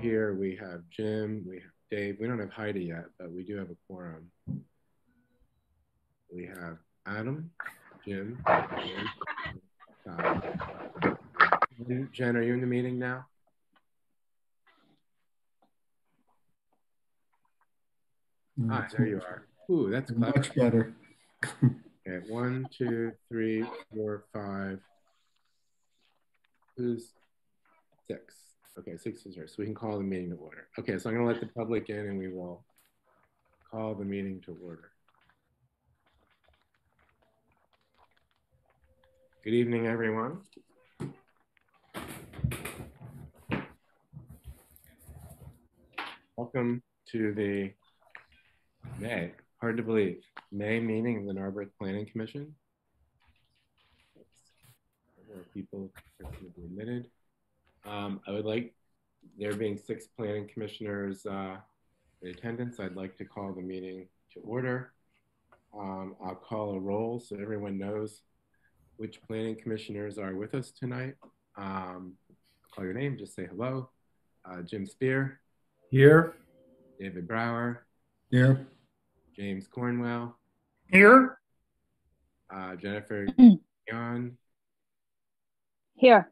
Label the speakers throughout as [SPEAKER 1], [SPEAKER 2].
[SPEAKER 1] here. We have Jim, we have Dave. We don't have Heidi yet, but we do have a quorum. We have Adam, Jim, Dave, Jen, are you in the meeting now? Ah, there you are. Ooh, that's clever.
[SPEAKER 2] Much better.
[SPEAKER 1] Okay, 1, 2, 3, 4, 5. Who's 6? Okay, 6 is here, so we can call the meeting to order. Okay, so I'm going to let the public in and we will call the meeting to order. Good evening, everyone. Welcome to the May, hard to believe, May meeting of the Narberth Planning Commission. More people are to be admitted. I would like, there being 6 planning commissioners in attendance, I'd like to call the meeting to order. I'll call a roll so everyone knows which planning commissioners are with us tonight. Call your name, just say hello. Jim Spear.
[SPEAKER 3] Here.
[SPEAKER 1] David Brower.
[SPEAKER 2] Here.
[SPEAKER 1] James Cornwell.
[SPEAKER 3] Here.
[SPEAKER 1] Jennifer Yon.
[SPEAKER 4] Here.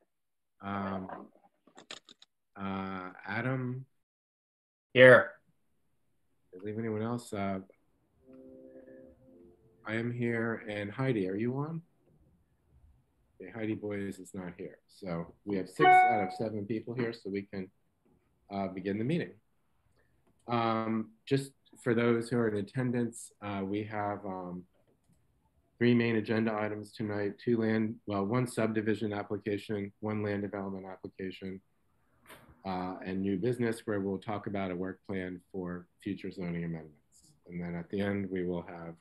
[SPEAKER 1] Adam.
[SPEAKER 3] Here.
[SPEAKER 1] Did I leave anyone else? I am here, and Heidi, are you on? Okay, Heidi Boyes is not here. So we have 6 out of 7 people here, so we can begin the meeting. Just for those who are in attendance, we have 3 main agenda items tonight, 1 subdivision application, 1 land development application, and new business where we'll talk about a work plan for future zoning amendments. And then at the end, we will have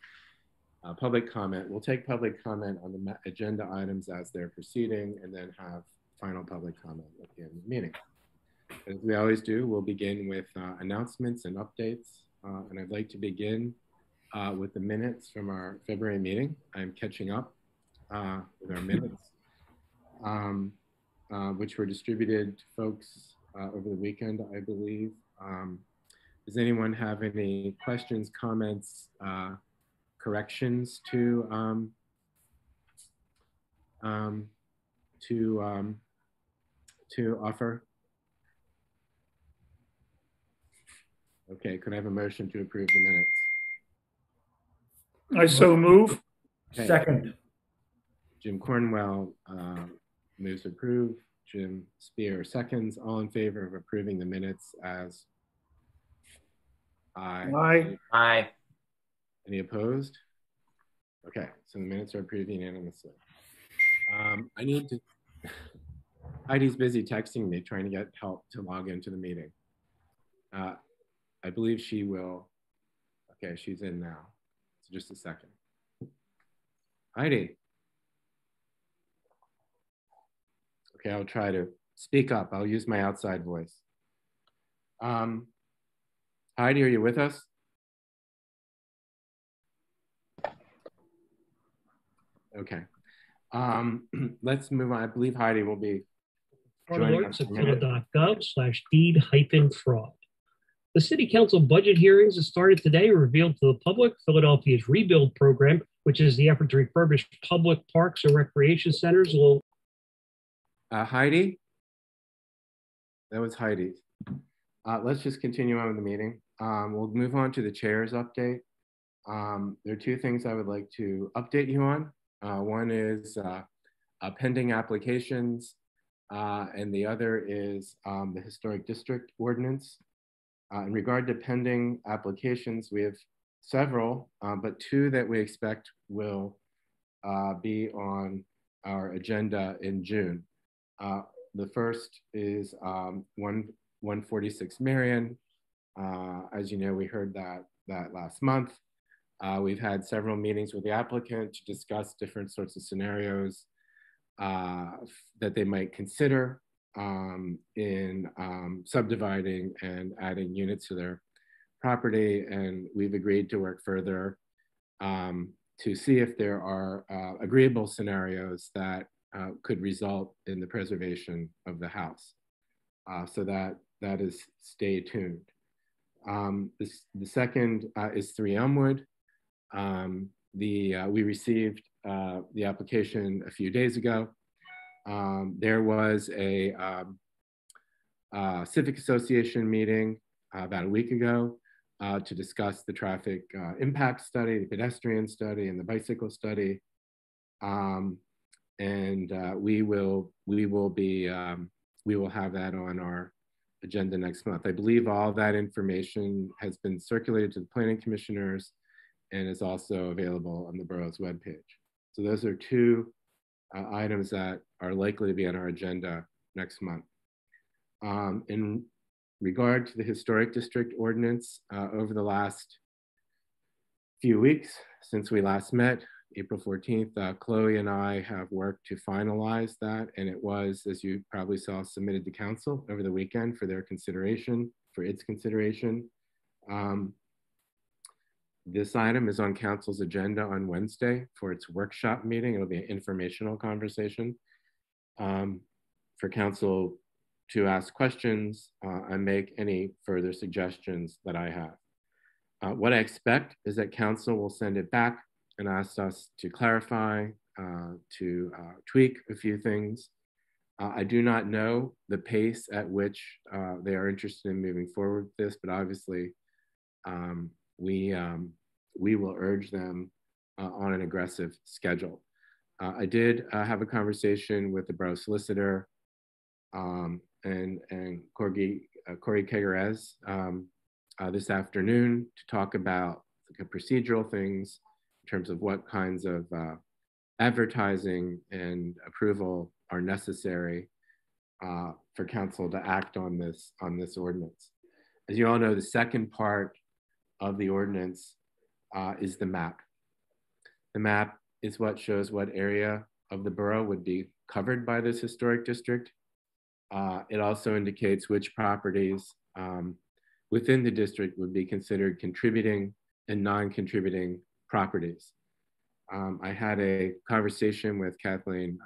[SPEAKER 1] public comment. We'll take public comment on the agenda items as they're proceeding and then have final public comment at the end of the meeting. As we always do, we'll begin with announcements and updates. And I'd like to begin with the minutes from our February meeting. I'm catching up with our minutes, which were distributed to folks over the weekend, I believe. Does anyone have any questions, comments, corrections to offer? Okay, could I have a motion to approve the minutes?
[SPEAKER 3] I so move.
[SPEAKER 1] Okay.
[SPEAKER 3] Second.
[SPEAKER 1] Jim Cornwell moves to approve. Jim Spear seconds. All in favor of approving the minutes as? Aye.
[SPEAKER 3] Aye. Aye.
[SPEAKER 1] Any opposed? Okay, so the minutes are approved unanimously. I need to, Heidi's busy texting me, trying to get help to log into the meeting. I believe she will. Okay, she's in now. So just a second. Heidi. Okay, I'll try to speak up. I'll use my outside voice. Heidi, are you with us? Okay. Let's move on. I believe Heidi will be joining us.
[SPEAKER 5] Gov/deed-fraud. The City Council budget hearings that started today revealed to the public Philadelphia's rebuild program, which is the effort to refurbish public parks and recreation centers. Will
[SPEAKER 1] Heidi? That was Heidi. Let's just continue on with the meeting. We'll move on to the chair's update. There are 2 things I would like to update you on. One is pending applications, and the other is the Historic District Ordinance. In regard to pending applications, we have several, but 2 that we expect will be on our agenda in June. The first is 146 Marion. As you know, we heard that last month. We've had several meetings with the applicant to discuss different sorts of scenarios that they might consider in subdividing and adding units to their property. And we've agreed to work further to see if there are agreeable scenarios that could result in the preservation of the house. So that that is stay tuned. The second is 3 Elmwood. We received the application a few days ago. There was a Civic Association meeting about a week ago to discuss the traffic impact study, the pedestrian study, and the bicycle study. We will have that on our agenda next month. I believe all that information has been circulated to the planning commissioners and is also available on the borough's webpage. So those are 2 items that are likely to be on our agenda next month. In regard to the historic district ordinance, over the last few weeks since we last met, April 14th, Chloe and I have worked to finalize that, and it was, as you probably saw, submitted to council over the weekend for their consideration, for its consideration. This item is on council's agenda on Wednesday for its workshop meeting. It'll be an informational conversation for council to ask questions and make any further suggestions that I have. What I expect is that council will send it back and ask us to clarify, to tweak a few things. I do not know the pace at which they are interested in moving forward with this, but obviously we will urge them on an aggressive schedule. I did have a conversation with the borough solicitor and Corey Kegarez this afternoon to talk about the procedural things in terms of what kinds of advertising and approval are necessary for council to act on this ordinance. As you all know, the second part of the ordinance is the map. The map is what shows what area of the borough would be covered by this historic district. It also indicates which properties within the district would be considered contributing and non-contributing properties. I had a conversation with Kathleen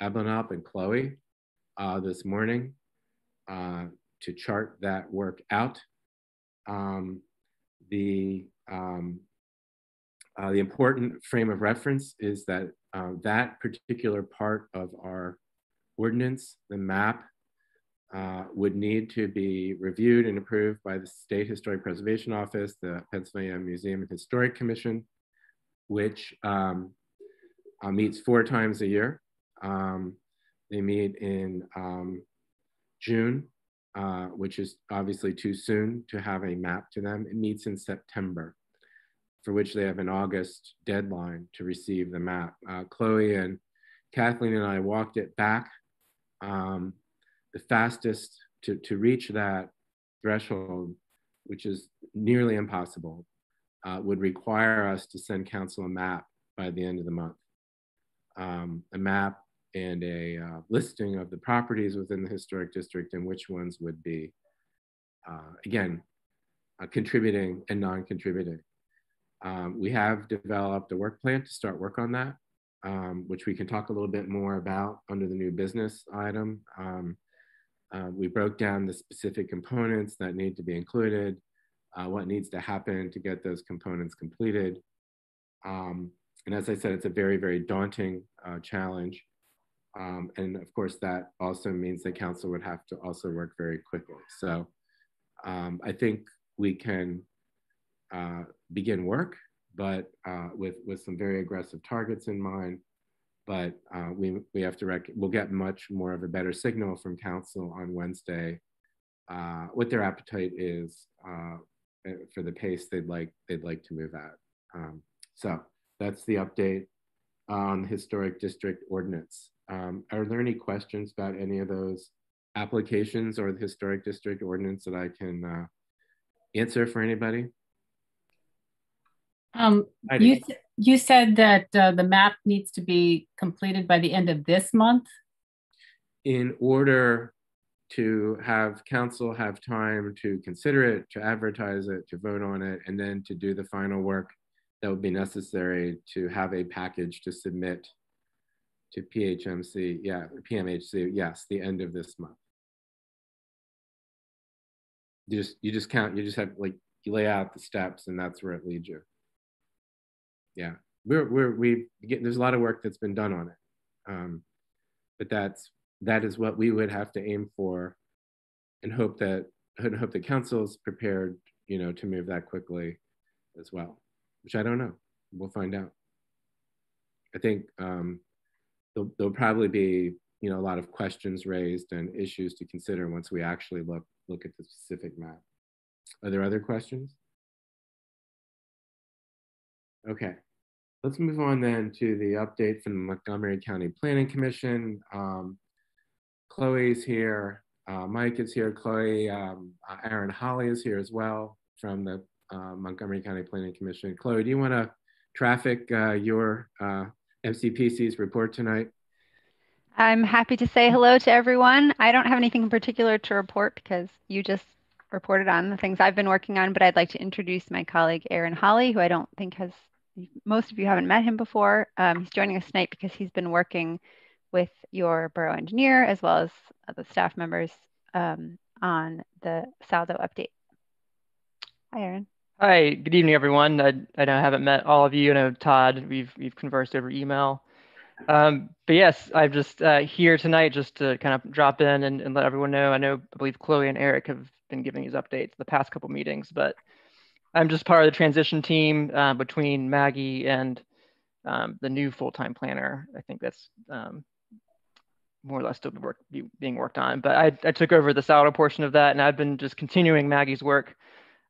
[SPEAKER 1] Ablanop and Chloe this morning to chart that work out. The important frame of reference is that that particular part of our ordinance, the map, would need to be reviewed and approved by the State Historic Preservation Office, the Pennsylvania Museum and Historic Commission, which meets 4 times a year. They meet in June, which is obviously too soon to have a map to them. It meets in September, for which they have an August deadline to receive the map. Chloe and Kathleen and I walked it back. The fastest to reach that threshold, which is nearly impossible, would require us to send council a map by the end of the month. A map and a listing of the properties within the historic district and which ones would be, again, contributing and non-contributing. We have developed a work plan to start work on that, which we can talk a little bit more about under the new business item. We broke down the specific components that need to be included, what needs to happen to get those components completed. And as I said, it's a very, very daunting challenge. And of course, that also means that council would have to also work very quickly. So I think we can begin work, but with some very aggressive targets in mind. But we have to we'll get much more of a better signal from council on Wednesday what their appetite is for the pace they'd like to move at. So that's the update on the historic district ordinance. Are there any questions about any of those applications or the historic district ordinance that I can answer for anybody?
[SPEAKER 2] You said that the map needs to be completed by the end of this month?
[SPEAKER 1] In order to have council have time to consider it, to advertise it, to vote on it, and then to do the final work that would be necessary to have a package to submit to PMHC, yes, the end of this month. you just count. You just have like you lay out the steps, and that's where it leads you. Yeah, there's a lot of work that's been done on it, but that is what we would have to aim for, and hope that council's prepared, to move that quickly as well. Which I don't know. We'll find out. I think there'll probably be a lot of questions raised and issues to consider once we actually look at the specific map. Are there other questions? Okay, let's move on then to the update from the Montgomery County Planning Commission. Chloe's here, Mike is here, Chloe, Aaron Holly is here as well from the Montgomery County Planning Commission. Chloe, do you want to traffic your MCPC's report tonight?
[SPEAKER 6] I'm happy to say hello to everyone. I don't have anything in particular to report because you just reported on the things I've been working on, but I'd like to introduce my colleague, Aaron Holly, who I don't think most of you haven't met him before. He's joining us tonight because he's been working with your borough engineer as well as the staff members on the Saldo update. Hi, Aaron.
[SPEAKER 7] Hi, good evening, everyone. I know I haven't met all of you. I know Todd, we've conversed over email. But yes, I'm just here tonight just to kind of drop in and let everyone know. I believe Chloe and Eric have been giving these updates the past couple meetings, but I'm just part of the transition team between Maggie and the new full-time planner. I think that's more or less still being worked on. But I took over the Saldo portion of that, and I've been just continuing Maggie's work,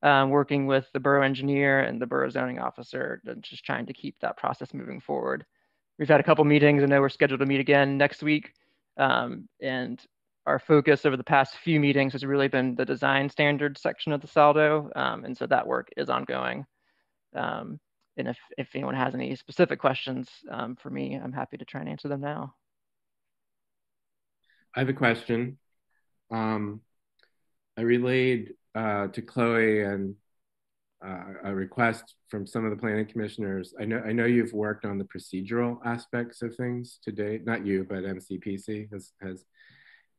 [SPEAKER 7] working with the borough engineer and the borough zoning officer, and just trying to keep that process moving forward. We've had a couple meetings. I know we're scheduled to meet again next week. And our focus over the past few meetings has really been the design standards section of the Saldo. And so that work is ongoing. And if anyone has any specific questions for me, I'm happy to try and answer them now.
[SPEAKER 1] I have a question. I relayed to Chloe and a request from some of the planning commissioners. I know you've worked on the procedural aspects of things to date, not you, but MCPC has,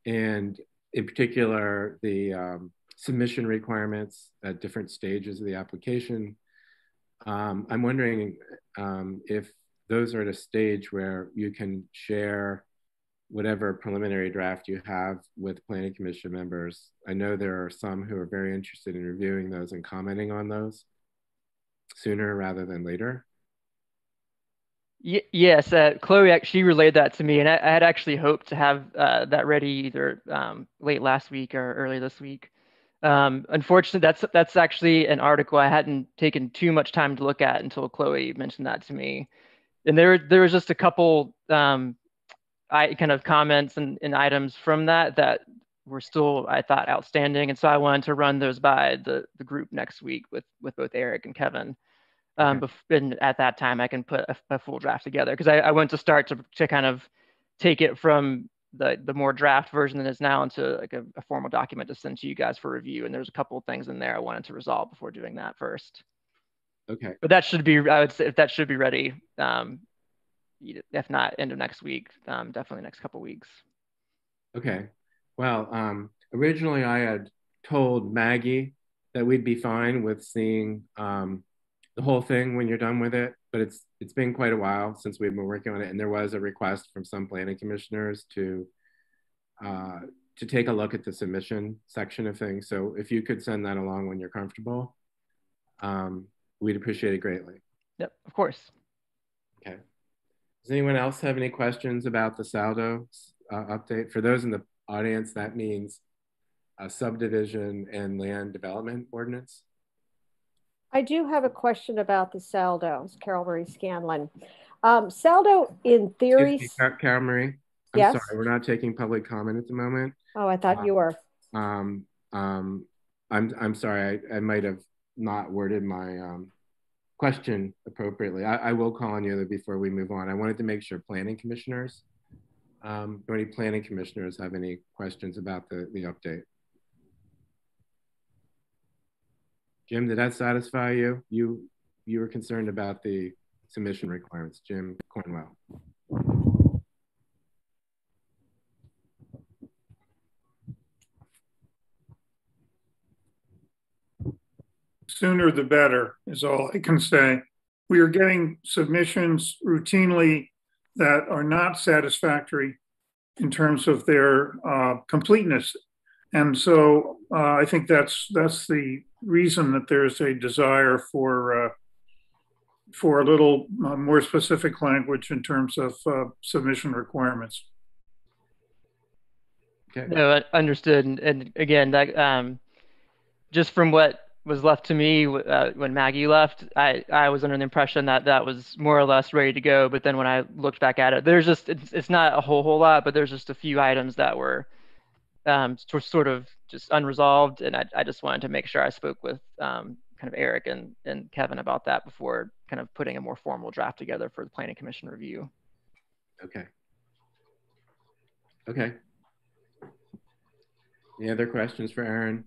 [SPEAKER 1] and in particular, the submission requirements at different stages of the application. I'm wondering if those are at a stage where you can share whatever preliminary draft you have with planning commission members. I know there are some who are very interested in reviewing those and commenting on those sooner rather than later.
[SPEAKER 7] Yes, Chloe actually relayed that to me, and I had actually hoped to have that ready either late last week or early this week. Unfortunately, that's actually an article I hadn't taken too much time to look at until Chloe mentioned that to me. And there was just a couple kind of comments and items from that were still, I thought, outstanding. And so I wanted to run those by the group next week with both Eric and Kevin. And at that time, I can put a full draft together, because I want to start to kind of take it from the more draft version that is now into like a formal document to send to you guys for review. And there's a couple of things in there I wanted to resolve before doing that first.
[SPEAKER 1] Okay.
[SPEAKER 7] But that should be, I would say, if that should be ready, if not end of next week, definitely next couple of weeks. Okay.
[SPEAKER 1] Well, originally I had told Maggie that we'd be fine with seeing the whole thing when you're done with it, but it's been quite a while since we've been working on it, and there was a request from some planning commissioners to take a look at the submission section of things. So if you could send that along when you're comfortable, we'd appreciate it greatly.
[SPEAKER 7] Yep, of course.
[SPEAKER 1] Okay. Does anyone else have any questions about the Saldo update? For those in the audience, that means a subdivision and land development ordinance.
[SPEAKER 8] I do have a question about the Saldo. It's Carol Marie Scanlon. Saldo, in theory...
[SPEAKER 1] Excuse me, Carol Marie.
[SPEAKER 8] Yes?
[SPEAKER 1] I'm sorry, we're not taking public comment at the moment.
[SPEAKER 8] Oh, I thought you were.
[SPEAKER 1] I'm sorry, I might have not worded my question appropriately. I will call on you before we move on. I wanted to make sure planning commissioners, do any planning commissioners have any questions about the update? Jim, did that satisfy you? You were concerned about the submission requirements. Jim Cornwell.
[SPEAKER 9] sooner the better is all I can say. We are getting submissions routinely that are not satisfactory in terms of their completeness. And so I think that's the reason that there's a desire for a little more specific language in terms of submission requirements.
[SPEAKER 1] Okay.
[SPEAKER 7] No, understood. And again, that just from what was left to me when Maggie left, I was under the impression that that was more or less ready to go. But then when I looked back at it, there's just it's not a whole lot, but there's just a few items that were sort of just unresolved, and I just wanted to make sure I spoke with kind of Eric and Kevin about that before kind of putting a more formal draft together for the Planning Commission review.
[SPEAKER 1] Okay. Okay. Any other questions for Aaron?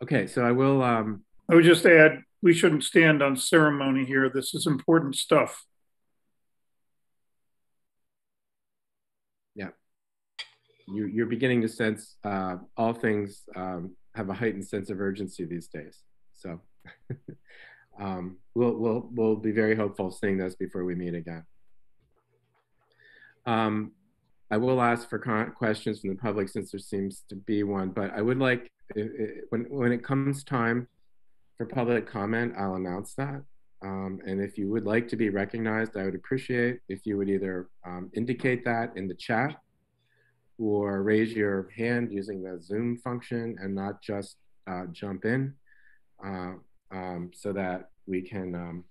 [SPEAKER 1] Okay, so I will.
[SPEAKER 9] I would just add, we shouldn't stand on ceremony here. This is important stuff.
[SPEAKER 1] Yeah. You're beginning to sense all things have a heightened sense of urgency these days. So we'll be very hopeful seeing this before we meet again. I will ask for questions from the public since there seems to be one, but I would like, when it comes time for public comment, I'll announce that. And if you would like to be recognized, I would appreciate if you would either indicate that in the chat or raise your hand using the Zoom function and not just jump in so that we can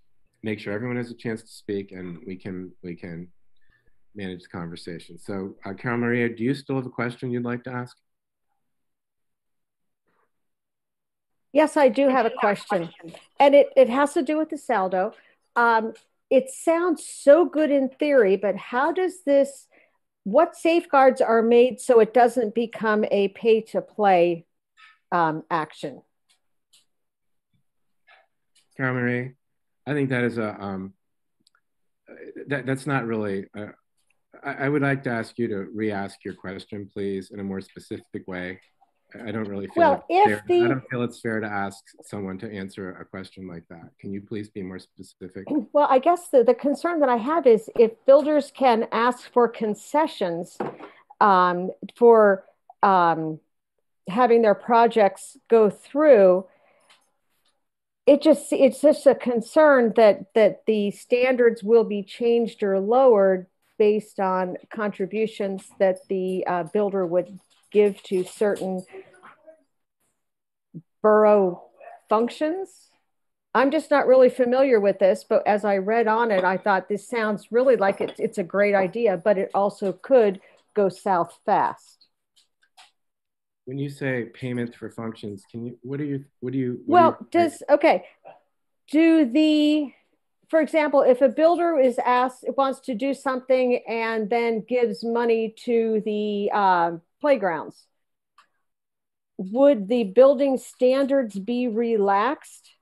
[SPEAKER 1] make sure everyone has a chance to speak and we can manage the conversation. So Carol Maria, do you still have a question you'd like to ask?
[SPEAKER 8] Yes, I do have a question. And it has to do with the saldo. It sounds so good in theory, but how does this, what safeguards are made so it doesn't become a pay-to-play action?
[SPEAKER 1] Carol Marie, I think that is a, that's not really, I would like to ask you to re-ask your question, please, in a more specific way. I don't really feel
[SPEAKER 8] well,
[SPEAKER 1] I don't feel it's fair to ask someone to answer a question like that. Can you please be more specific?
[SPEAKER 8] Well, I guess the concern that I have is if builders can ask for concessions for having their projects go through, it's just a concern that the standards will be changed or lowered based on contributions that the builder would give to certain borough functions. I'm just not really familiar with this, but as I read on it, I thought this sounds really like it's a great idea, but it also could go south fast.
[SPEAKER 1] When you say payments for functions, can you,
[SPEAKER 8] for example, if a builder is wants to do something and then gives money to the playgrounds, would the building standards be relaxed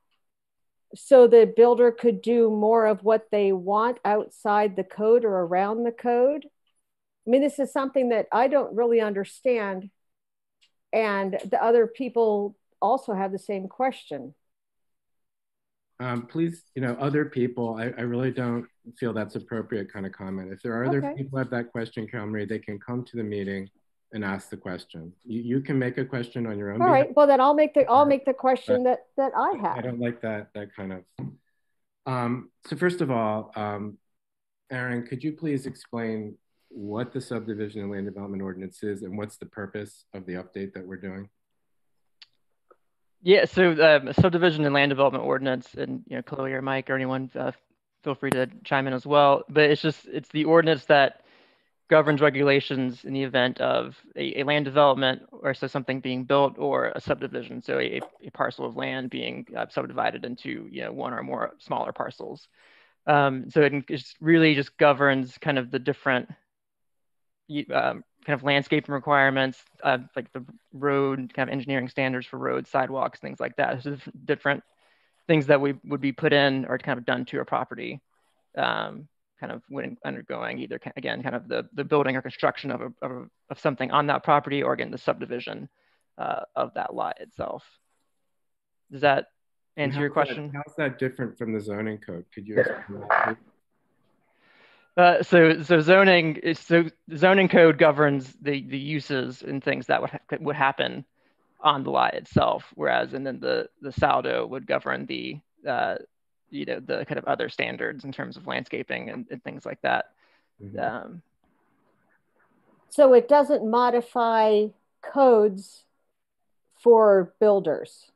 [SPEAKER 8] so the builder could do more of what they want outside the code or around the code? I mean, this is something that I don't really understand. And the other people also have the same question.
[SPEAKER 1] Please, other people, I really don't feel that's appropriate kind of comment. If there are other people who have that question, Carol Marie, they can come to the meeting and ask the question. You can make a question on your own.
[SPEAKER 8] All right, well then I'll make the question that I have.
[SPEAKER 1] I don't like that kind of. So first of all, Aaron, could you please explain what the Subdivision and Land Development Ordinance is and what's the purpose of the update that we're doing?
[SPEAKER 7] Yeah, so Subdivision and Land Development Ordinance, and Chloe or Mike or anyone, feel free to chime in as well. But it's the ordinance that governs regulations in the event of a land development or something being built or a subdivision. So a parcel of land being subdivided into one or more smaller parcels. So it really just governs kind of the different kind of landscaping requirements, like the road kind of engineering standards for roads, sidewalks, things like that. So different things that we would be put in or kind of done to a property, kind of when undergoing either again kind of the building or construction of something on that property, or again the subdivision of that lot itself. Does that answer your question.
[SPEAKER 1] How's that different from the zoning code? Could you explain that, please?
[SPEAKER 7] So zoning code governs the uses and things that would happen on the lot itself, whereas and then the saldo would govern the the kind of other standards in terms of landscaping and things like that.
[SPEAKER 1] Mm-hmm.
[SPEAKER 8] So it doesn't modify codes for builders.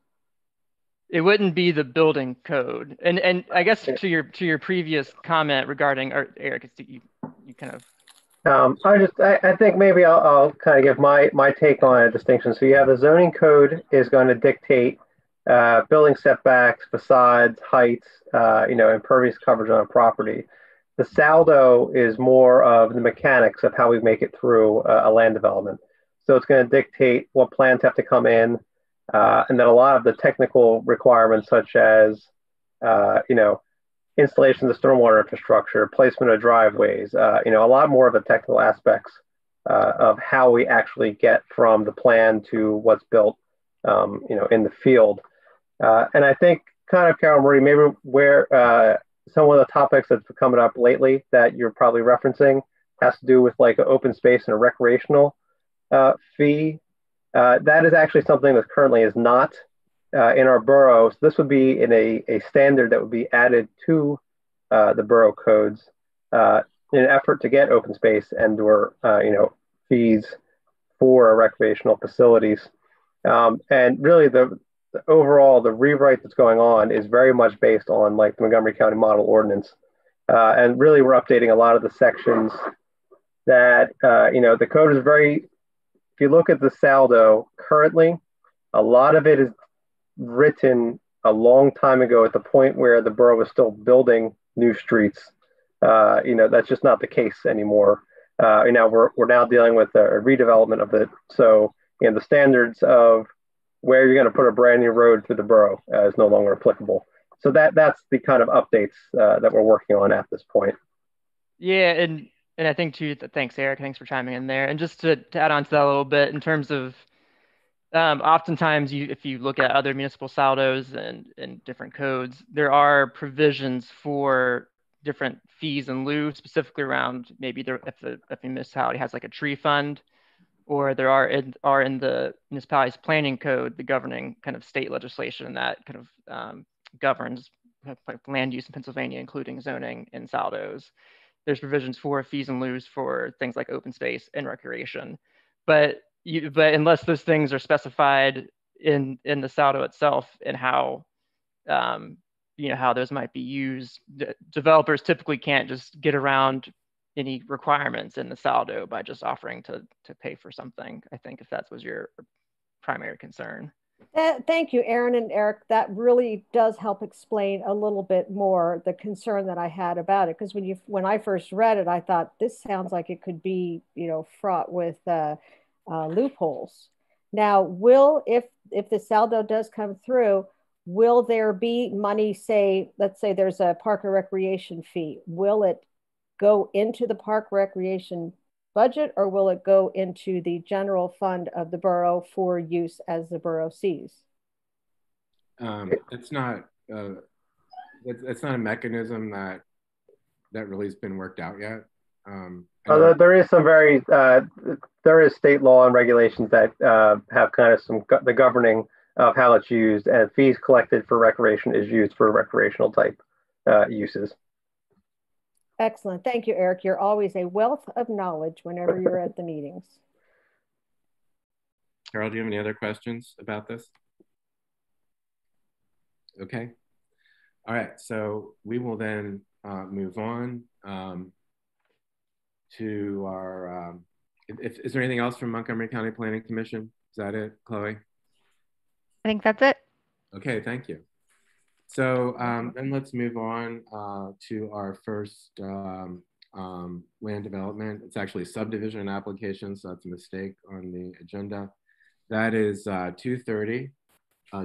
[SPEAKER 7] It wouldn't be the building code, and I guess to your previous comment regarding, or Eric, you kind of.
[SPEAKER 10] I think maybe I'll kind of give my take on a distinction. So you have the zoning code is going to dictate building setbacks, facades, heights, impervious coverage on a property. The saldo is more of the mechanics of how we make it through a land development. So it's going to dictate what plans have to come in, and then a lot of the technical requirements, such as installation of the stormwater infrastructure, placement of driveways, a lot more of the technical aspects of how we actually get from the plan to what's built, in the field. And I think kind of, Carol Marie, maybe where some of the topics that's been coming up lately that you're probably referencing has to do with like an open space and a recreational fee. That is actually something that currently is not in our borough. So this would be in a standard that would be added to the borough codes in an effort to get open space and or fees for recreational facilities. And really the overall rewrite that's going on is very much based on like the Montgomery County Model Ordinance. And really we're updating a lot of the sections that, the code is very, if you look at the saldo currently, a lot of it is written a long time ago at the point where the borough was still building new streets. That's just not the case anymore. We're now dealing with a redevelopment of it. So, the standards of where you're going to put a brand new road through the borough is no longer applicable. So that's the kind of updates that we're working on at this point.
[SPEAKER 7] Yeah, and I think too, thanks Eric, thanks for chiming in there. And just to add on to that a little bit in terms of oftentimes if you look at other municipal saldos and different codes, there are provisions for different fees in lieu, specifically around maybe if the municipality has like a tree fund, or there are in the municipality's planning code, the governing kind of state legislation that kind of governs land use in Pennsylvania, including zoning and saldos. There's provisions for fees and lieu for things like open space and recreation, but unless those things are specified in the saldo itself and how how those might be used, developers typically can't just get around any requirements in the saldo by just offering to pay for something. I think if that was your primary concern.
[SPEAKER 8] Thank you, Aaron and Eric. That really does help explain a little bit more the concern that I had about it. Because when I first read it, I thought this sounds like it could be, fraught with loopholes. Now, if the saldo does come through, will there be money? Let's say there's a park or recreation fee. Will it go into the park recreation budget, or will it go into the general fund of the borough for use as the borough sees?
[SPEAKER 1] It's not a mechanism that really has been worked out yet.
[SPEAKER 10] There is there is state law and regulations that have kind of the governing of how it's used, and fees collected for recreation is used for recreational type uses.
[SPEAKER 8] Excellent. Thank you, Eric. You're always a wealth of knowledge whenever you're at the meetings.
[SPEAKER 1] Carol, do you have any other questions about this? Okay. All right. So we will then move on to our, is there anything else from Montgomery County Planning Commission? Is that it, Chloe?
[SPEAKER 6] I think that's it.
[SPEAKER 1] Okay, thank you. So then let's move on to our first land development. It's actually a subdivision application, so that's a mistake on the agenda. That is 230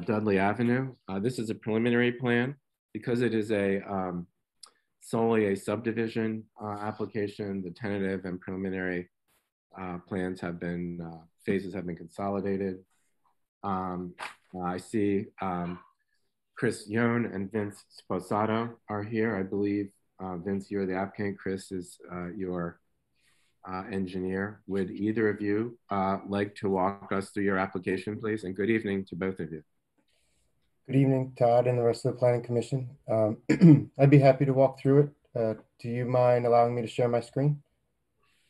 [SPEAKER 1] Dudley Avenue. This is a preliminary plan because it is solely a subdivision application. The tentative and preliminary plans have been, phases have been consolidated. I see Chris Yone and Vince Sposato are here. I believe, Vince, you're the applicant. Chris is your engineer. Would either of you like to walk us through your application, please? And good evening to both of you.
[SPEAKER 11] Good evening, Todd and the rest of the Planning Commission. I'd be happy to walk through it. Do you mind allowing me to share my screen?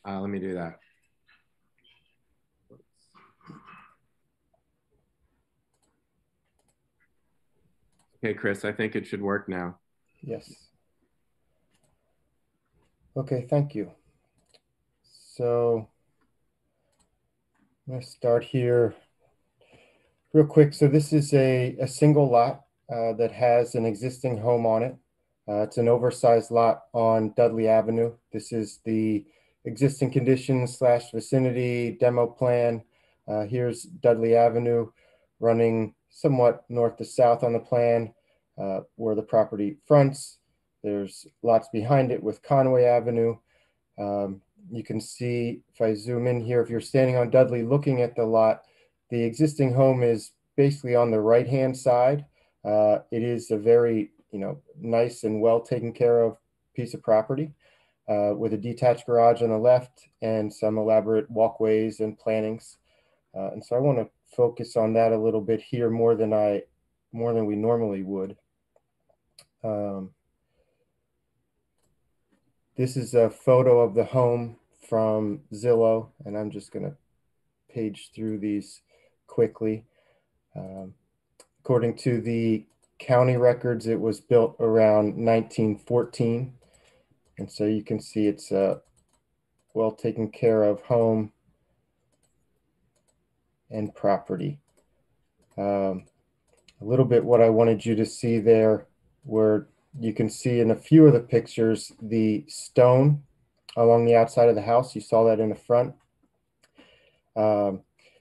[SPEAKER 1] Let me do that. Okay, Chris, I think it should work now.
[SPEAKER 11] Yes. Okay, thank you. So I'm going to start here real quick. So this is a single lot that has an existing home on it. It's an oversized lot on Dudley Avenue. This is the existing conditions / vicinity demo plan. Here's Dudley Avenue running somewhat north to south on the plan where the property fronts. There's lots behind it with Conway Avenue. You can see, if I zoom in here, if you're standing on Dudley looking at the lot, the existing home is basically on the right-hand side. It is a very, nice and well taken care of piece of property with a detached garage on the left and some elaborate walkways and plantings. And so I want to focus on that a little bit here more than we normally would. This is a photo of the home from Zillow, and I'm just going to page through these quickly. According to the county records, it was built around 1914. And so you can see it's a well taken care of home and property. A little bit what I wanted you to see there, where you can see in a few of the pictures the stone along the outside of the house. You saw that in the front.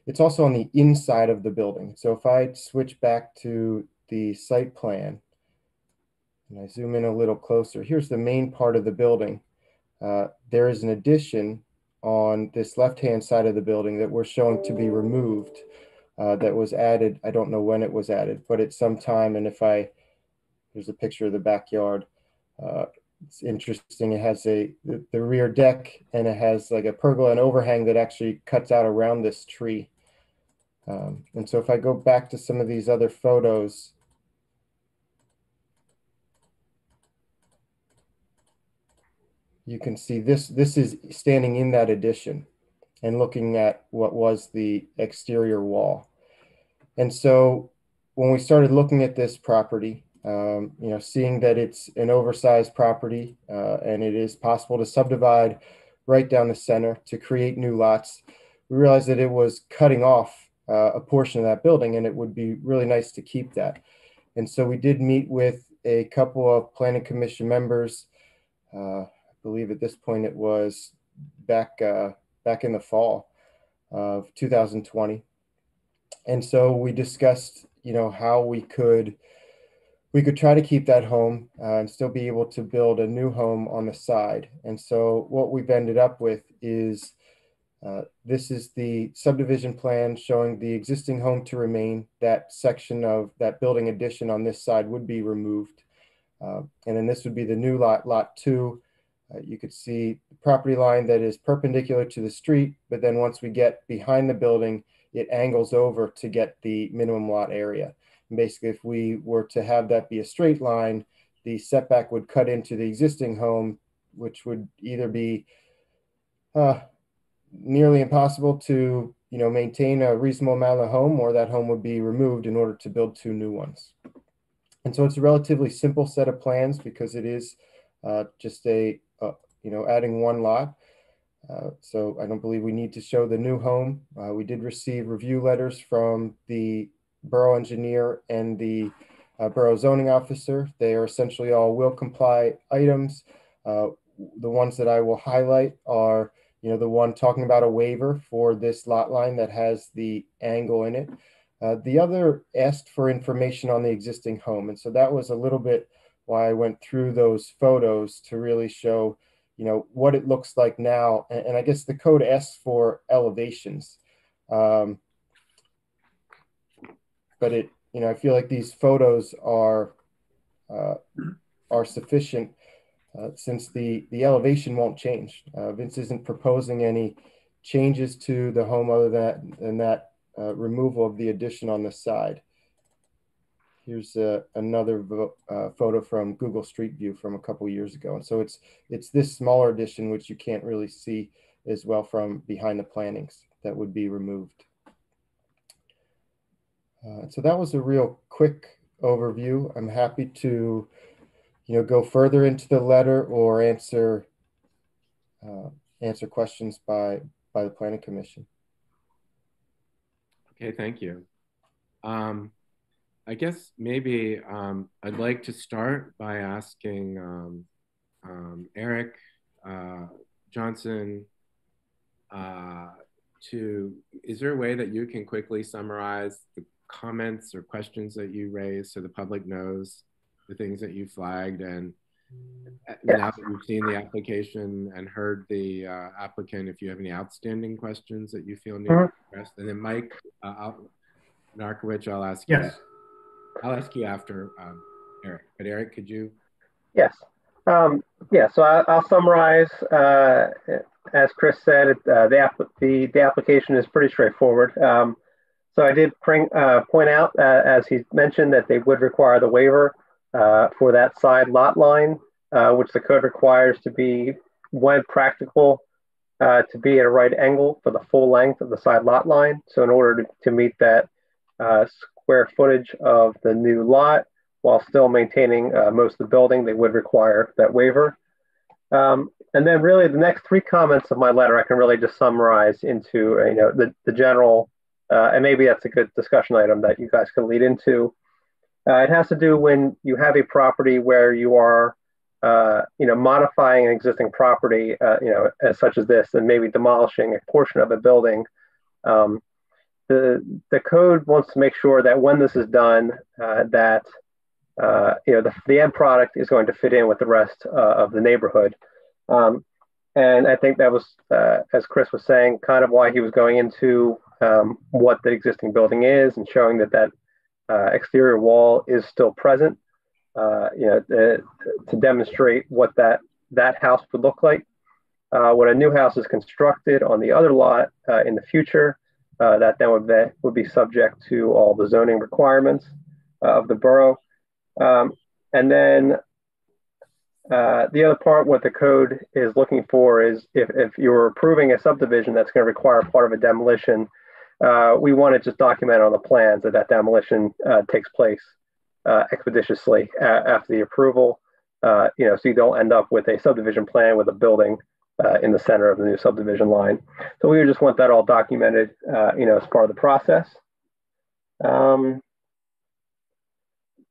[SPEAKER 11] It's also on the inside of the building. So if I switch back to the site plan and I zoom in a little closer, here's the main part of the building. There is an addition on this left-hand side of the building that we're showing to be removed. That was added. I don't know when it was added, but it's some time. And there's a picture of the backyard. It's interesting. It has the rear deck, and it has like a pergola and overhang that actually cuts out around this tree. And so if I go back to some of these other photos, you can see this is standing in that addition and looking at what was the exterior wall. And so when we started looking at this property, seeing that it's an oversized property and it is possible to subdivide right down the center to create new lots, we realized that it was cutting off a portion of that building, and it would be really nice to keep that. And so we did meet with a couple of Planning Commission members. I believe at this point it was back in the fall of 2020. And so we discussed, how we could try to keep that home and still be able to build a new home on the side. And so what we've ended up with is this is the subdivision plan showing the existing home to remain. That section of that building addition on this side would be removed. And then this would be the new lot, lot 2. You could see the property line that is perpendicular to the street, but then once we get behind the building, it angles over to get the minimum lot area. And basically, if we were to have that be a straight line, the setback would cut into the existing home, which would either be nearly impossible to maintain a reasonable amount of the home, or that home would be removed in order to build 2 new ones. And so it's a relatively simple set of plans because it is just adding 1 lot. So I don't believe we need to show the new home. We did receive review letters from the borough engineer and the borough zoning officer. They are essentially all will comply items. The ones that I will highlight are, the one talking about a waiver for this lot line that has the angle in it. The other asked for information on the existing home. And so that was a little bit why I went through those photos to really show, what it looks like now. And I guess the code asks for elevations. But I feel like these photos are sufficient since the elevation won't change. Vince isn't proposing any changes to the home other than that removal of the addition on the side. Here's another photo from Google Street View from a couple years ago. And so it's this smaller addition, which you can't really see as well from behind the plantings, that would be removed. So that was a real quick overview. I'm happy to go further into the letter or answer questions by the Planning Commission.
[SPEAKER 1] Okay, thank you. I guess maybe I'd like to start by asking Eric Johnson is there a way that you can quickly summarize the comments or questions that you raised so the public knows the things that you flagged? And now that you've seen the application and heard the applicant, if you have any outstanding questions that you feel need to be addressed. And then Mike Narkowicz, I'll ask you. I'll ask you after Eric. But Eric, could you?
[SPEAKER 10] Yes. So I'll summarize. As Chris said, the application is pretty straightforward. So I did point out, as he mentioned, that they would require the waiver for that side lot line, which the code requires to be, when practical, to be at a right angle for the full length of the side lot line. So in order to meet that square footage of the new lot, while still maintaining most of the building, they would require that waiver. And then really the next three comments of my letter, I can really just summarize into the general, and maybe that's a good discussion item that you guys can lead into. It has to do when you have a property where you are, modifying an existing property, as such as this, and maybe demolishing a portion of a building. The code wants to make sure that when this is done, that the end product is going to fit in with the rest of the neighborhood. And I think that was, as Chris was saying, kind of why he was going into what the existing building is and showing that exterior wall is still present, to demonstrate what that house would look like. When a new house is constructed on the other lot in the future, that then would be subject to all the zoning requirements of the borough. And then the other part, what the code is looking for is if you're approving a subdivision that's going to require part of a demolition, we want to just document on the plans that demolition takes place expeditiously after the approval, so you don't end up with a subdivision plan with a building in the center of the new subdivision line. So we just want that all documented, as part of the process.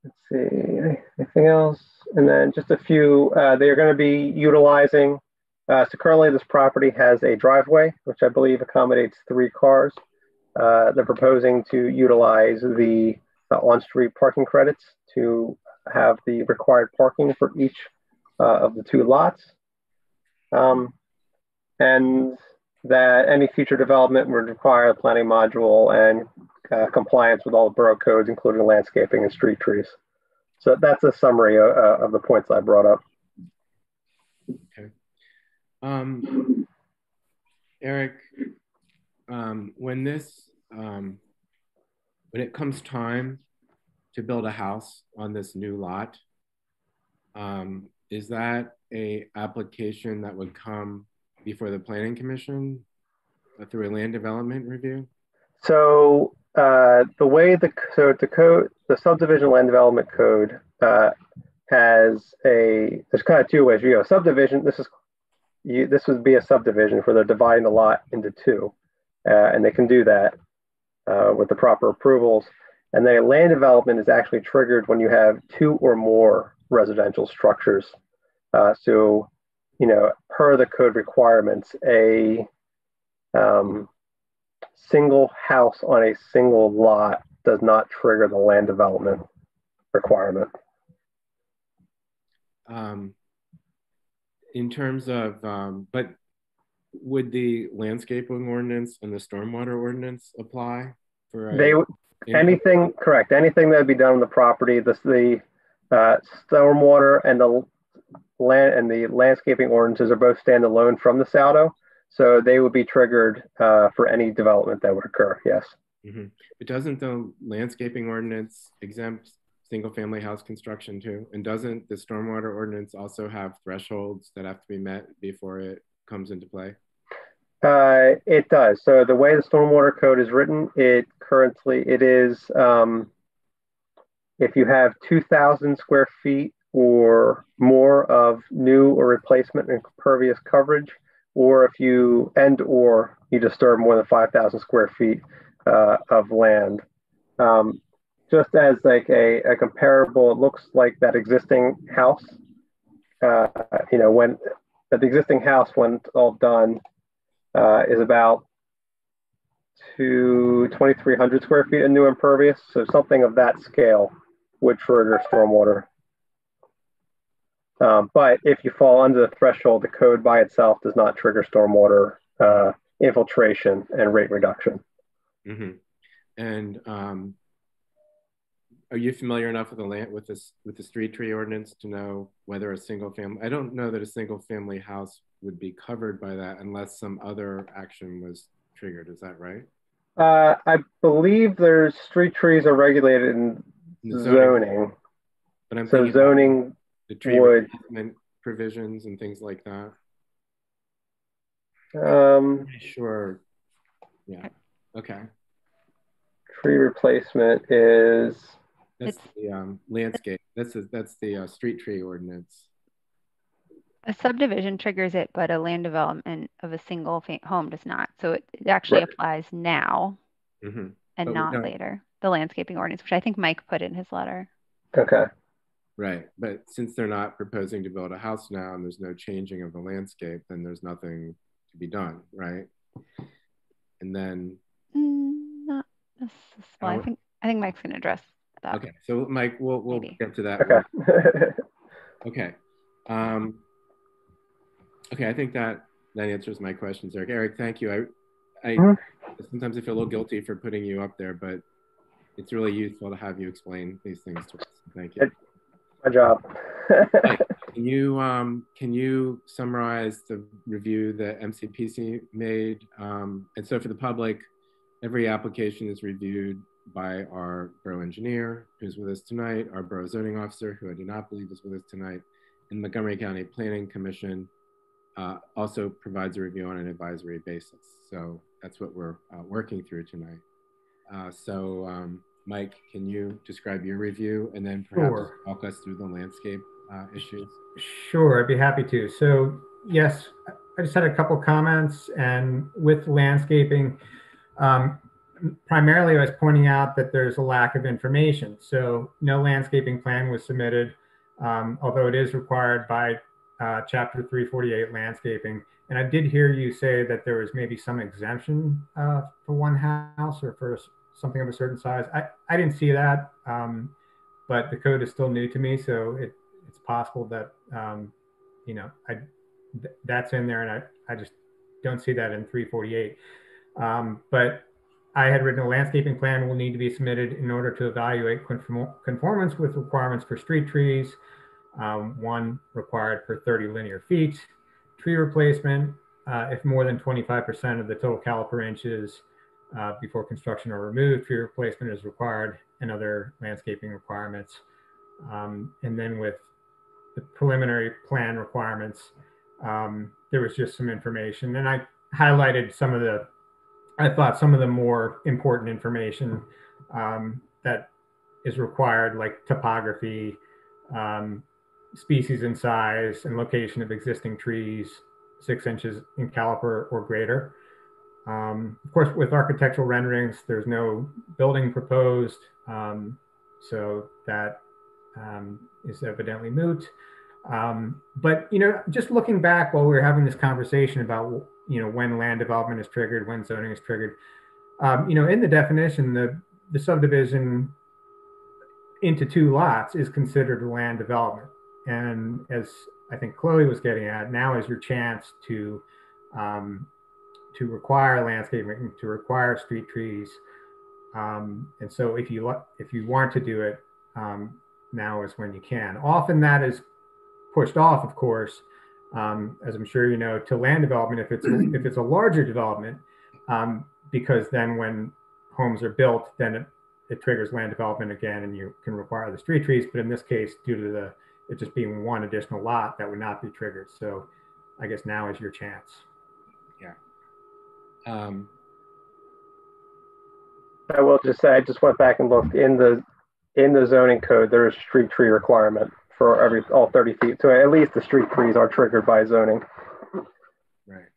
[SPEAKER 10] Let's see, anything else? And then just a few, they're going to be utilizing, so currently this property has a driveway, which I believe accommodates 3 cars. They're proposing to utilize the on-street parking credits to have the required parking for each of the 2 lots. And that any future development would require a planning module and compliance with all the borough codes, including landscaping and street trees. So that's a summary of the points I brought up.
[SPEAKER 1] Okay. Eric, when it comes time to build a house on this new lot, is that a application that would come before the Planning Commission through a land development review? So the way the subdivision land development code there's kind of 2 ways. You go subdivision. This would be a subdivision where they're dividing the lot into 2, and they can do that with the proper approvals. And then land development is actually triggered when you have 2 or more residential structures. So, per the code requirements, a single house on a single lot does not trigger the land development requirement. In terms of, but would the landscaping ordinance and the stormwater ordinance apply for?
[SPEAKER 10] Anything, correct. Anything that would be done on the property, the stormwater and the land and the landscaping ordinances are both standalone from the SALDO, so they would be triggered for any development that would occur. Yes.
[SPEAKER 1] Mm-hmm. But doesn't the landscaping ordinance exempt single-family house construction too? And doesn't the stormwater ordinance also have thresholds that have to be met before it comes into play?
[SPEAKER 10] It does. So the way the stormwater code is written, it is if you have 2,000 square feet or more of new or replacement impervious coverage, or if you disturb more than 5,000 square feet of land. Just as like a comparable, it looks like that existing house, when the existing house, when it's all done, is about 2,300 square feet of new impervious. So something of that scale would trigger stormwater. But if you fall under the threshold, the code by itself does not trigger stormwater infiltration and rate reduction.
[SPEAKER 1] Mm-hmm. And are you familiar enough with the street tree ordinance to know whether a single family? I don't know that a single family house would be covered by that unless some other action was triggered. Is that right?
[SPEAKER 10] I believe there's street trees are regulated in zoning.
[SPEAKER 1] But I'm
[SPEAKER 10] so zoning
[SPEAKER 1] the tree replacement provisions and things like that. Pretty sure. Yeah. Okay.
[SPEAKER 10] Tree replacement is.
[SPEAKER 1] That's the landscape. That's the street tree ordinance.
[SPEAKER 6] A subdivision triggers it, but a land development of a single home does not. So it actually applies now and but not later. The landscaping ordinance, which I think Mike put in his letter.
[SPEAKER 10] Okay.
[SPEAKER 1] Right. But since they're not proposing to build a house now and there's no changing of the landscape, then there's nothing to be done, right? And then
[SPEAKER 6] not necessarily. I think Mike's going to address that.
[SPEAKER 1] Okay. So Mike, we'll get to that.
[SPEAKER 10] Okay.
[SPEAKER 1] Okay. Okay, I think that answers my questions, Eric. Eric, thank you. I sometimes I feel a little guilty for putting you up there, but it's really useful to have you explain these things to us. Thank you.
[SPEAKER 10] My job.
[SPEAKER 1] Can you summarize the review that MCPC made? And so for the public, every application is reviewed by our borough engineer, who's with us tonight, our borough zoning officer, who I do not believe is with us tonight, and Montgomery County Planning Commission also provides a review on an advisory basis. So that's what we're working through tonight. Mike, can you describe your review and then perhaps walk us through the landscape issues?
[SPEAKER 12] Sure, I'd be happy to. So yes, I just had a couple comments, and with landscaping, primarily I was pointing out that there's a lack of information. So no landscaping plan was submitted, although it is required by Chapter 348 landscaping. And I did hear you say that there was maybe some exemption for one house or for something of a certain size. I didn't see that, but the code is still new to me, so it's possible that that's in there, and I just don't see that in 348. But I had written a landscaping plan will need to be submitted in order to evaluate conformance with requirements for street trees. One required per 30 linear feet. Tree replacement, if more than 25% of the total caliper inches before construction are removed, tree replacement is required, and other landscaping requirements. And then with the preliminary plan requirements, there was just some information, and I highlighted some of the more important information that is required, like topography, species and size, and location of existing trees 6 inches in caliper or greater. Of course, with architectural renderings, there's no building proposed, so that is evidently moot. But just looking back while we were having this conversation about when land development is triggered, when zoning is triggered, in the definition, the subdivision into 2 lots is considered land development. And as I think Chloe was getting at, now is your chance to require landscaping, to require street trees, And so if you want to do it, now is when you can. Often that is pushed off, of course, as I'm sure you know, to land development if it's a larger development, because then when homes are built, then it triggers land development again, and you can require the street trees. But in this case, due to it just being one additional lot, that would not be triggered. So I guess now is your chance.
[SPEAKER 1] Yeah.
[SPEAKER 10] I will just say, I just went back and looked in the zoning code. There is a street tree requirement for all 30 feet. So at least the street trees are triggered by zoning.
[SPEAKER 1] Right.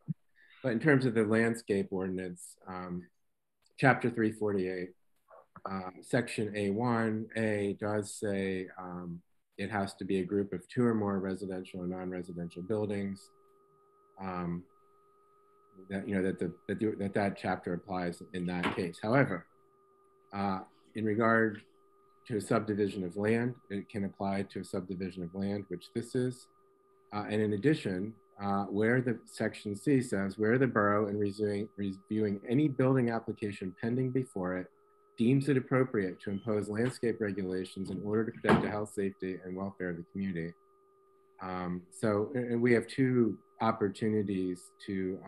[SPEAKER 1] But in terms of the landscape ordinance, chapter 348, section A1A does say it has to be a group of 2 or more residential and non-residential buildings. That chapter applies in that case. However, in regard to a subdivision of land, it can apply to a subdivision of land, which this is. And in addition, where the section C says, where the borough in reviewing any building application pending before it deems it appropriate to impose landscape regulations in order to protect the health, safety, and welfare of the community. And we have 2 opportunities to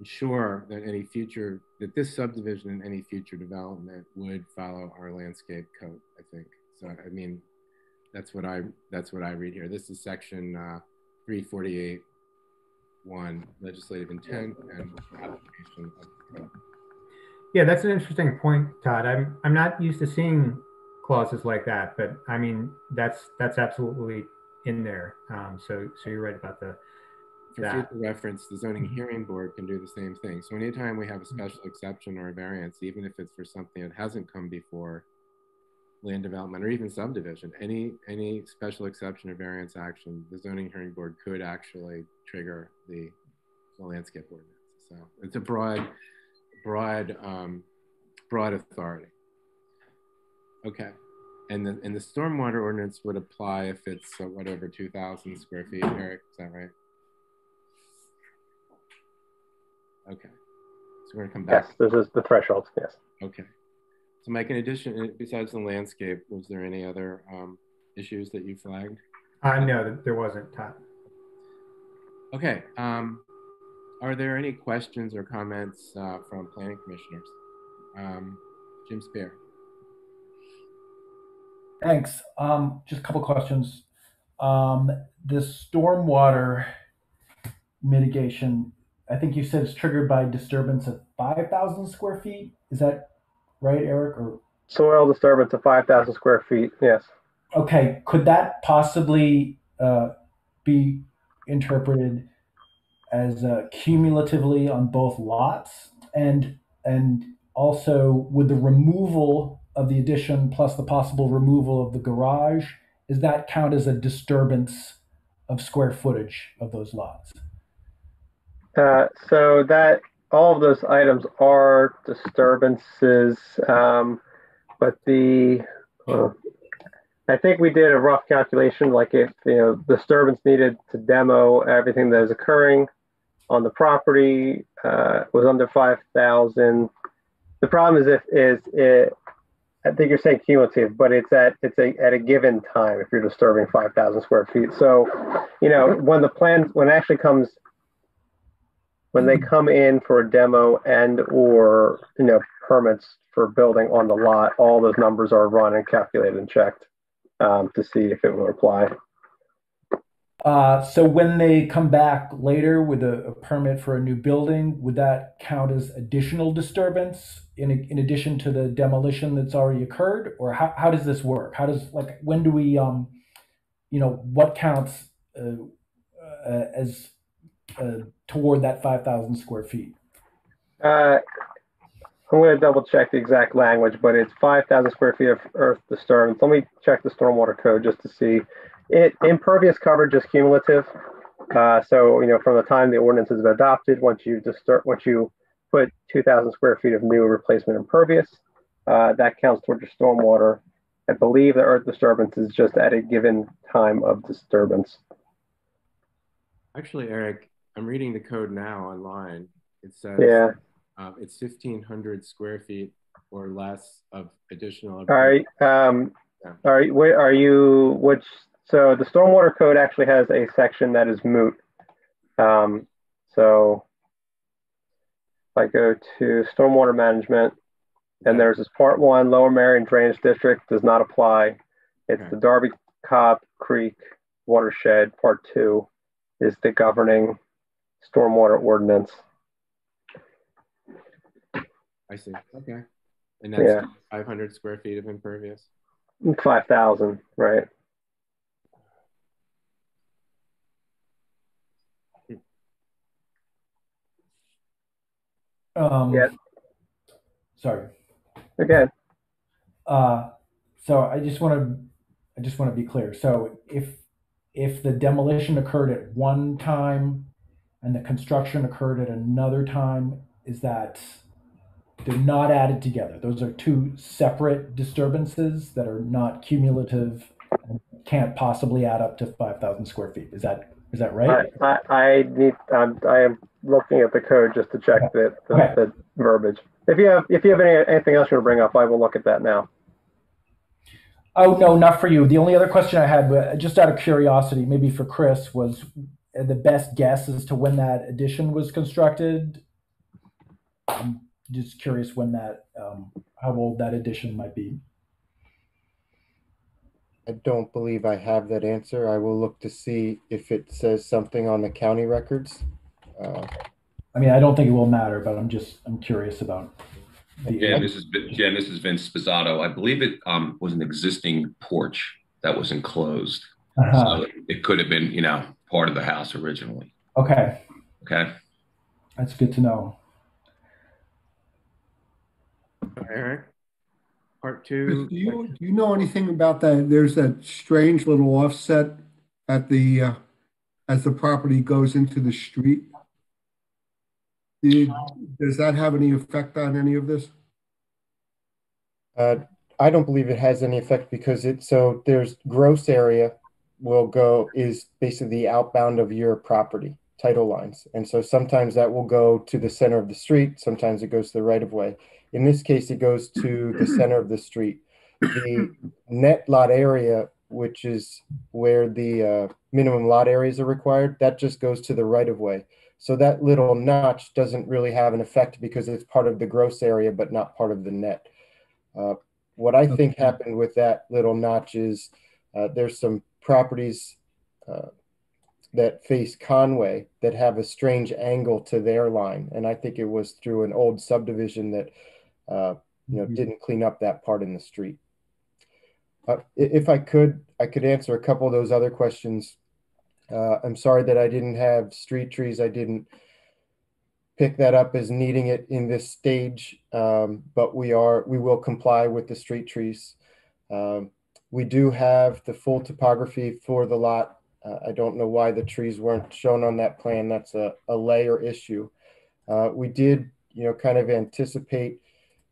[SPEAKER 1] ensure that this subdivision and any future development would follow our landscape code, I think. So, I mean, that's what I read here. This is section 348(1), legislative intent and application of the code.
[SPEAKER 12] Yeah, that's an interesting point, Todd. I'm not used to seeing clauses like that, but I mean, that's absolutely in there. So you're right about that.
[SPEAKER 1] For future reference, the zoning hearing board can do the same thing. So anytime we have a special exception or a variance, even if it's for something that hasn't come before land development or even subdivision, any special exception or variance action, the zoning hearing board could actually trigger the landscape ordinance. So it's a broad authority. Okay. And the stormwater ordinance would apply if it's whatever 2,000 square feet, Eric, is that right? Okay, so we're gonna come back.
[SPEAKER 10] Yes, this is the threshold, yes.
[SPEAKER 1] Okay, so Mike, in addition, besides the landscape, was there any other issues that you flagged?
[SPEAKER 12] No, there wasn't, Todd.
[SPEAKER 1] Okay, are there any questions or comments from planning commissioners? Jim Spear.
[SPEAKER 13] Thanks, just a couple questions. The stormwater mitigation, I think you said it's triggered by disturbance of 5,000 square feet. Is that right, Eric? Or
[SPEAKER 10] soil disturbance of 5,000 square feet, yes.
[SPEAKER 13] Okay, could that possibly be interpreted as cumulatively on both lots? And also, would the removal of the addition plus the possible removal of the garage, does that count as a disturbance of square footage of those lots?
[SPEAKER 10] So that all of those items are disturbances, but I think we did a rough calculation, like if disturbance needed to demo everything that is occurring on the property was under 5,000. The problem is I think you're saying cumulative, but it's at a given time if you're disturbing 5,000 square feet. So, when they come in for a demo and or permits for building on the lot, all those numbers are run and calculated and checked to see if it will apply.
[SPEAKER 13] So when they come back later with a permit for a new building, would that count as additional disturbance in addition to the demolition that's already occurred? Or how does this work? When do we, what counts as toward that 5,000 square feet?
[SPEAKER 10] I'm going to double check the exact language, but it's 5,000 square feet of earth disturbance. Let me check the stormwater code just to see. Impervious coverage is cumulative. So from the time the ordinance is adopted, once you put 2,000 square feet of new replacement impervious, that counts towards your stormwater. I believe the earth disturbance is just at a given time of disturbance.
[SPEAKER 1] Actually, Eric, I'm reading the code now online. It says it's 1,500 square feet or less of additional.
[SPEAKER 10] All right. All right. Where are you? So the Stormwater Code actually has a section that is moot. So if I go to Stormwater Management, and there's this Part 1, Lower Marion Drainage District does not apply. It's the Darby Cobb Creek Watershed. Part 2 is the governing stormwater ordinance.
[SPEAKER 1] I see. Okay. And that's 500 square feet of impervious.
[SPEAKER 10] 5,000, right? Yeah.
[SPEAKER 13] Sorry.
[SPEAKER 10] Okay.
[SPEAKER 13] So I just want to be clear. So if the demolition occurred at one time and the construction occurred at another time, is that they're not added together? Those are two separate disturbances that are not cumulative and can't possibly add up to 5,000 square feet. Is that right?
[SPEAKER 10] I am looking at the code just to check the verbiage. If you have anything else you want to bring up, I will look at that now.
[SPEAKER 13] Oh, no, not for you. The only other question I had, just out of curiosity, maybe for Chris, was the best guess as to when that addition was constructed. I'm just curious when that, how old that addition might be.
[SPEAKER 11] I don't believe I have that answer. I will look to see if it says something on the county records.
[SPEAKER 13] I mean, I don't think it will matter, but I'm curious about.
[SPEAKER 14] This is Vince Spizzato. I believe it was an existing porch that was enclosed, so it could have been, part of the house originally.
[SPEAKER 13] Okay.
[SPEAKER 14] Okay.
[SPEAKER 13] That's good to know.
[SPEAKER 1] Eric, Part 2.
[SPEAKER 15] Do you know anything about that? There's that strange little offset at the as the property goes into the street. Does that have any effect on any of this?
[SPEAKER 11] I don't believe it has any effect because there's gross area is basically the outbound of your property title lines. And so sometimes that will go to the center of the street. Sometimes it goes to the right of way. In this case, it goes to the center of the street. The net lot area, which is where the minimum lot areas are required, that just goes to the right of way. So that little notch doesn't really have an effect because it's part of the gross area, but not part of the net. What I think happened with that little notch is there's some properties that face Conway that have a strange angle to their line. And I think it was through an old subdivision that didn't clean up that part in the street. If I could answer a couple of those other questions. I'm sorry that I didn't have street trees. I didn't pick that up as needing it in this stage, but we will comply with the street trees. We do have the full topography for the lot. I don't know why the trees weren't shown on that plan. That's a layer issue. We did, kind of anticipate,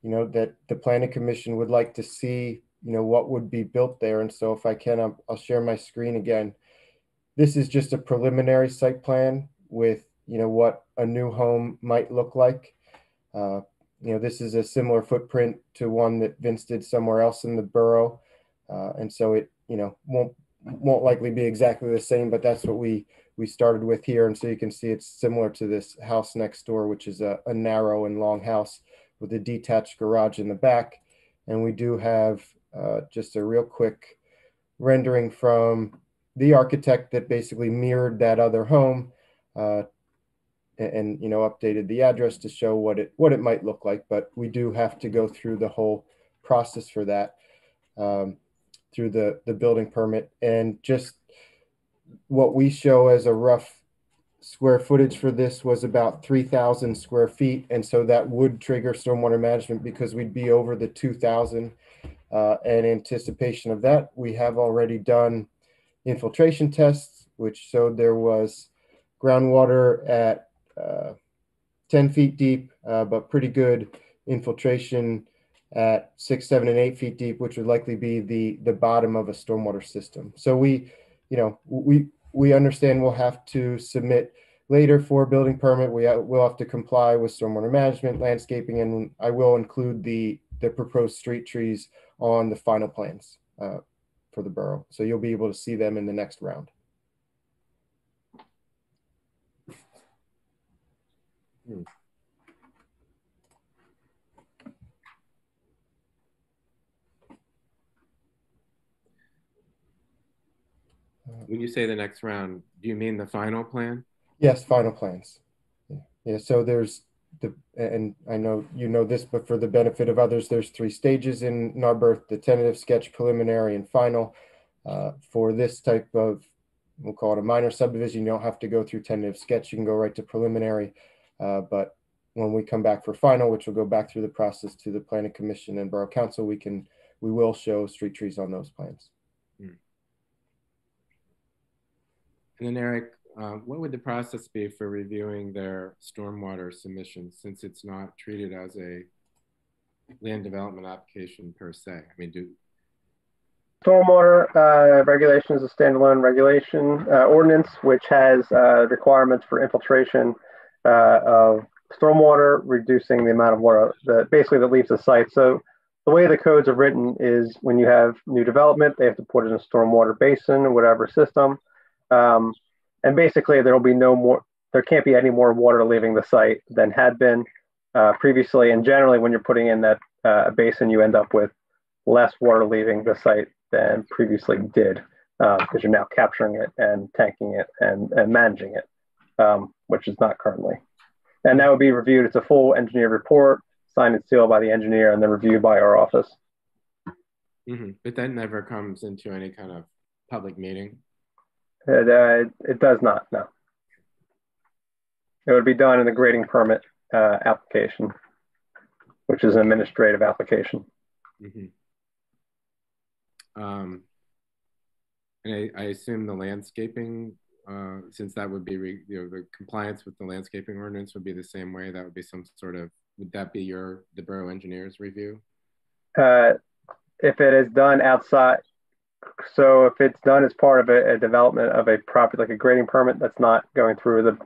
[SPEAKER 11] that the Planning Commission would like to see, what would be built there. And so if I can, I'll share my screen again. This is just a preliminary site plan with, what a new home might look like. This is a similar footprint to one that Vince did somewhere else in the borough. And so it, won't likely be exactly the same, but that's what we started with here. And so you can see it's similar to this house next door, which is a narrow and long house with a detached garage in the back. And we do have just a real quick rendering from the architect that basically mirrored that other home and updated the address to show what it might look like. But we do have to go through the whole process for that through the building permit. And just what we show as a rough square footage for this was about 3,000 square feet. And so that would trigger stormwater management because we'd be over the 2,000. In anticipation of that, we have already done infiltration tests, which showed there was groundwater at 10 feet deep, but pretty good infiltration at 6, 7, and 8 feet deep, which would likely be the bottom of a stormwater system. So we understand we'll have to submit later for a building permit. We'll have to comply with stormwater management, landscaping, and I will include the the proposed street trees on the final plans for the borough. So you'll be able to see them in the next round.
[SPEAKER 1] When you say the next round, do you mean the final plan?
[SPEAKER 11] Yes, final plans. Yeah, so there's and I know you know this, but for the benefit of others, there's 3 stages in Narberth: the tentative, sketch, preliminary, and final. For this type of, we'll call it a minor subdivision, you don't have to go through tentative sketch, you can go right to preliminary. But when we come back for final, which will go back through the process to the Planning Commission and Borough Council, we will show street trees on those plans.
[SPEAKER 1] And then Eric, what would the process be for reviewing their stormwater submission, since it's not treated as a land development application per se? I mean,
[SPEAKER 10] Stormwater regulation is a standalone regulation ordinance, which has requirements for infiltration of stormwater, reducing the amount of water that leaves the site. So the way the codes are written is when you have new development, they have to put it in a stormwater basin or whatever system. And basically there can't be any more water leaving the site than had been previously. And generally when you're putting in that basin, you end up with less water leaving the site than previously did, because you're now capturing it and tanking it and managing it, which is not currently. And that would be reviewed. It's a full engineer report, signed and sealed by the engineer, and then reviewed by our office.
[SPEAKER 1] But that never comes into any kind of public meeting?
[SPEAKER 10] It does not, no. It would be done in the grading permit application, which is an administrative application.
[SPEAKER 1] And I assume the landscaping, since that would be, the compliance with the landscaping ordinance would be the same way. That would be some sort of, would that be the borough engineer's review?
[SPEAKER 10] If it is done outside, so if it's done as part of a development of a property, like a grading permit, that's not going through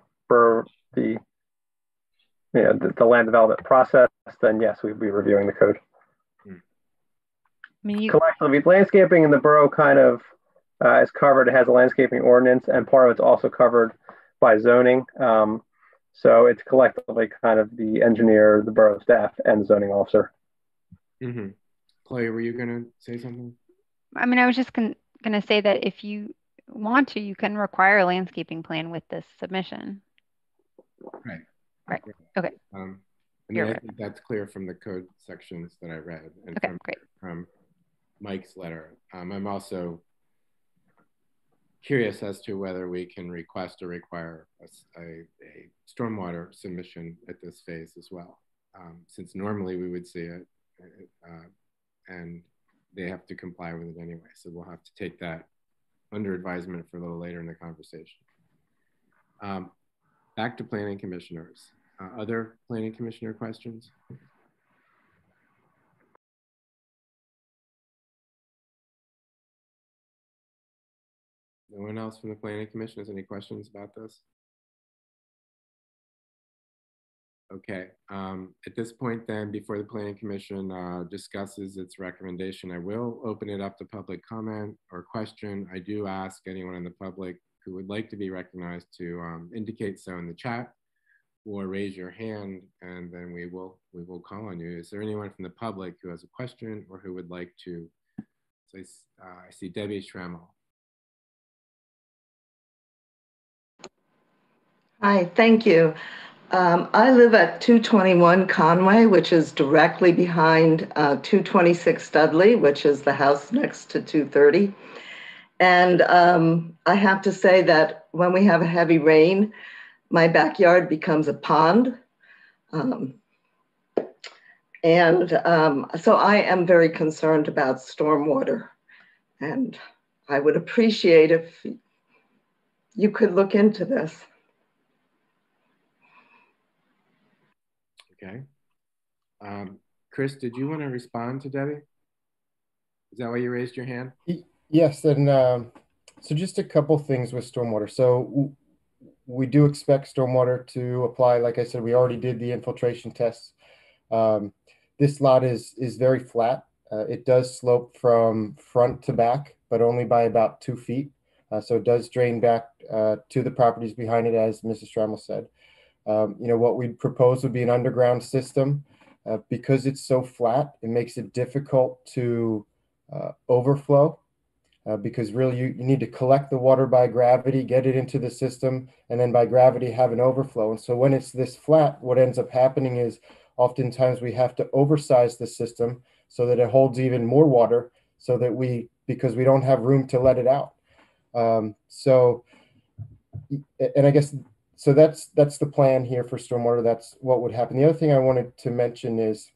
[SPEAKER 10] the land development process, then yes, we'd be reviewing the code. Collectively, landscaping in the borough kind of is covered. It has a landscaping ordinance, and part of it's also covered by zoning. So it's collectively kind of the engineer, the borough staff, and the zoning officer.
[SPEAKER 1] Chloe, were you going to say something?
[SPEAKER 6] I mean, I was just going to say that if you want to, you can require a landscaping plan with this submission. Right. Okay.
[SPEAKER 1] I mean, I think that's clear from the code sections that I read and from Mike's letter. I'm also curious as to whether we can request or require a stormwater submission at this phase as well, since normally we would see it and they have to comply with it anyway. So we'll have to take that under advisement for a little later in the conversation. Back to planning commissioners. Other planning commissioner questions? No one else from the planning commission has any questions about this? Okay, at this point then, before the planning commission discusses its recommendation, I will open it up to public comment or question. I do ask anyone in the public who would like to be recognized to indicate so in the chat or raise your hand, and then we will call on you. Is there anyone from the public who has a question or who would like to? So I see Debbie Schrammel.
[SPEAKER 16] Hi, thank you. I live at 221 Conway, which is directly behind 226 Dudley, which is the house next to 230. And I have to say that when we have a heavy rain, my backyard becomes a pond. So I am very concerned about stormwater. And I would appreciate if you could look into this.
[SPEAKER 1] Okay. Chris, did you want to respond to Debbie? Is that why you raised your hand?
[SPEAKER 11] Yes, and so just a couple things with stormwater. So we do expect stormwater to apply. Like I said, we already did the infiltration tests. this lot is very flat. It does slope from front to back, but only by about 2 feet. So it does drain back to the properties behind it, as Mrs. Trammell said. What we'd propose would be an underground system. Because it's so flat, it makes it difficult to overflow. Because really you need to collect the water by gravity, get it into the system, and then by gravity have an overflow. And so when it's this flat, what ends up happening is oftentimes we have to oversize the system so that it holds even more water, so that because we don't have room to let it out. And I guess, so that's the plan here for stormwater. That's what would happen. The other thing I wanted to mention is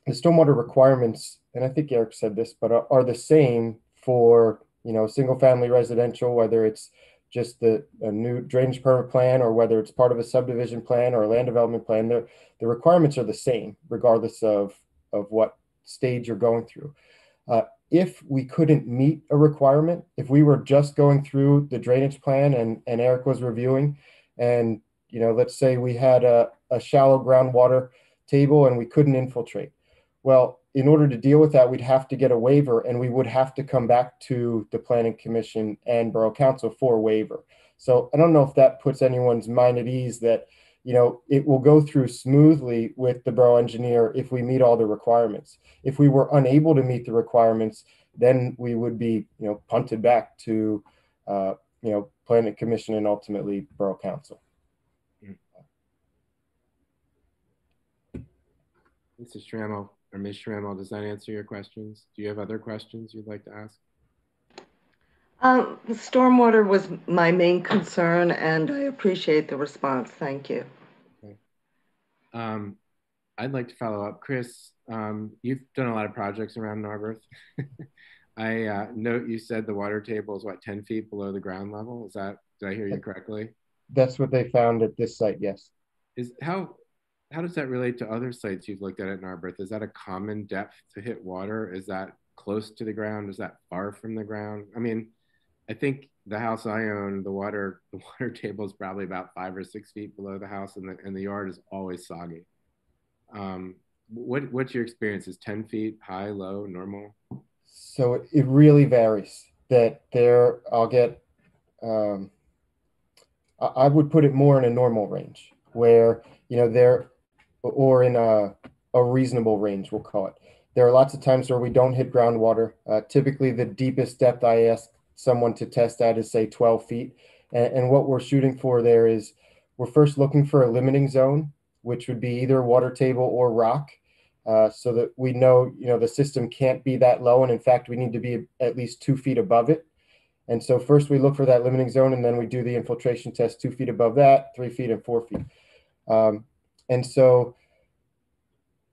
[SPEAKER 11] the stormwater requirements, and I think Eric said this, but are the same for, single family residential, whether it's just a new drainage permit plan or whether it's part of a subdivision plan or a land development plan. The requirements are the same regardless of what stage you're going through. If we couldn't meet a requirement, if we were just going through the drainage plan and Eric was reviewing, and let's say we had a shallow groundwater table and we couldn't infiltrate. Well, in order to deal with that, we'd have to get a waiver, and we would have to come back to the Planning Commission and Borough Council for a waiver. So I don't know if that puts anyone's mind at ease that, it will go through smoothly with the borough engineer if we meet all the requirements. If we were unable to meet the requirements, then we would be, punted back to, Planning Commission and ultimately Borough Council.
[SPEAKER 1] Mrs. Trammell or Ms. Trammell, does that answer your questions? Do you have other questions you'd like to ask?
[SPEAKER 16] The stormwater was my main concern, and I appreciate the response. Thank you.
[SPEAKER 1] Okay. I'd like to follow up. Chris, you've done a lot of projects around Narberth. I note you said the water table is, 10 feet below the ground level? Did I hear you correctly?
[SPEAKER 11] That's what they found at this site, yes.
[SPEAKER 1] How does that relate to other sites you've looked at Narberth? Is that a common depth to hit water? Is that close to the ground? Is that far from the ground? I mean, I think the house I own, the water table is probably about 5 or 6 feet below the house, and the yard is always soggy. What's your experience? Is 10 feet high, low, normal?
[SPEAKER 11] So it really varies. I would put it more in a normal range where, or in a reasonable range, we'll call it. There are lots of times where we don't hit groundwater. Typically, the deepest depth I ask someone to test at is, say, 12 feet. And what we're shooting for there is we're first looking for a limiting zone, which would be either water table or rock, so that we know, the system can't be that low. And in fact, we need to be at least 2 feet above it. And so first we look for that limiting zone, and then we do the infiltration test 2 feet above that, 3 feet and 4 feet. And so,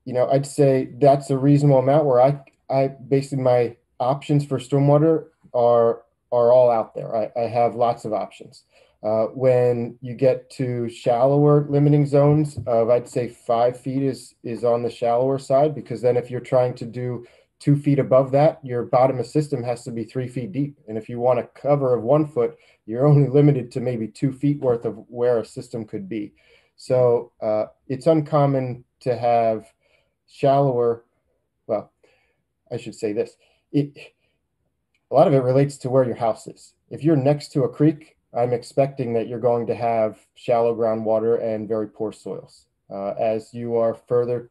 [SPEAKER 11] I'd say that's a reasonable amount where I basically my options for stormwater are all out there. I have lots of options. When you get to shallower limiting zones of, I'd say 5 feet is on the shallower side, because then if you're trying to do 2 feet above that, your bottom of system has to be 3 feet deep. And if you want a cover of 1 foot, you're only limited to maybe 2 feet worth of where a system could be. So it's uncommon to have shallower, well, I should say this. A lot of it relates to where your house is. If you're next to a creek, I'm expecting that you're going to have shallow groundwater and very poor soils. As you are further,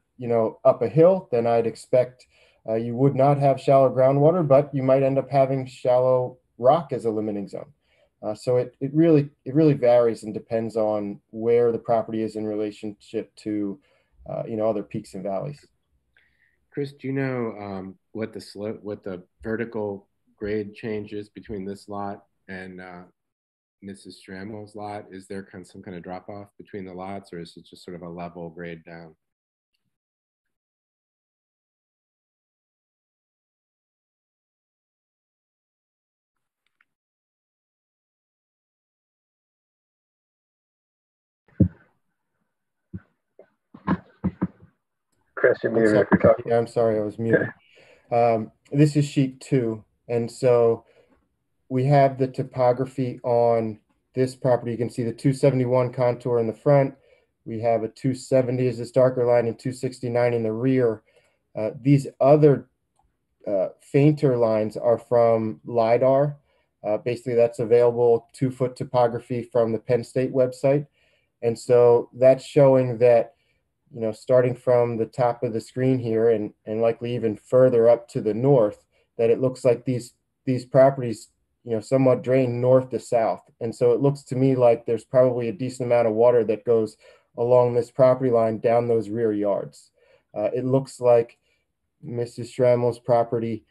[SPEAKER 11] up a hill, then I'd expect you would not have shallow groundwater, but you might end up having shallow rock as a limiting zone. So it really varies and depends on where the property is in relationship to, other peaks and valleys.
[SPEAKER 1] Chris, do you know what the vertical grade changes between this lot and Mrs. Trammell's lot? Is there some kind of drop off between the lots, or is it just sort of a level grade down?
[SPEAKER 10] Chris, you're muted if you're talking.
[SPEAKER 11] Yeah, I'm sorry, I was muted. This is sheet 2. And so we have the topography on this property. You can see the 271 contour in the front. We have a 270 as this darker line and 269 in the rear. These other fainter lines are from LIDAR. Basically, that's available 2-foot topography from the Penn State website. And so that's showing that, starting from the top of the screen here and likely even further up to the north, that it looks like these properties, somewhat drain north to south. And so it looks to me like there's probably a decent amount of water that goes along this property line down those rear yards. It looks like Mrs. Schrammel's property,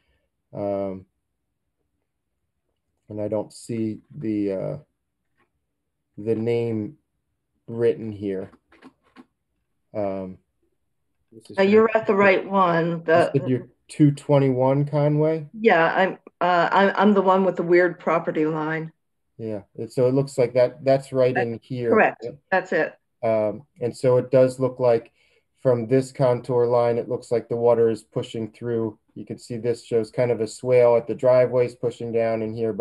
[SPEAKER 11] and I don't see the name written here.
[SPEAKER 16] You're at the right one.
[SPEAKER 11] You're 221 Conway.
[SPEAKER 16] Yeah, I'm the one with the weird property line.
[SPEAKER 11] Yeah, so it looks like that's right in here.
[SPEAKER 16] Correct. That's it.
[SPEAKER 11] And so it does look like from this contour line, it looks like the water is pushing through. You can see this shows kind of a swale at the driveways pushing down in here,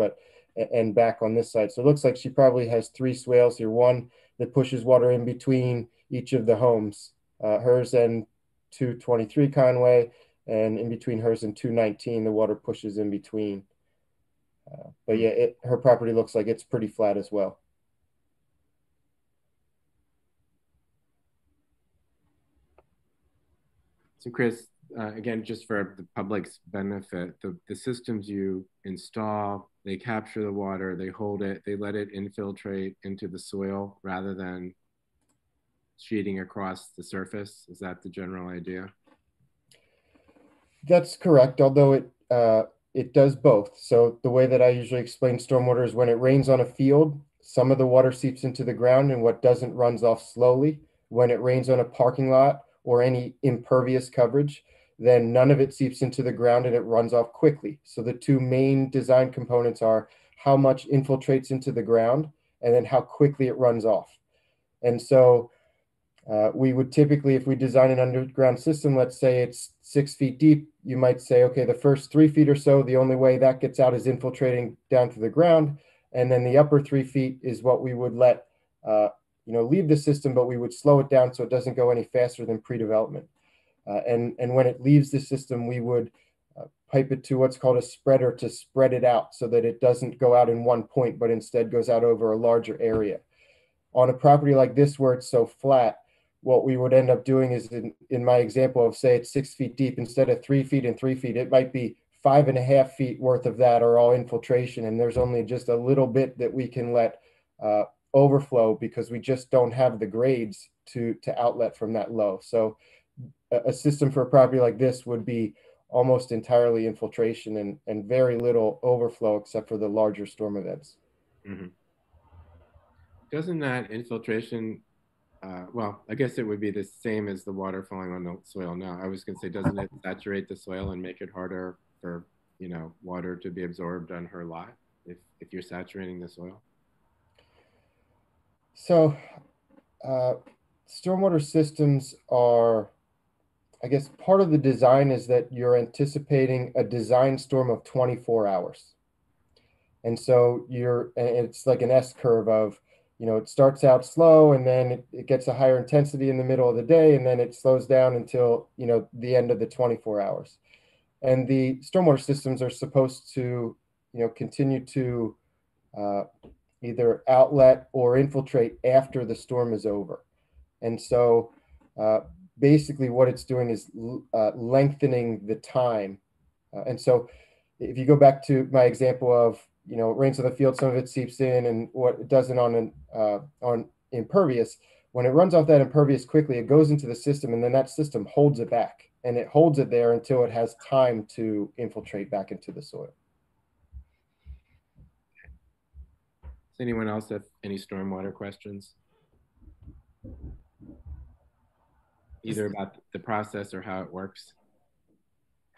[SPEAKER 11] and back on this side. So it looks like she probably has 3 swales here. One that pushes water in between each of the homes, hers and 223 Conway, and in between hers and 219, the water pushes in between. But yeah, her property looks like it's pretty flat as well.
[SPEAKER 1] So Chris, again, just for the public's benefit, the systems you install, they capture the water, they hold it, they let it infiltrate into the soil rather than sheeting across the surface. Is that the general idea?
[SPEAKER 11] That's correct, although it does both. So the way that I usually explain stormwater is when it rains on a field, some of the water seeps into the ground and what doesn't runs off slowly. When it rains on a parking lot or any impervious coverage, then none of it seeps into the ground and it runs off quickly. So the 2 main design components are how much infiltrates into the ground and then how quickly it runs off. And so we would typically, if we design an underground system, let's say it's 6 feet deep, you might say, okay, the first 3 feet or so, the only way that gets out is infiltrating down to the ground. And then the upper 3 feet is what we would let leave the system, but we would slow it down so it doesn't go any faster than pre-development. And when it leaves the system, we would pipe it to what's called a spreader to spread it out so that it doesn't go out in one point, but instead goes out over a larger area. On a property like this where it's so flat, what we would end up doing is, in my example of, say, it's 6 feet deep, instead of 3 feet and 3 feet, it might be 5.5 feet worth of that are all infiltration. And there's only just a little bit that we can let overflow because we just don't have the grades to outlet from that low. So a system for a property like this would be almost entirely infiltration and very little overflow except for the larger storm events.
[SPEAKER 1] Mm-hmm. Doesn't that infiltration, well, I guess it would be the same as the water falling on the soil now. I was going to say, doesn't it saturate the soil and make it harder for, water to be absorbed on her lot if you're saturating the soil?
[SPEAKER 11] So stormwater systems are, I guess, part of the design is that you're anticipating a design storm of 24 hours. And so it's like an S curve of, it starts out slow and then it gets a higher intensity in the middle of the day and then it slows down until, the end of the 24 hours. And the stormwater systems are supposed to, continue to either outlet or infiltrate after the storm is over. And so basically what it's doing is lengthening the time. And so if you go back to my example of, it rains on the field, some of it seeps in, and what it doesn't on impervious, when it runs off that impervious quickly, it goes into the system and then that system holds it back and it holds it there until it has time to infiltrate back into the soil.
[SPEAKER 1] Does anyone else have any stormwater questions? Either about the process or how it works?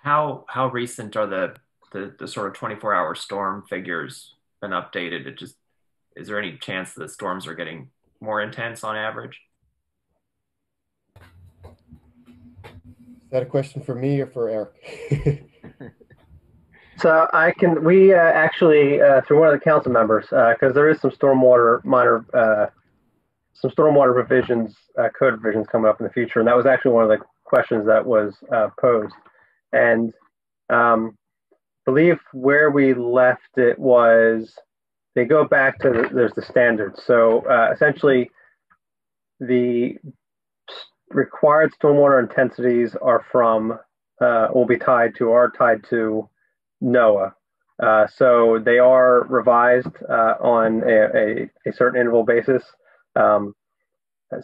[SPEAKER 3] How recent are the sort of 24-hour storm figures been updated? Is there any chance the storms are getting more intense on average?
[SPEAKER 11] Is that a question for me or for Eric?
[SPEAKER 10] So we actually, through one of the council members, because there is some stormwater revisions, code revisions coming up in the future. And that was actually one of the questions that was posed. And believe where we left it was, they go back to there's the standards. So essentially, the required stormwater intensities are from will be tied to NOAA. So they are revised on a certain interval basis.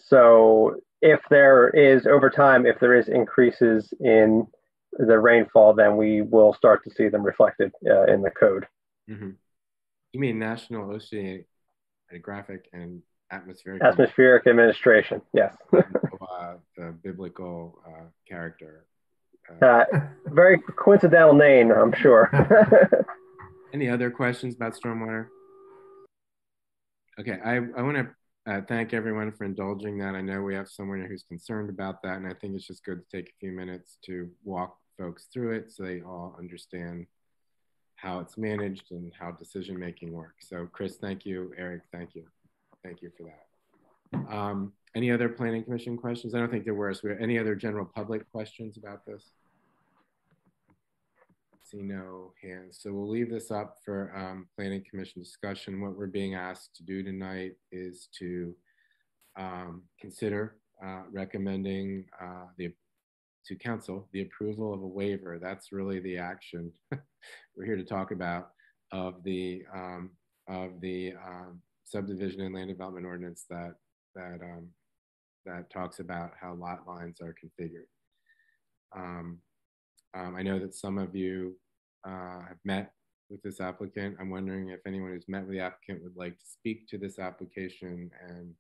[SPEAKER 10] So if there is over time, if there is increases in the rainfall, then we will start to see them reflected in the code.
[SPEAKER 1] Mm-hmm. You mean National Oceanographic and Atmospheric
[SPEAKER 10] Administration, yes.
[SPEAKER 1] The biblical character.
[SPEAKER 10] Very coincidental name, I'm sure.
[SPEAKER 1] Any other questions about stormwater? Okay, I want to thank everyone for indulging that. I know we have someone who's concerned about that, and I think it's just good to take a few minutes to walk folks through it so they all understand how it's managed and how decision-making works. So Chris, thank you. Eric, thank you. Thank you for that. Any other planning commission questions? I don't think there were. So any other general public questions about this? See no hands. So we'll leave this up for planning commission discussion. What we're being asked to do tonight is to consider recommending to council the approval of a waiver. That's really the action we're here to talk about of the subdivision and land development ordinance that talks about how lot lines are configured. I know that some of you have met with this applicant. I'm wondering if anyone who's met with the applicant would like to speak to this application and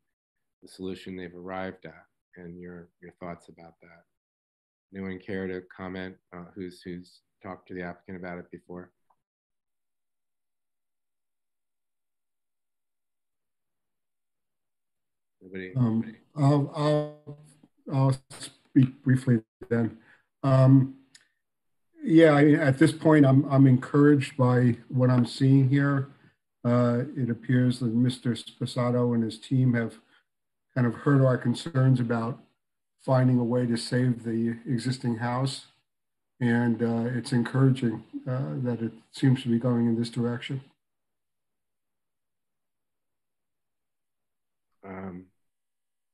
[SPEAKER 1] the solution they've arrived at and your thoughts about that. Anyone care to comment who's talked to the applicant about it before? Nobody?
[SPEAKER 15] I'll speak briefly then. Yeah, at this point, I'm encouraged by what I'm seeing here. It appears that Mr. Sposato and his team have kind of heard our concerns about finding a way to save the existing house. And it's encouraging that it seems to be going in this direction.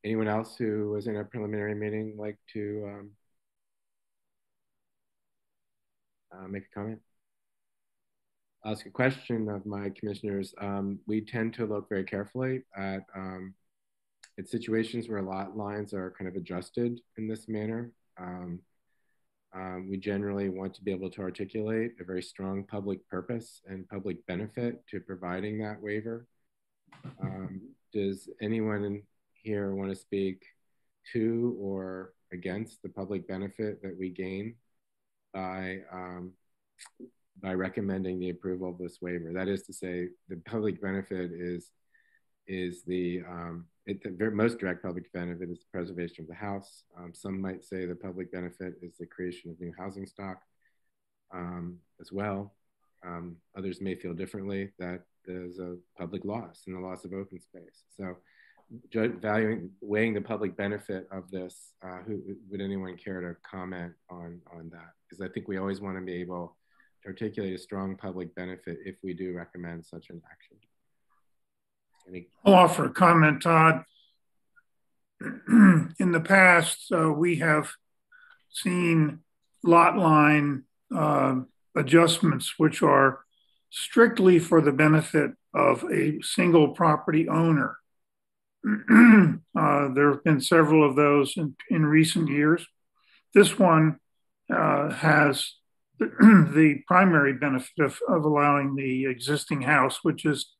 [SPEAKER 1] Anyone else who was in a preliminary meeting like to make a comment? I'll ask a question of my commissioners. We tend to look very carefully at situations where lot lines are kind of adjusted in this manner. We generally want to be able to articulate a very strong public purpose and public benefit to providing that waiver. Does anyone here want to speak to or against the public benefit that we gain by recommending the approval of this waiver? That is to say, the public benefit is the most direct public benefit is the preservation of the house. Some might say the public benefit is the creation of new housing stock as well. Others may feel differently, that there's a public loss and the loss of open space. So weighing the public benefit of this, would anyone care to comment on that? Because I think we always want to be able to articulate a strong public benefit if we do recommend such an action.
[SPEAKER 9] I'll offer a comment, Todd. In the past, we have seen lot line adjustments which are strictly for the benefit of a single property owner. There have been several of those in recent years. This one has the primary benefit of allowing the existing house, which is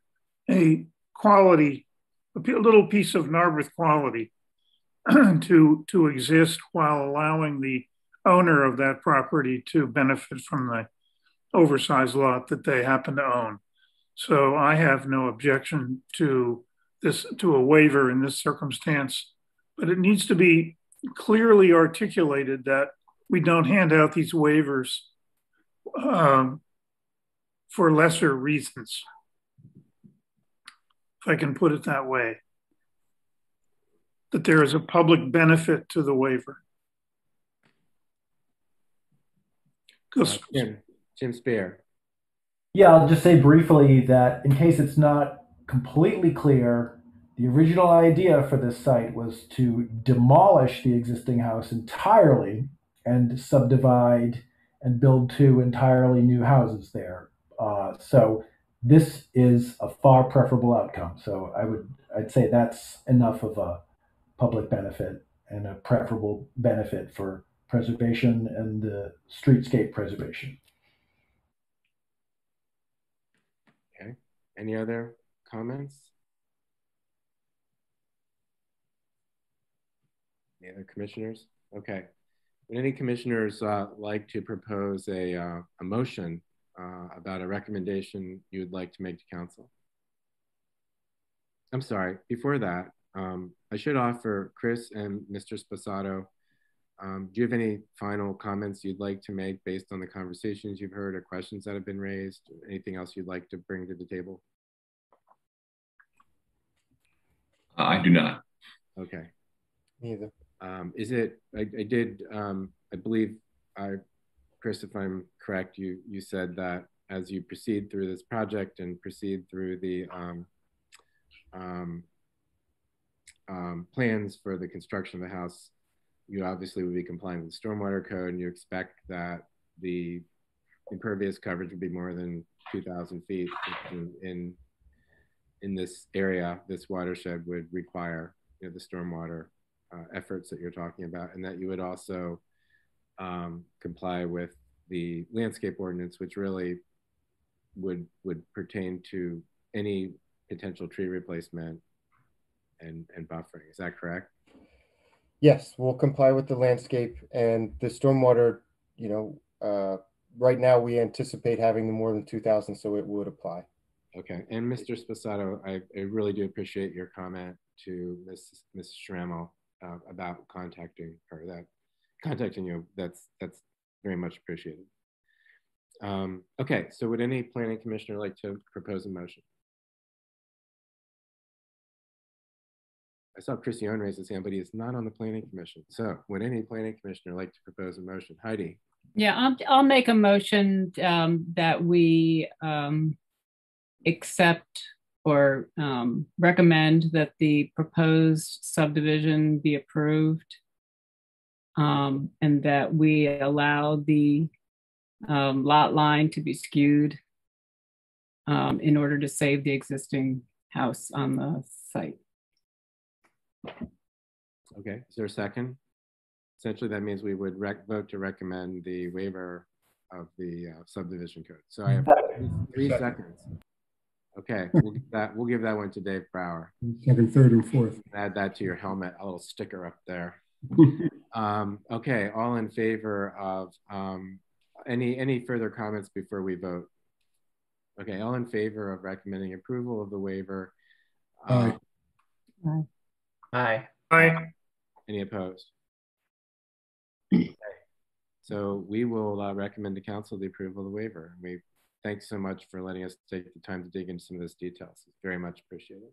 [SPEAKER 9] a little piece of Narberth quality, to exist while allowing the owner of that property to benefit from the oversized lot that they happen to own. So I have no objection to a waiver in this circumstance, but it needs to be clearly articulated that we don't hand out these waivers for lesser reasons, if I can put it that way, that there is a public benefit to the waiver.
[SPEAKER 1] Jim Spear.
[SPEAKER 13] Yeah, I'll just say briefly that in case it's not completely clear, the original idea for this site was to demolish the existing house entirely and subdivide and build 2 entirely new houses there. So this is a far preferable outcome. So I'd say that's enough of a public benefit and a preferable benefit for preservation and the streetscape preservation.
[SPEAKER 1] Okay. Any other comments? Any other commissioners? Okay. Would any commissioners like to propose a motion about a recommendation you would like to make to council? I'm sorry, before that, I should offer Chris and Mr. Sposato, do you have any final comments you'd like to make based on the conversations you've heard or questions that have been raised? Anything else you'd like to bring to the table?
[SPEAKER 14] I do not.
[SPEAKER 1] Okay.
[SPEAKER 11] Neither.
[SPEAKER 1] Is it, I believe, Chris, if I'm correct, you said that as you proceed through this project and proceed through the plans for the construction of the house, you obviously would be complying with the stormwater code, and you expect that the impervious coverage would be more than 2,000 feet in this area. This watershed would require, you know, the stormwater efforts that you're talking about, and that you would also comply with the landscape ordinance, which really would pertain to any potential tree replacement and buffering. Is that correct?
[SPEAKER 11] Yes, we'll comply with the landscape and the stormwater. You know, right now we anticipate having more than 2,000, so it would apply.
[SPEAKER 1] Okay, and Mr. Sposato, I really do appreciate your comment to Ms. Schrammel about contacting her. Contacting you, that's very much appreciated. Okay, so would any planning commissioner like to propose a motion? I saw Chris Young raise his hand, but he is not on the planning commission. So would any planning commissioner like to propose a motion? Heidi?
[SPEAKER 2] Yeah, I'll make a motion that we accept or recommend that the proposed subdivision be approved, and that we allow the lot line to be skewed in order to save the existing house on the site.
[SPEAKER 1] Okay, is there a second? Essentially, that means we would vote to recommend the waiver of the subdivision code. So I have 3 seconds. Okay, we'll give that one to Dave Brower.
[SPEAKER 15] Second, third, and fourth.
[SPEAKER 1] Add that to your helmet, a little sticker up there. Okay, all in favor of any further comments before we vote? Okay, all in favor of recommending approval of the waiver?
[SPEAKER 15] Aye.
[SPEAKER 2] Aye.
[SPEAKER 3] Aye.
[SPEAKER 9] Aye.
[SPEAKER 1] Any opposed? Okay. So we will recommend to council the approval of the waiver. Thanks so much for letting us take the time to dig into some of those details. It's very much appreciated.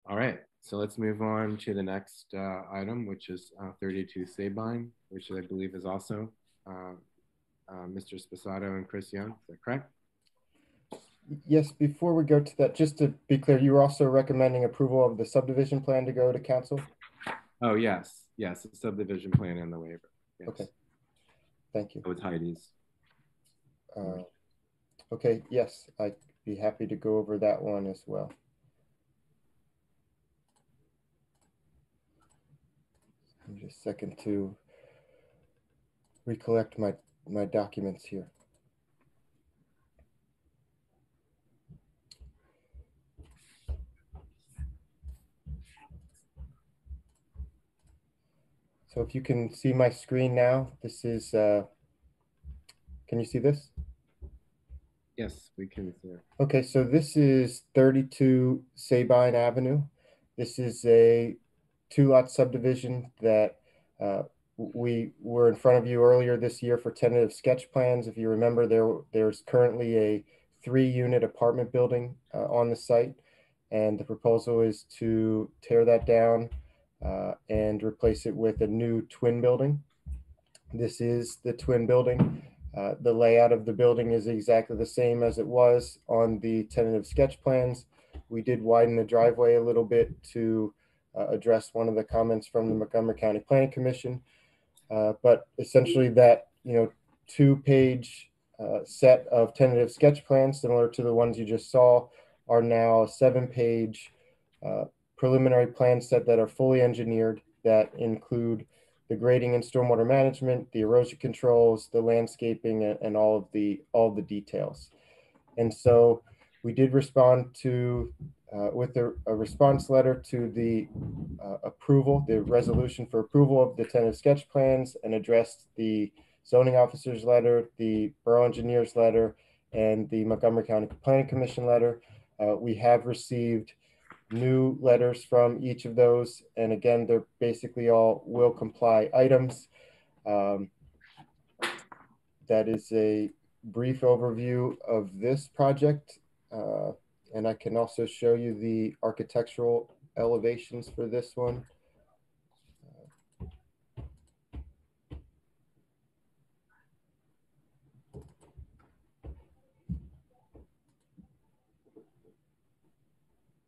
[SPEAKER 1] All right, so let's move on to the next item, which is 32 Sabine, which I believe is also Mr. Sposato and Chris Young. Is that correct?
[SPEAKER 11] Yes, before we go to that, just to be clear, you were also recommending approval of the subdivision plan to go to council?
[SPEAKER 1] Oh, yes. Yes, the subdivision plan and the waiver. Yes.
[SPEAKER 11] Okay. Thank you.
[SPEAKER 1] With Heidi's.
[SPEAKER 11] Okay, yes, I'd be happy to go over that one as well. Just a second to recollect my documents here. So if you can see my screen now, this is, can you see this?
[SPEAKER 1] Yes, we can see it.
[SPEAKER 11] Okay, so this is 32 Sabine Avenue. This is a 2-lot subdivision that we were in front of you earlier this year for tentative sketch plans. If you remember, there's currently a 3-unit apartment building on the site, and the proposal is to tear that down and replace it with a new twin building. This is the twin building. The layout of the building is exactly the same as it was on the tentative sketch plans. We did widen the driveway a little bit to address one of the comments from the Montgomery County Planning Commission. But essentially that, 2-page set of tentative sketch plans, similar to the ones you just saw, are now a 7-page preliminary plan set that are fully engineered, that include the grading and stormwater management, the erosion controls, the landscaping, and all the details. And so we did respond to with a response letter to the approval, the resolution for approval of the tentative sketch plans, and addressed the zoning officer's letter, the borough engineer's letter, and the Montgomery County Planning Commission letter. We have received new letters from each of those, and again, they're basically all will comply items. That is a brief overview of this project, and I can also show you the architectural elevations for this one.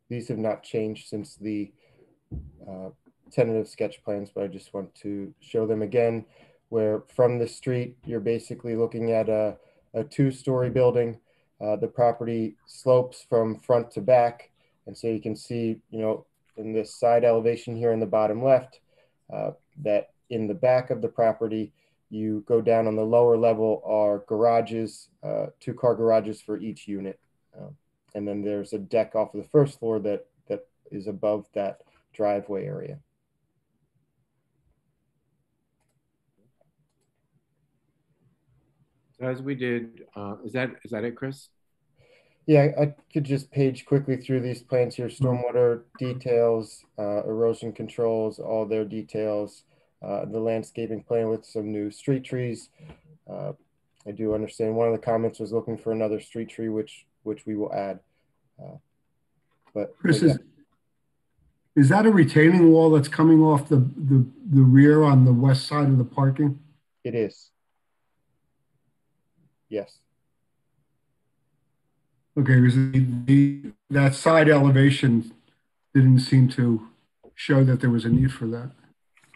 [SPEAKER 11] These have not changed since the tentative sketch plans, but I just want to show them again, where from the street, you're basically looking at a 2-story building. The property slopes from front to back. And so you can see, in this side elevation here in the bottom left, that in the back of the property, you go down on the lower level are garages, 2-car garages for each unit. And then there's a deck off of the first floor that is above that driveway area.
[SPEAKER 1] So as we did, is that it, Chris?
[SPEAKER 11] Yeah, I could just page quickly through these plans here. Stormwater details, erosion controls, all their details, the landscaping plan with some new street trees. I do understand one of the comments was looking for another street tree, which we will add.
[SPEAKER 15] Chris,
[SPEAKER 11] yeah.
[SPEAKER 15] Is that a retaining wall that's coming off the rear on the west side of the parking?
[SPEAKER 11] It is. Yes.
[SPEAKER 15] Okay, because that side elevation didn't seem to show that there was a need for that.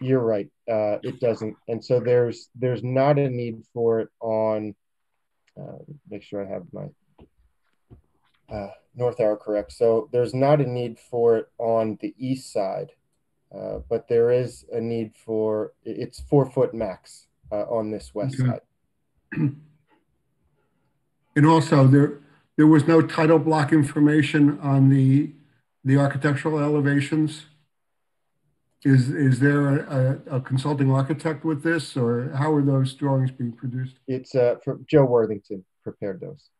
[SPEAKER 11] You're right. It doesn't, and so there's not a need for it on. Make sure I have my north arrow correct. So there's not a need for it on the east side, but there is a need for it's 4-foot max on this west side.
[SPEAKER 15] And also there was no title block information on the architectural elevations. Is there a consulting architect with this, or how are those drawings being produced?
[SPEAKER 11] It's for Joe Worthington prepared those,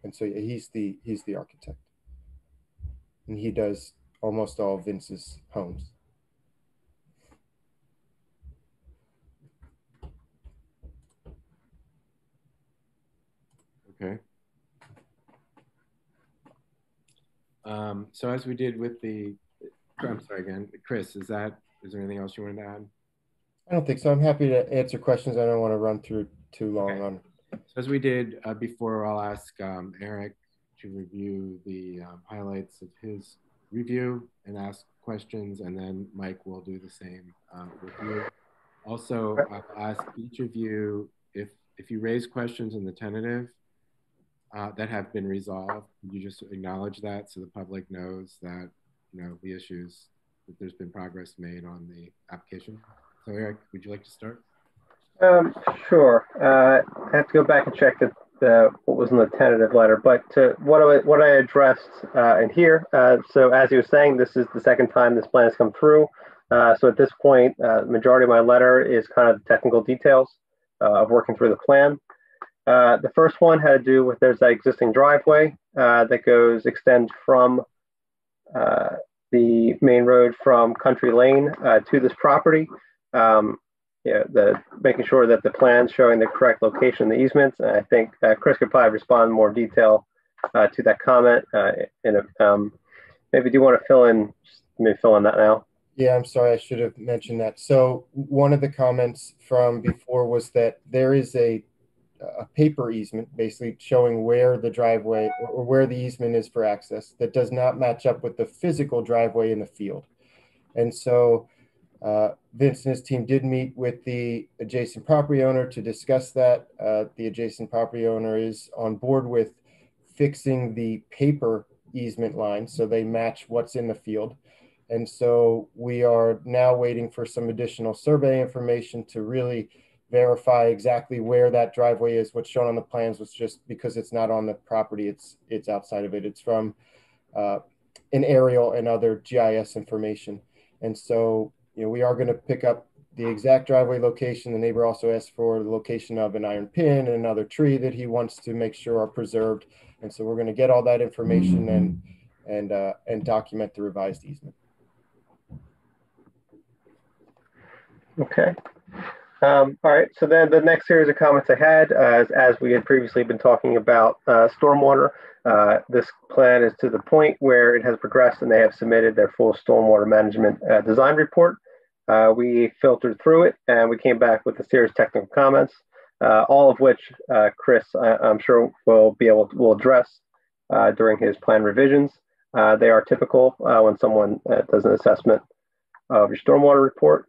[SPEAKER 11] and so he's the architect, and he does almost all of Vince's homes.
[SPEAKER 1] Okay. So as we did with the, I'm sorry again, Chris, is there anything else you wanted to add?
[SPEAKER 11] I don't think so. I'm happy to answer questions. I don't want to run through too long on.
[SPEAKER 1] So as we did before, I'll ask Eric to review the highlights of his review and ask questions, and then Mike will do the same with you. Also, I'll ask each of you if you raise questions in the tentative that have been resolved, you just acknowledge that so the public knows that the issues, that there's been progress made on the application. So Eric, would you like to start?
[SPEAKER 10] Sure. I have to go back and check what was in the tentative letter, but what I addressed in here. So as you were saying, this is the second time this plan has come through. So at this point, the majority of my letter is kind of the technical details of working through the plan. The first one had to do with there's that existing driveway that extends from the main road from Country Lane to this property. Making sure that the plan's showing the correct location of the easements. And I think Chris could probably respond in more detail to that comment. Maybe do you want to fill in that now?
[SPEAKER 11] Yeah, I'm sorry, I should have mentioned that. So one of the comments from before was that there is a paper easement, basically showing where the driveway or where the easement is for access that does not match up with the physical driveway in the field. And so Vince and his team did meet with the adjacent property owner to discuss that. The adjacent property owner is on board with fixing the paper easement line so they match what's in the field. And so we are now waiting for some additional survey information to really verify exactly where that driveway is. What's shown on the plans was just because it's not on the property, it's outside of it. It's from an aerial and other GIS information. And so, we are going to pick up the exact driveway location. The neighbor also asked for the location of an iron pin and another tree that he wants to make sure are preserved. And so we're going to get all that information and document the revised easement.
[SPEAKER 10] Okay. All right. So then the next series of comments I had, as we had previously been talking about stormwater, this plan is to the point where it has progressed and they have submitted their full stormwater management design report. We filtered through it and we came back with a series of technical comments, all of which Chris, I'm sure, will address during his plan revisions. They are typical when someone does an assessment of your stormwater report.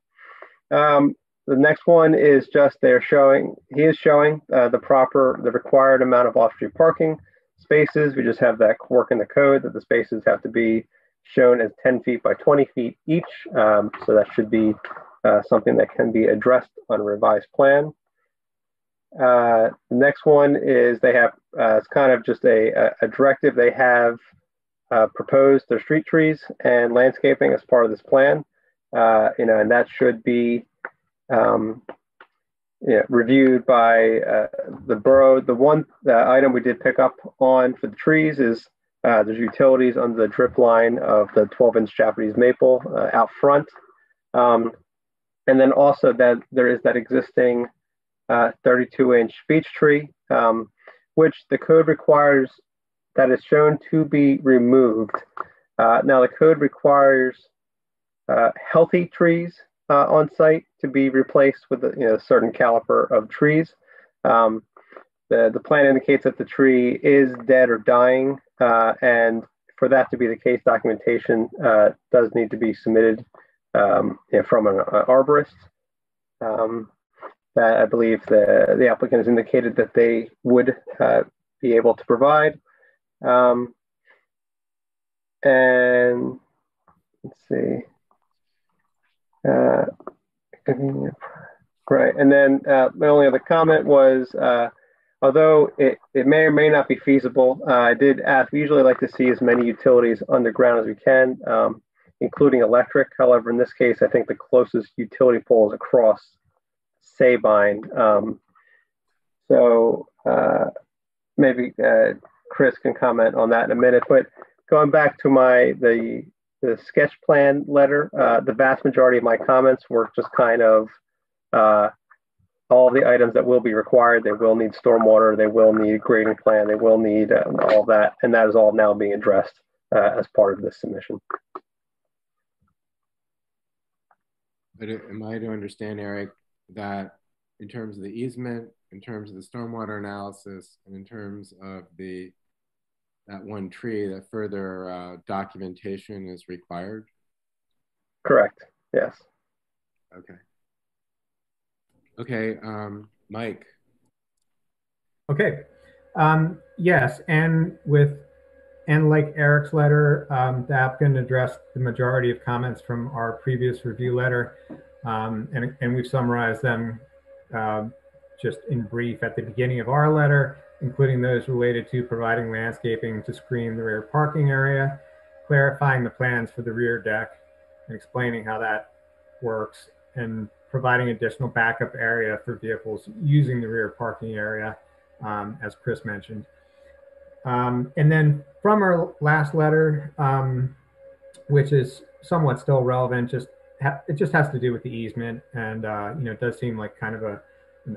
[SPEAKER 10] The next one is just he is showing the required amount of off-street parking spaces. We just have that work in the code that the spaces have to be shown as 10 feet by 20 feet each. So that should be something that can be addressed on a revised plan. The next one is they have, it's kind of just a directive. They have proposed their street trees and landscaping as part of this plan. And that should be reviewed by the borough. The one item we did pick up on for the trees is there's utilities under the drip line of the 12-inch Japanese maple out front. And then also that there is that existing 32-inch beech tree, which the code requires that is shown to be removed. Now the code requires healthy trees on site to be replaced with a certain caliper of trees. The plan indicates that the tree is dead or dying, and for that to be the case, documentation does need to be submitted from an arborist. That I believe the applicant has indicated that they would be able to provide. And let's see. Right, and then my only other comment was, although it may or may not be feasible, I did ask, we usually like to see as many utilities underground as we can, including electric. However, in this case, I think the closest utility pole is across Sabine. So maybe Chris can comment on that in a minute, but going back to the sketch plan letter, the vast majority of my comments were just kind of all the items that will be required. They will need stormwater, they will need grading plan, they will need all of that, and that is all now being addressed as part of this submission.
[SPEAKER 1] But am I to understand, Eric, that in terms of the easement, in terms of the stormwater analysis, and in terms of that one tree, that further documentation is required?
[SPEAKER 10] Correct, yes.
[SPEAKER 1] Okay. Okay, Mike.
[SPEAKER 12] Okay, yes, and like Eric's letter, the applicant addressed the majority of comments from our previous review letter, and we've summarized them just in brief at the beginning of our letter, including those related to providing landscaping to screen the rear parking area, clarifying the plans for the rear deck, and explaining how that works, and providing additional backup area for vehicles using the rear parking area, as Chris mentioned. And then from our last letter, which is somewhat still relevant, it just has to do with the easement, and it does seem like kind of an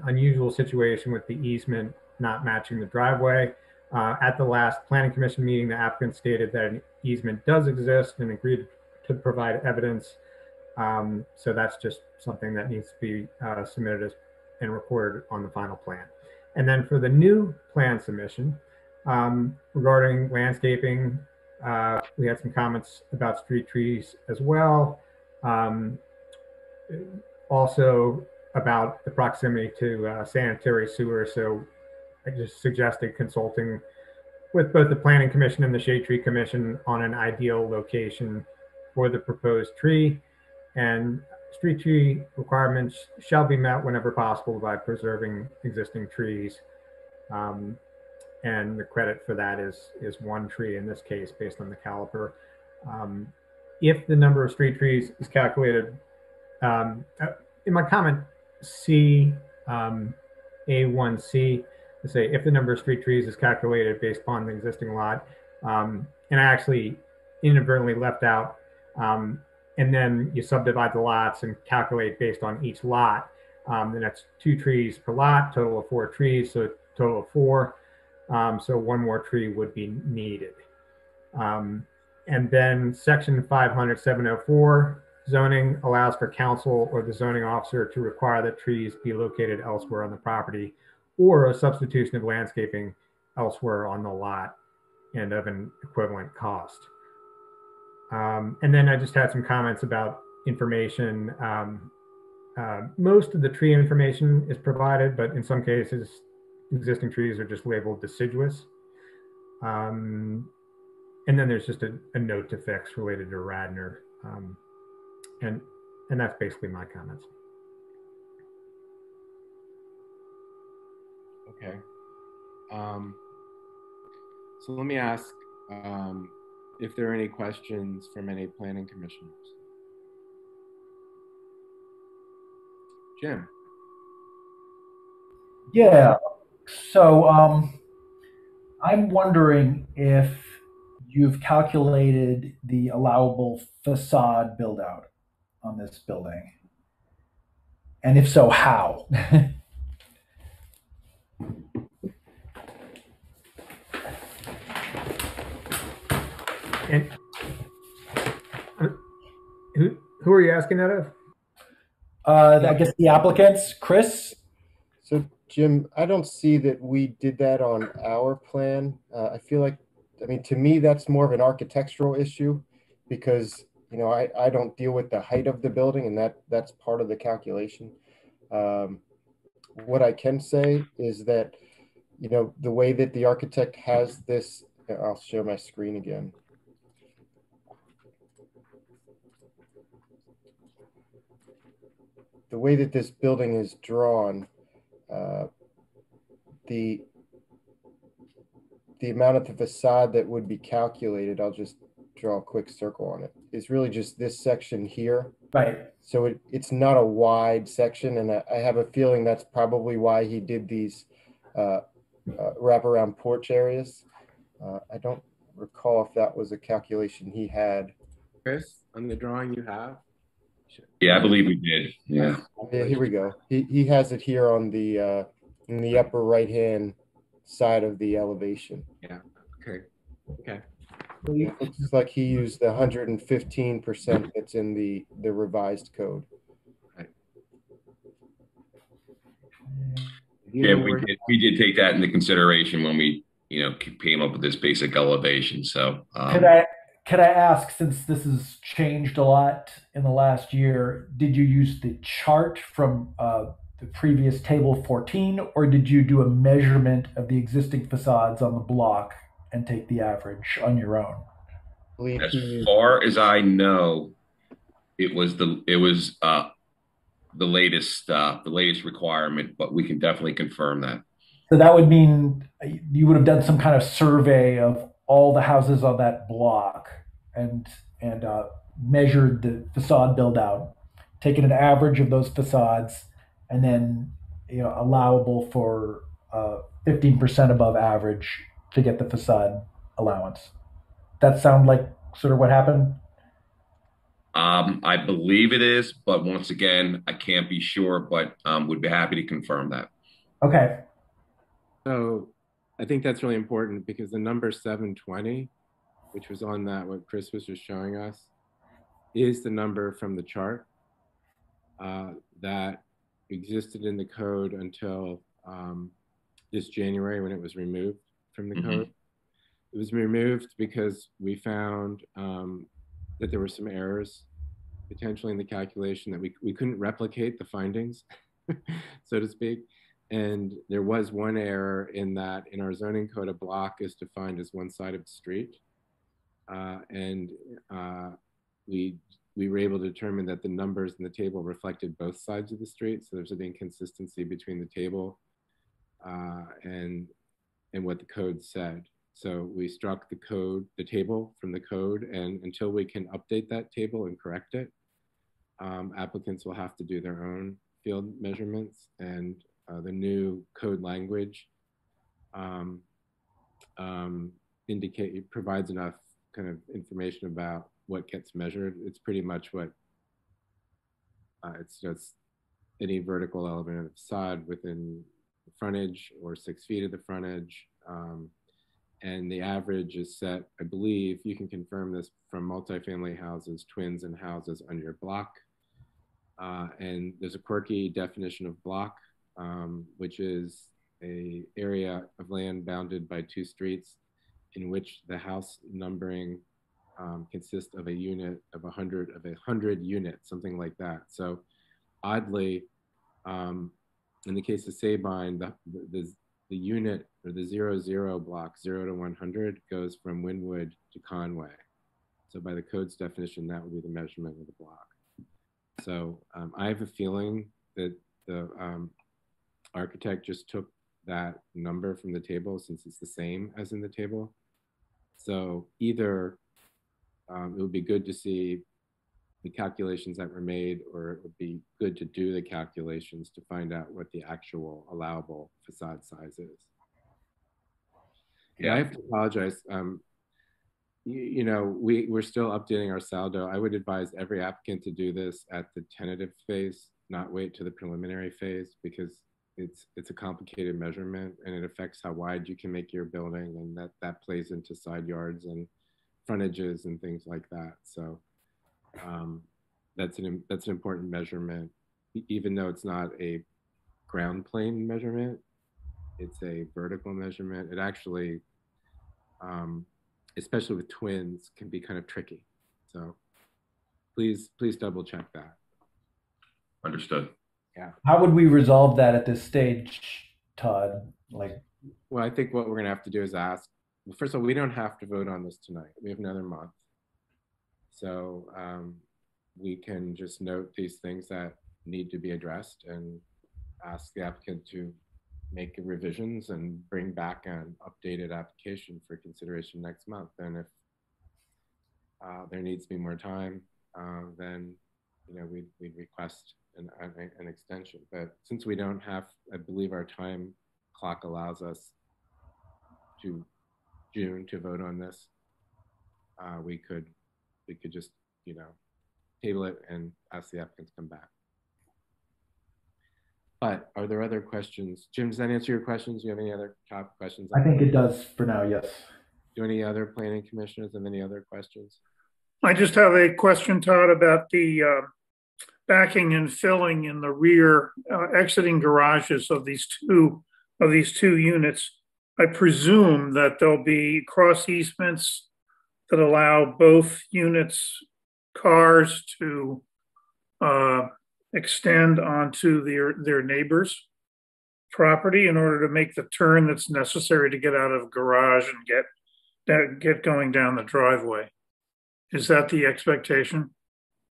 [SPEAKER 12] unusual situation with the easement not matching the driveway. At the last planning commission meeting, the applicant stated that an easement does exist and agreed to provide evidence So that's just something that needs to be submitted and recorded on the final plan. And then for the new plan submission, regarding landscaping, we had some comments about street trees as well. Also about the proximity to sanitary sewer. So I just suggested consulting with both the Planning Commission and the Shade Tree Commission on an ideal location for the proposed tree. And street tree requirements shall be met whenever possible by preserving existing trees. And the credit for that is one tree in this case, based on the caliper. If the number of street trees is calculated, in my comment C, A1C, to say if the number of street trees is calculated based upon the existing lot, and I actually inadvertently left out, and then you subdivide the lots and calculate based on each lot, then that's 2 trees per lot, total of 4 trees, so total of 4. So 1 more tree would be needed. And then section 500-704 zoning allows for council or the zoning officer to require that trees be located elsewhere on the property or a substitution of landscaping elsewhere on the lot and of an equivalent cost. And then I just had some comments about information. Most of the tree information is provided, but in some cases, existing trees are just labeled deciduous. And then there's just a note to fix related to Radnor. And that's basically my comments.
[SPEAKER 1] Okay. So let me ask if there are any questions from any planning commissioners. Jim.
[SPEAKER 13] Yeah. So I'm wondering if you've calculated the allowable facade build out on this building. And if so, how?
[SPEAKER 12] And who are you asking that of?
[SPEAKER 13] I guess the applicants, Chris.
[SPEAKER 11] So Jim, I don't see that we did that on our plan. I feel like, I mean, to me, that's more of an architectural issue because, you know, I don't deal with the height of the building and that's part of the calculation. What I can say is that, you know, the way that the architect has this, I'll share my screen again. The way that this building is drawn, the amount of the facade that would be calculated, I'll just draw a quick circle on it, is really just this section here.
[SPEAKER 13] Right.
[SPEAKER 11] So it's not a wide section, and I have a feeling that's probably why he did these wraparound porch areas. I don't recall if that was a calculation he had.
[SPEAKER 1] Chris, on the drawing you have?
[SPEAKER 14] Yeah, I believe we did. Yeah.
[SPEAKER 11] Yeah, here we go. He has it here on the in the upper right hand side of the elevation.
[SPEAKER 1] Yeah. Okay. Okay.
[SPEAKER 11] It looks like he used the 115% that's in the revised code.
[SPEAKER 1] Right.
[SPEAKER 14] Yeah, we did take that into consideration when we, you know, came up with this basic elevation. So
[SPEAKER 13] could I ask, since this has changed a lot in the last year, did you use the chart from the previous table 14, or did you do a measurement of the existing facades on the block and take the average on your own?
[SPEAKER 14] As far as I know, it was the latest requirement, but we can definitely confirm that.
[SPEAKER 13] So that would mean you would have done some kind of survey of all the houses on that block and measured the facade build out, taken an average of those facades, and then, you know, allowable for 15% above average to get the facade allowance. That sound like sort of what happened?
[SPEAKER 14] I believe it is, but once again, I can't be sure, but would be happy to confirm that.
[SPEAKER 13] Okay.
[SPEAKER 1] So I think that's really important because the number 720, which was on that, what Chris was just showing us, is the number from the chart that existed in the code until this January when it was removed from the code. It was removed because we found that there were some errors potentially in the calculation that we couldn't replicate the findings, so to speak. And there was one error in that in our zoning code, a block is defined as one side of the street. We were able to determine that the numbers in the table reflected both sides of the street. So there's an inconsistency between the table and what the code said. So we struck the table from the code, and until we can update that table and correct it, applicants will have to do their own field measurements, and the new code language provides enough kind of information about what gets measured. It's pretty much what it's just any vertical element of the facade within the frontage or 6 feet of the frontage. And the average is set, I believe, you can confirm this, from multifamily houses, twins, and houses on your block. And there's a quirky definition of block, which is an area of land bounded by 2 streets in which the house numbering consists of a unit of 100 units, something like that. So oddly, in the case of Sabine, the unit, or the 00 block, 0 to 100, goes from Wynwood to Conway. So by the code's definition, that would be the measurement of the block. So I have a feeling that the architect just took that number from the table, since it's the same as in the table. So either it would be good to see the calculations that were made, or it would be good to do the calculations to find out what the actual allowable facade size is. Yeah, I have to apologize. We're still updating our saldo. I would advise every applicant to do this at the tentative phase, not wait to the preliminary phase, because it's a complicated measurement and it affects how wide you can make your building, and that plays into side yards and frontages and things like that. So that's an important measurement, even though it's not a ground plane measurement. It's a vertical measurement. It actually, especially with twins, can be kind of tricky. So please double check that.
[SPEAKER 14] Understood.
[SPEAKER 1] Yeah.
[SPEAKER 13] How would we resolve that at this stage, Todd?
[SPEAKER 1] Well, I think what we're going to have to do is ask. Well, first of all, we don't have to vote on this tonight. We have another month. So we can just note these things that need to be addressed and ask the applicant to make revisions and bring back an updated application for consideration next month. And if there needs to be more time, then we'd request an extension. But since we don't have, I believe our time clock allows us to June to vote on this, we could just table it and ask the applicants to come back. But are there other questions? Jim, does that answer your questions? Do you have any other top questions?
[SPEAKER 13] I think it does for now, yes.
[SPEAKER 1] Do any other planning commissioners have any other questions?
[SPEAKER 9] I just have a question, Todd, about the backing and filling in the rear exiting garages of these two units. I presume that there'll be cross easements that allow both units' cars to extend onto their neighbor's property in order to make the turn that's necessary to get out of garage and get going down the driveway. Is that the expectation?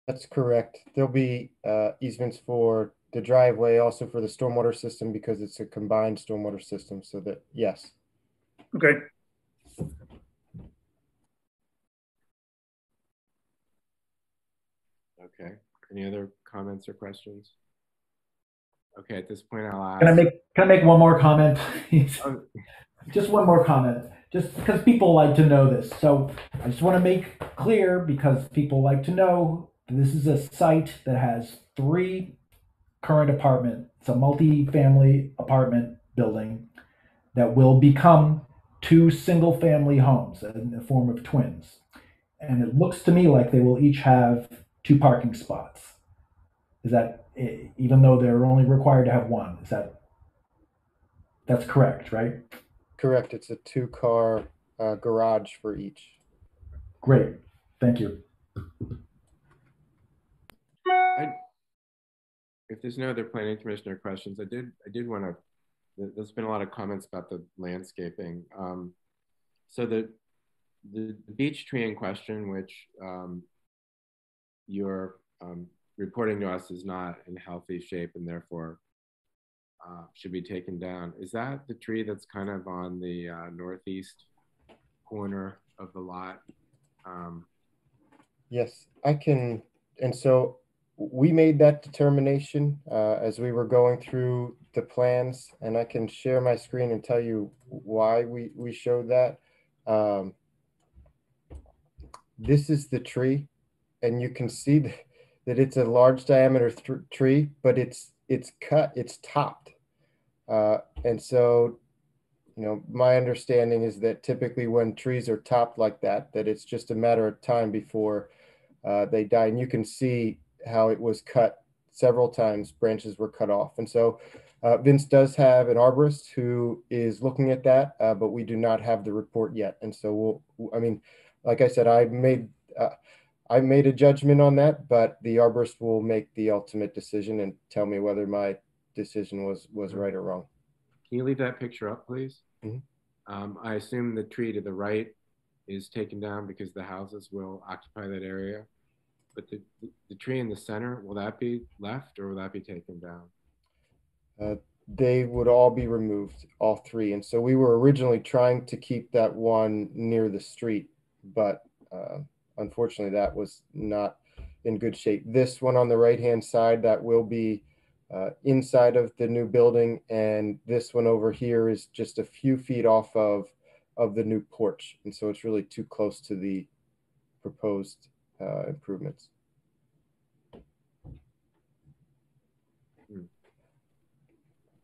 [SPEAKER 11] That's correct. There'll be easements for the driveway, also for the stormwater system, because it's a combined stormwater system. So that, yes.
[SPEAKER 9] Okay.
[SPEAKER 1] Okay. Any other comments or questions? Okay, at this point, I'll ask.
[SPEAKER 13] Can I make one more comment, please? Just one more comment, just because people like to know this. So I just want to make clear, because people like to know, this is a site that has 3 current apartments. It's a multi-family apartment building that will become 2 single-family homes in the form of twins. And it looks to me like they will each have 2 parking spots. Is that, even though they're only required to have 1, that's correct, right?
[SPEAKER 11] Correct. It's a 2-car garage for each.
[SPEAKER 13] Great. Thank you.
[SPEAKER 1] If there's no other planning commissioner questions, I did want to, there's been a lot of comments about the landscaping. So the beech tree in question, which you're reporting to us is not in healthy shape and therefore should be taken down. Is that the tree that's kind of on the northeast corner of the lot?
[SPEAKER 11] Yes, I can. And so we made that determination as we were going through the plans, and I can share my screen and tell you why we showed that. This is the tree, and you can see that it's a large diameter tree, but it's cut, it's topped. And so, you know, my understanding is that typically when trees are topped like that it's just a matter of time before they die. And you can see how it was cut several times, branches were cut off. And so Vince does have an arborist who is looking at that, but we do not have the report yet. And so I mean, like I said, I made a judgment on that, but the arborist will make the ultimate decision and tell me whether my decision was right or wrong.
[SPEAKER 1] Can you leave that picture up, please?
[SPEAKER 11] Mm-hmm.
[SPEAKER 1] I assume the tree to the right is taken down because the houses will occupy that area. But the tree in the center, will that be left or will that be taken down?
[SPEAKER 11] They would all be removed, all 3. And so we were originally trying to keep that one near the street, but unfortunately that was not in good shape. This one on the right-hand side, that will be inside of the new building, and this one over here is just a few feet off of the new porch, and so it's really too close to the proposed improvements.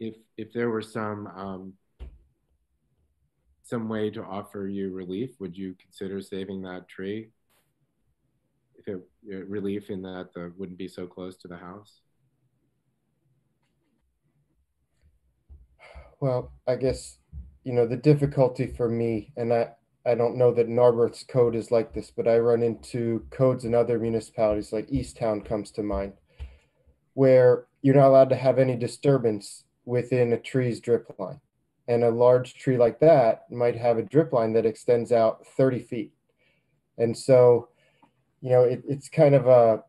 [SPEAKER 1] If there were some way to offer you relief, would you consider saving that tree? If relief in that wouldn't be so close to the house?
[SPEAKER 11] Well, I guess, you know, the difficulty for me, and I don't know that Narberth's code is like this, but I run into codes in other municipalities, like Easttown comes to mind, where you're not allowed to have any disturbance within a tree's drip line. And a large tree like that might have a drip line that extends out 30 feet. And so, you know, it's kind of a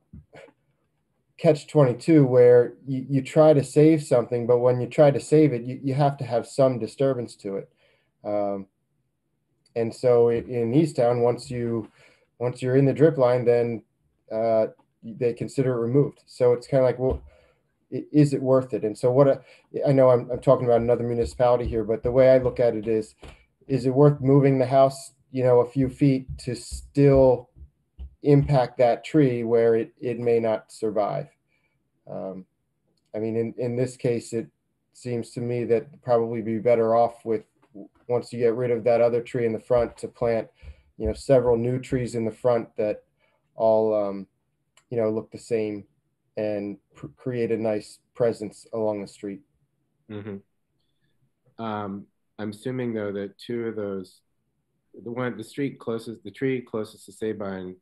[SPEAKER 11] catch-22 where you try to save something, but when you try to save it, you have to have some disturbance to it. And so in Easttown, once you're in the drip line, then they consider it removed. So it's kind of like, well, is it worth it? And so I know I'm talking about another municipality here, but the way I look at it is it worth moving the house, you know, a few feet to still impact that tree where it may not survive? I mean, in this case, it seems to me that probably be better off with, once you get rid of that other tree in the front, to plant, you know, several new trees in the front that all, you know, look the same and create a nice presence along the street.
[SPEAKER 1] Mm-hmm. I'm assuming though that 2 of those, the tree closest to Sabine,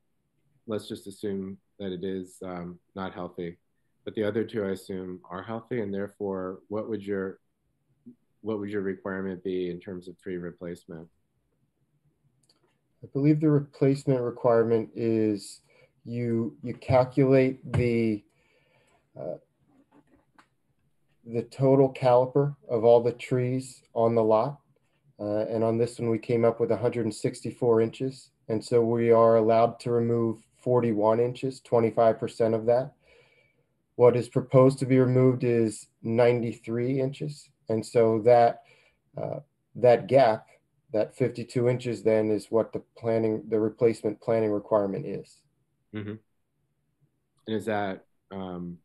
[SPEAKER 1] let's just assume that it is not healthy, but the other 2 I assume are healthy, and therefore what would your requirement be in terms of tree replacement?
[SPEAKER 11] I believe the replacement requirement is you calculate the total caliper of all the trees on the lot. And on this one, we came up with 164 inches. And so we are allowed to remove 41 inches, 25% of that. What is proposed to be removed is 93 inches. And so that gap, that 52 inches then, is what the replacement planning requirement is.
[SPEAKER 1] Mm-hmm. And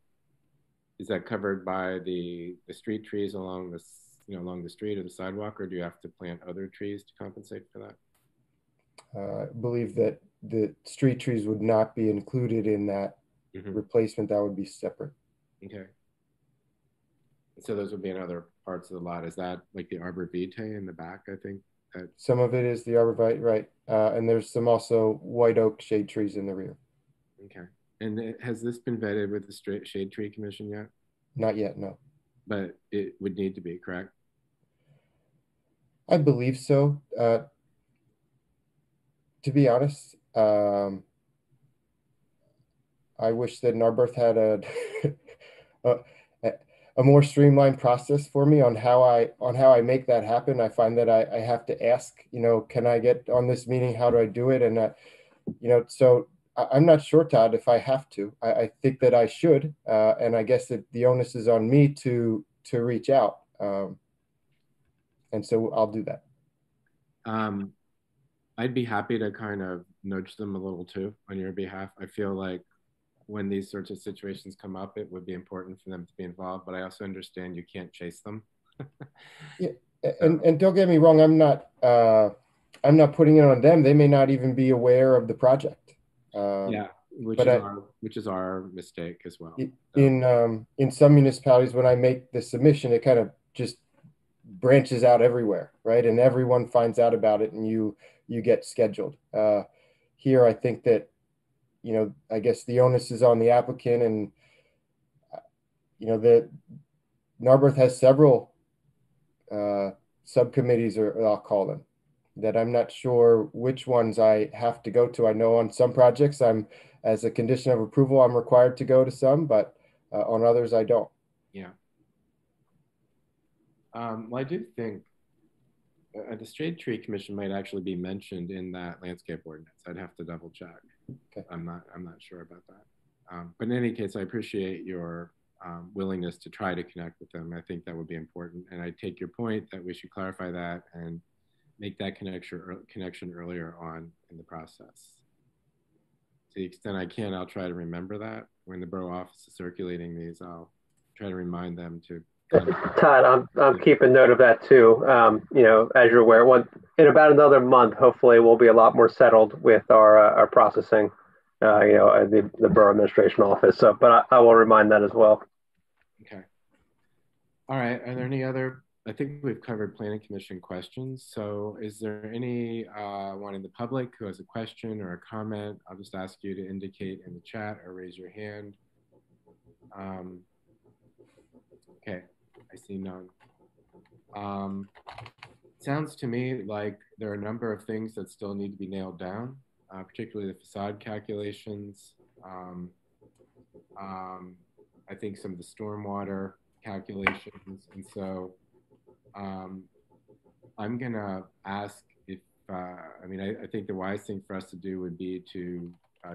[SPEAKER 1] is that covered by the street trees along the street or the sidewalk, or do you have to plant other trees to compensate for that?
[SPEAKER 11] I believe that the street trees would not be included in that replacement, that would be separate.
[SPEAKER 1] Okay. So those would be in other parts of the lot. Is that like the arbor vitae in the back, I think?
[SPEAKER 11] Some of it is the arborvitae, right? And there's some also white oak shade trees in the rear.
[SPEAKER 1] Okay. And has this been vetted with the Shade Tree Commission yet?
[SPEAKER 11] Not yet, no.
[SPEAKER 1] But it would need to be, correct?
[SPEAKER 11] I believe so. To be honest, I wish that Narberth had a more streamlined process for me on how I make that happen. I find that I have to ask, can I get on this meeting? How do I do it? And so I'm not sure, Todd, if I have to. I think that I should, and I guess that the onus is on me to reach out, and so I'll do that.
[SPEAKER 1] I'd be happy to kind of nudge them a little too on your behalf. I feel like when these sorts of situations come up, it would be important for them to be involved, but I also understand you can't chase them.
[SPEAKER 11] Yeah, and don't get me wrong, I'm not putting it on them. They may not even be aware of the project.
[SPEAKER 1] Yeah, which is our mistake as well.
[SPEAKER 11] In some municipalities, when I make the submission, it kind of just branches out everywhere, right? And everyone finds out about it, and you get scheduled. Here, I think that, I guess the onus is on the applicant, and the Narberth has several subcommittees, or I'll call them, that I'm not sure which ones I have to go to. I know on some projects as a condition of approval, I'm required to go to some, but on others I don't.
[SPEAKER 1] Yeah. Well, I do think the Shade Tree Commission might actually be mentioned in that landscape ordinance. I'd have to double check.
[SPEAKER 11] Okay.
[SPEAKER 1] I'm not sure about that. But in any case, I appreciate your willingness to try to connect with them. I think that would be important. And I take your point that we should clarify that and make that connection earlier on in the process. To the extent I can, I'll try to remember that. When the borough office is circulating these, I'll try to remind them to.
[SPEAKER 10] Todd, I'm keeping note of that too. As you're aware, in about another month, hopefully we'll be a lot more settled with our processing, the borough administration office. So, but I will remind that as well.
[SPEAKER 1] Okay. All right. Are there any other? I think we've covered planning commission questions. So is there any one in the public who has a question or a comment? I'll just ask you to indicate in the chat or raise your hand. Okay, I see none. Sounds to me like there are a number of things that still need to be nailed down, particularly the facade calculations. I think some of the stormwater calculations. And so I'm gonna ask if, I think the wise thing for us to do would be to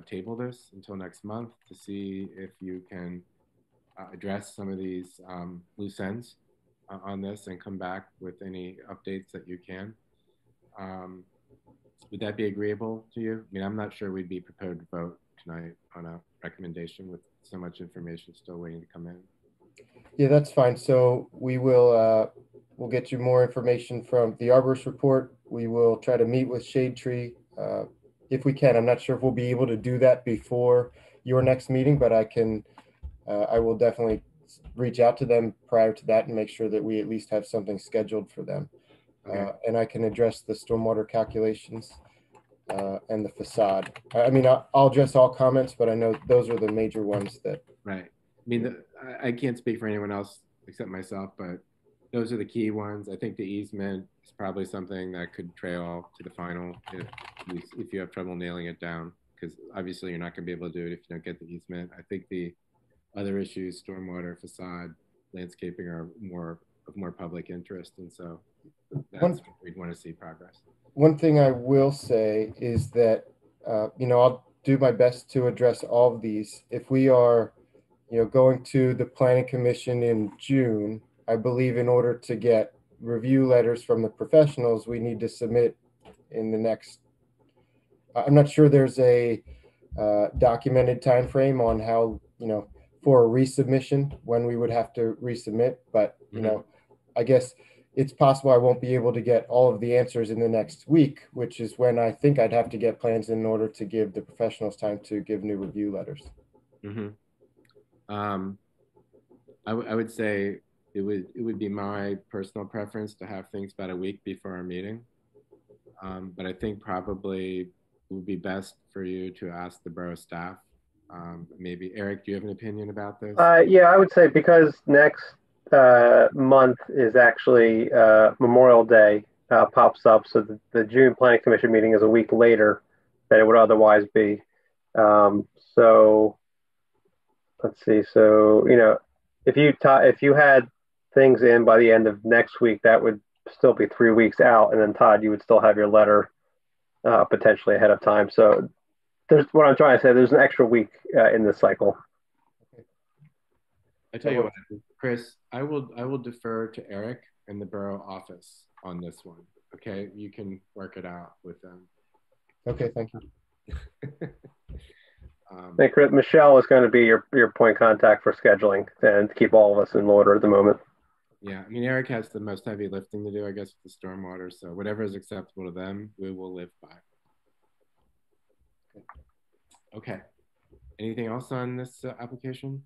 [SPEAKER 1] table this until next month to see if you can address some of these loose ends on this and come back with any updates that you can. Would that be agreeable to you? I'm not sure we'd be prepared to vote tonight on a recommendation with so much information still waiting to come in.
[SPEAKER 11] Yeah, that's fine. So we will we'll get you more information from the arborist report. We will try to meet with Shade Tree if we can. I'm not sure if we'll be able to do that before your next meeting, but I will definitely reach out to them prior to that and make sure that we at least have something scheduled for them. Okay. And I can address the stormwater calculations and the facade. I'll address all comments, but I know those are the major ones that.
[SPEAKER 1] Right. I can't speak for anyone else except myself, but those are the key ones. I think the easement is probably something that could trail to the final if you have trouble nailing it down, because obviously you're not going to be able to do it if you don't get the easement. I think the other issues, stormwater, facade, landscaping, are of more public interest, and so that's what we'd want to see progress.
[SPEAKER 11] One thing I will say is that I'll do my best to address all of these. If we are going to the planning commission in June, I believe in order to get review letters from the professionals, we need to submit in the next, I'm not sure there's a documented time frame on how, for a resubmission, when we would have to resubmit, but I guess it's possible I won't be able to get all of the answers in the next week, which is when I think I'd have to get plans in order to give the professionals time to give new review letters.
[SPEAKER 1] I would say it would be my personal preference to have things about a week before our meeting. But I think probably it would be best for you to ask the borough staff. Maybe Eric, do you have an opinion about this?
[SPEAKER 10] Yeah, I would say because next month is actually Memorial Day pops up, so the June Planning Commission meeting is a week later than it would otherwise be. So let's see. So if you had things in by the end of next week, that would still be 3 weeks out, and then Todd, you would still have your letter potentially ahead of time. So there's what I'm trying to say. There's an extra week in this cycle.
[SPEAKER 1] I tell you what, Chris, I will defer to Eric and the borough office on this one. Okay, you can work it out with them.
[SPEAKER 11] Okay, thank you.
[SPEAKER 10] I think Michelle is going to be your point of contact for scheduling and to keep all of us in order at the moment.
[SPEAKER 1] Yeah, I mean, Eric has the most heavy lifting to do, I guess, with the stormwater. So whatever is acceptable to them, we will live by. Okay. Anything else on this application?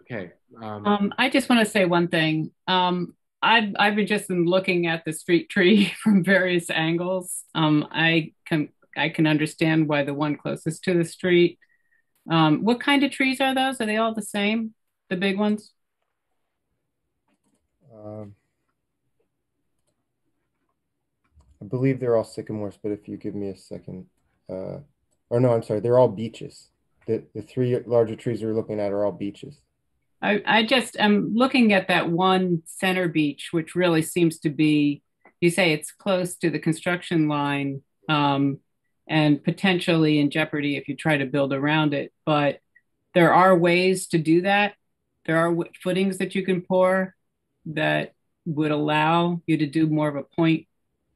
[SPEAKER 1] Okay.
[SPEAKER 2] I just want to say one thing. I've been just been looking at the street tree from various angles. I can understand why the one closest to the street. What kind of trees are those? Are they all the same? The big ones?
[SPEAKER 11] I believe they're all sycamores, but if you give me a second, or no, I'm sorry, they're all beeches. The three larger trees we're looking at are all beeches.
[SPEAKER 2] I just am looking at that one center beech, which really seems to be, you say it's close to the construction line and potentially in jeopardy if you try to build around it. But there are ways to do that. There are footings that you can pour that would allow you to do more of a point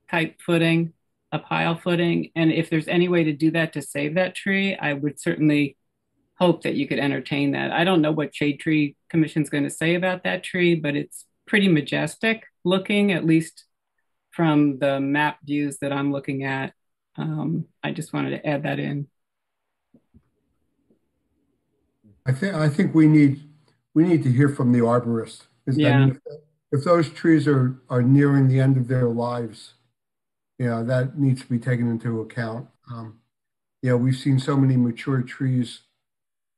[SPEAKER 2] type footing, a pile footing. And if there's any way to do that to save that tree, I would certainly hope that you could entertain that. I don't know what Shade Tree Commission's going to say about that tree, but it's pretty majestic looking, at least from the map views that I'm looking at. I just wanted to add that in.
[SPEAKER 15] I think we need to hear from the arborist.
[SPEAKER 2] Yeah.
[SPEAKER 15] I mean, if those trees are nearing the end of their lives, that needs to be taken into account. We've seen so many mature trees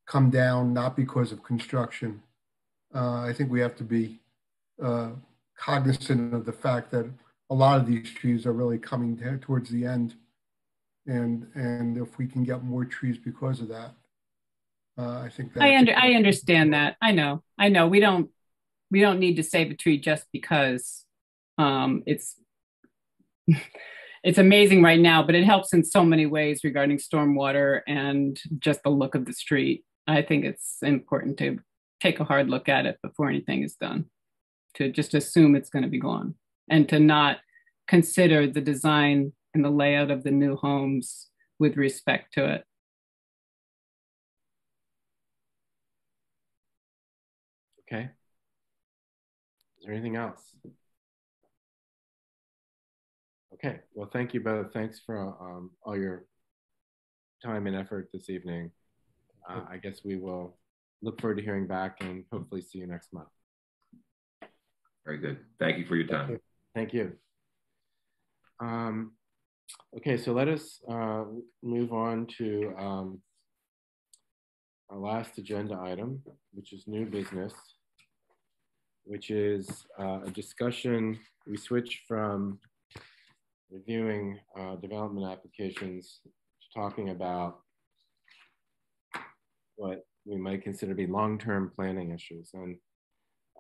[SPEAKER 15] come down, not because of construction. I think we have to be cognizant of the fact that a lot of these trees are really coming towards the end. And if we can get more trees because of that, I think that
[SPEAKER 2] I understand that. I know. We don't need to save a tree just because it's amazing right now, but it helps in so many ways regarding stormwater and just the look of the street. I think it's important to take a hard look at it before anything is done, to just assume it's going to be gone and to not consider the design and the layout of the new homes with respect to it.
[SPEAKER 1] Okay. Is there anything else? Okay, well, thank you both. Thanks for all your time and effort this evening. I guess we will look forward to hearing back and hopefully see you next month.
[SPEAKER 14] Very good. Thank you for your time.
[SPEAKER 1] Thank you. Okay, so let us move on to our last agenda item, which is new business, which is a discussion. We switched from reviewing development applications to talking about what we might consider to be long-term planning issues. And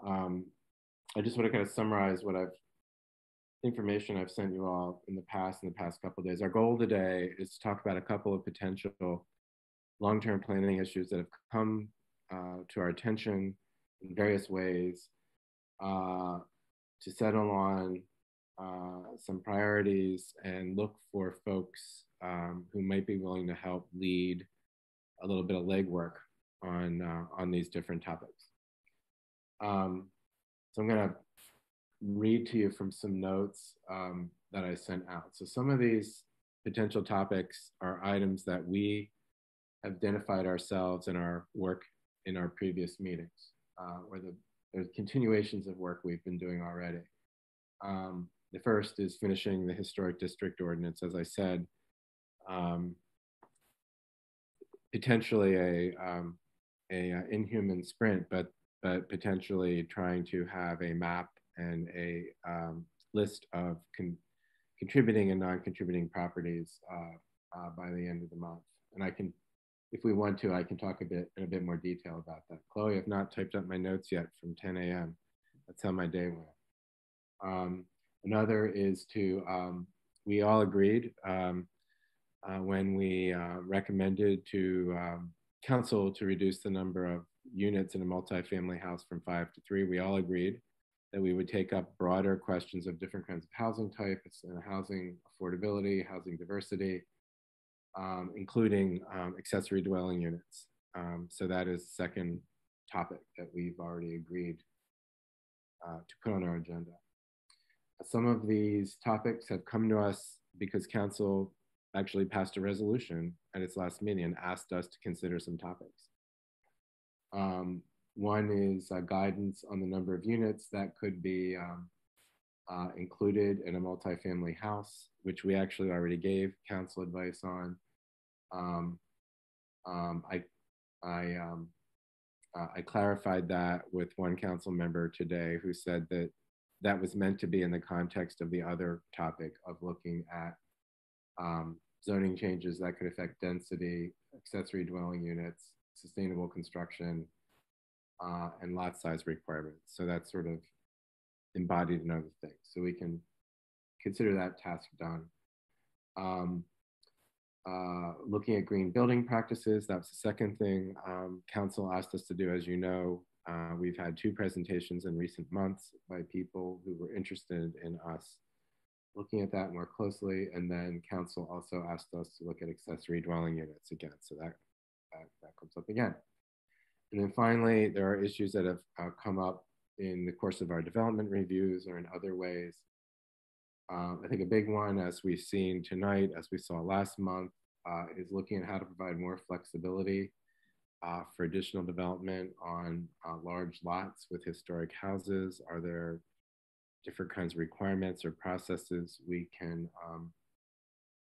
[SPEAKER 1] I just want to kind of summarize what information I've sent you all in the past couple of days. Our goal today is to talk about a couple of potential long-term planning issues that have come to our attention in various ways to settle on some priorities and look for folks who might be willing to help lead a little bit of legwork on these different topics. So I'm going to read to you from some notes that I sent out. So some of these potential topics are items that we identified ourselves in our work in our previous meetings, or the continuations of work we've been doing already. The first is finishing the historic district ordinance, as I said, potentially a inhuman sprint, but potentially trying to have a map and a list of contributing and non-contributing properties by the end of the month. And I can, if we want to, I can talk in a bit more detail about that. Chloe, I've not typed up my notes yet from 10 a.m. That's how my day went. Another is to, we all agreed when we recommended to council to reduce the number of units in a multifamily house from 5 to 3, we all agreed that we would take up broader questions of different kinds of housing types and housing affordability, housing diversity, including accessory dwelling units. So that is the second topic that we've already agreed to put on our agenda. Some of these topics have come to us because council actually passed a resolution at its last meeting and asked us to consider some topics. One is guidance on the number of units that could be included in a multifamily house, which we actually already gave council advice on. I clarified that with one council member today who said that that was meant to be in the context of the other topic of looking at zoning changes that could affect density, accessory dwelling units, sustainable construction, and lot size requirements. So that's sort of embodied in other things. So we can consider that task done. Looking at green building practices, that's the second thing council asked us to do. As you know, we've had 2 presentations in recent months by people who were interested in us looking at that more closely. And then council also asked us to look at accessory dwelling units again. So that comes up again. And then finally, there are issues that have come up in the course of our development reviews or in other ways. I think a big one, as we've seen tonight, as we saw last month, is looking at how to provide more flexibility for additional development on large lots with historic houses. Are there different kinds of requirements or processes we can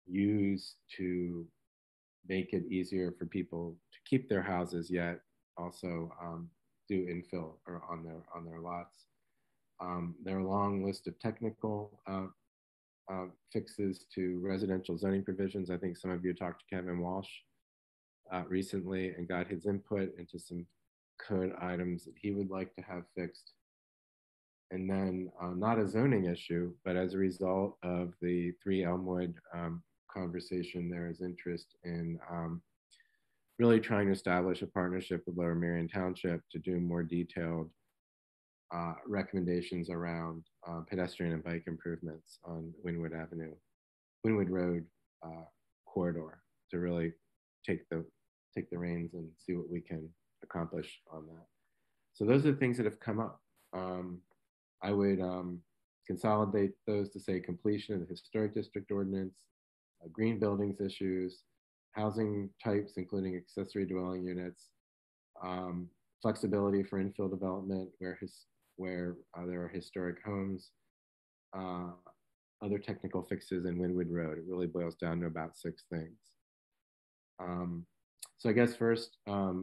[SPEAKER 1] use to make it easier for people to keep their houses yet also do infill or on their lots? There are a long list of technical fixes to residential zoning provisions. I think some of you talked to Kevin Walsh recently and got his input into some code items that he would like to have fixed. And then not a zoning issue, but as a result of the 3 Elmwood conversation, there is interest in really trying to establish a partnership with Lower Merion Township to do more detailed recommendations around pedestrian and bike improvements on Wynwood Road corridor, to really take the reins and see what we can accomplish on that. So those are the things that have come up. I would consolidate those to say completion of the historic district ordinance, green buildings issues, housing types, including accessory dwelling units, flexibility for infill development where there are historic homes, other technical fixes in Wynwood Road. It really boils down to about 6 things. So I guess first, I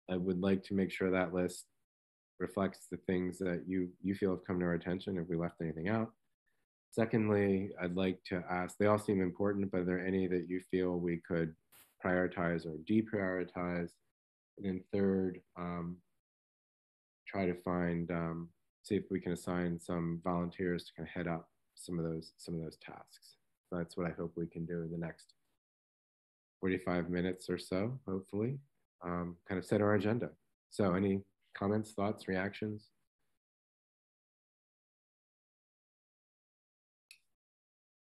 [SPEAKER 1] would like to make sure that list reflects the things that you feel have come to our attention, if we left anything out. Secondly, I'd like to ask, they all seem important, but are there any that you feel we could prioritize or deprioritize? And then third, try to find, see if we can assign some volunteers to kind of head up some of those tasks. So that's what I hope we can do in the next 45 minutes or so, hopefully, kind of set our agenda. So any comments, thoughts, reactions?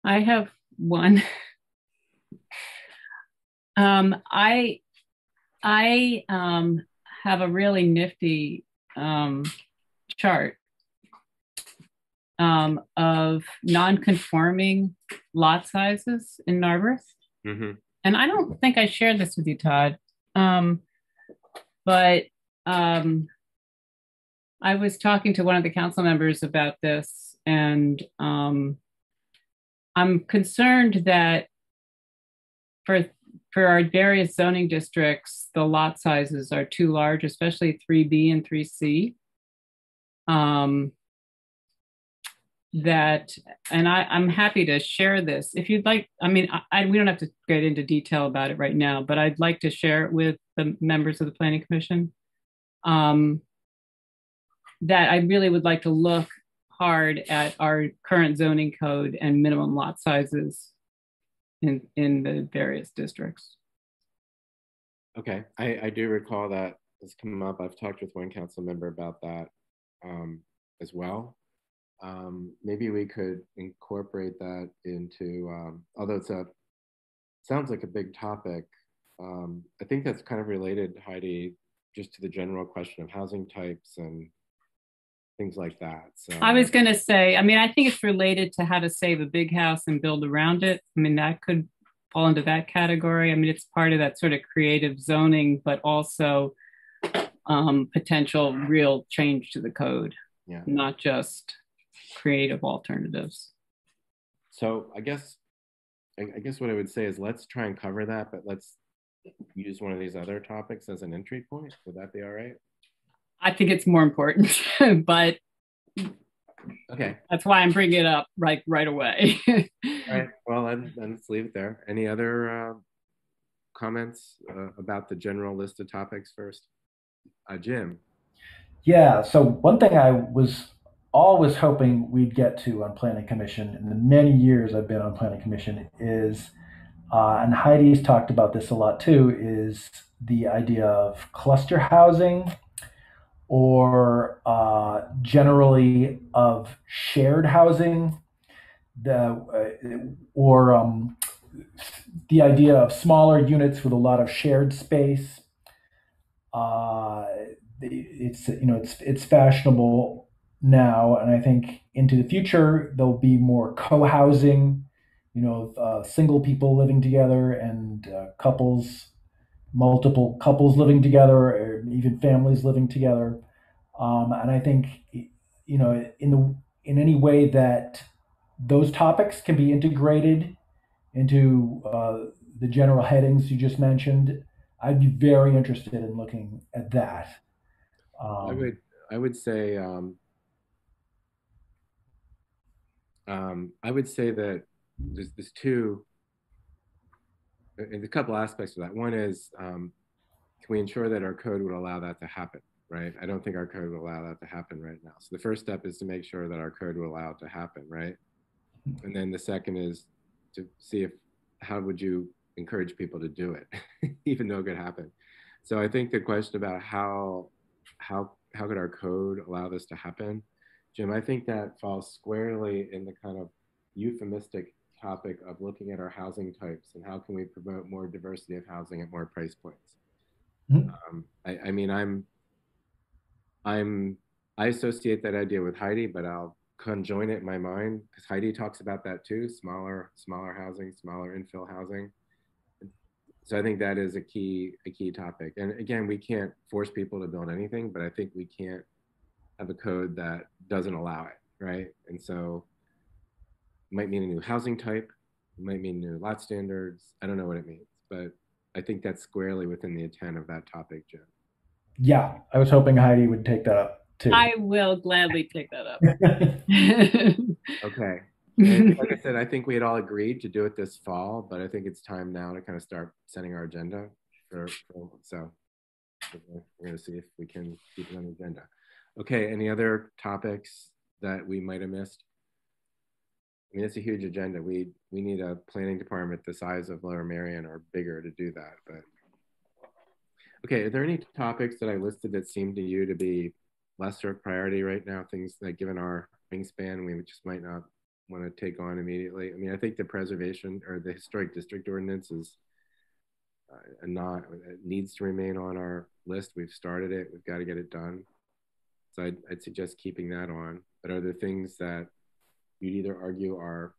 [SPEAKER 2] I have one. I have a really nifty chart of non-conforming lot sizes in Narberth.
[SPEAKER 1] Mm-hmm.
[SPEAKER 2] and I don't think I shared this with you, Todd, but I was talking to one of the council members about this, and I'm concerned that for our various zoning districts, the lot sizes are too large, especially 3B and 3C. I'm happy to share this if you'd like. I mean, we don't have to get into detail about it right now, but I'd like to share it with the members of the Planning Commission. That I really would like to look hard at our current zoning code and minimum lot sizes in the various districts.
[SPEAKER 1] Okay, I do recall that has come up. I've talked with one council member about that as well. Maybe we could incorporate that into, although sounds like a big topic. I think that's kind of related, Heidi, just to the general question of housing types and things like that. So
[SPEAKER 2] I was going to say, I mean, I think it's related to how to save a big house and build around it. I mean, that could fall into that category. I mean, it's part of that sort of creative zoning, but also potential real change to the code, not just creative alternatives.
[SPEAKER 1] So I guess what I would say is let's try and cover that, but let's use one of these other topics as an entry point. Would that be all right?
[SPEAKER 2] I think it's more important, but
[SPEAKER 1] okay,
[SPEAKER 2] that's why I'm bringing it up right away.
[SPEAKER 1] All right. Well, then let's leave it there. Any other comments about the general list of topics first? Jim.
[SPEAKER 13] Yeah. So one thing I was always hoping we'd get to on Planning Commission in the many years I've been on Planning Commission is, and Heidi's talked about this a lot too, is the idea of cluster housing, or generally of shared housing, or the idea of smaller units with a lot of shared space. It's fashionable now, and I think into the future there'll be more co-housing, single people living together and multiple couples living together, or even families living together. And I think, in any way that those topics can be integrated into the general headings you just mentioned, I'd be very interested in looking at that.
[SPEAKER 1] I would say that there's a couple aspects of that. One is, can we ensure that our code would allow that to happen, right? I don't think our code would allow that to happen right now. So the first step is to make sure that our code will allow it to happen, right? And then the second is to see how would you encourage people to do it, even though it could happen. So I think the question about how could our code allow this to happen, Jim, I think that falls squarely in the kind of euphemistic topic of looking at our housing types and how can we promote more diversity of housing at more price points. I mean, I associate that idea with Heidi, but I'll conjoin it in my mind because Heidi talks about that too: smaller housing, smaller infill housing. So I think that is a key topic. And again, we can't force people to build anything, but I think we can't have a code that doesn't allow it, right? And so it might mean a new housing type, it might mean new lot standards. I don't know what it means, but I think that's squarely within the intent of that topic, Jim.
[SPEAKER 13] Yeah, I was hoping Heidi would take that up too.
[SPEAKER 2] I will gladly take that up.
[SPEAKER 1] Okay. And like I said, I think we had all agreed to do it this fall, but I think it's time now to kind of start setting our agenda so we're going to see if we can keep it on the agenda. Okay, any other topics that we might have missed? I mean, it's a huge agenda. We need a planning department the size of Lower Merion or bigger to do that. But okay, are there any topics that I listed that seem to you to be lesser priority right now? Things that, given our wingspan, we just might not want to take on immediately. I mean, I think the preservation or the historic district ordinance is it needs to remain on our list. We've started it. We've got to get it done. So I'd suggest keeping that on. But are there things that you'd either argue are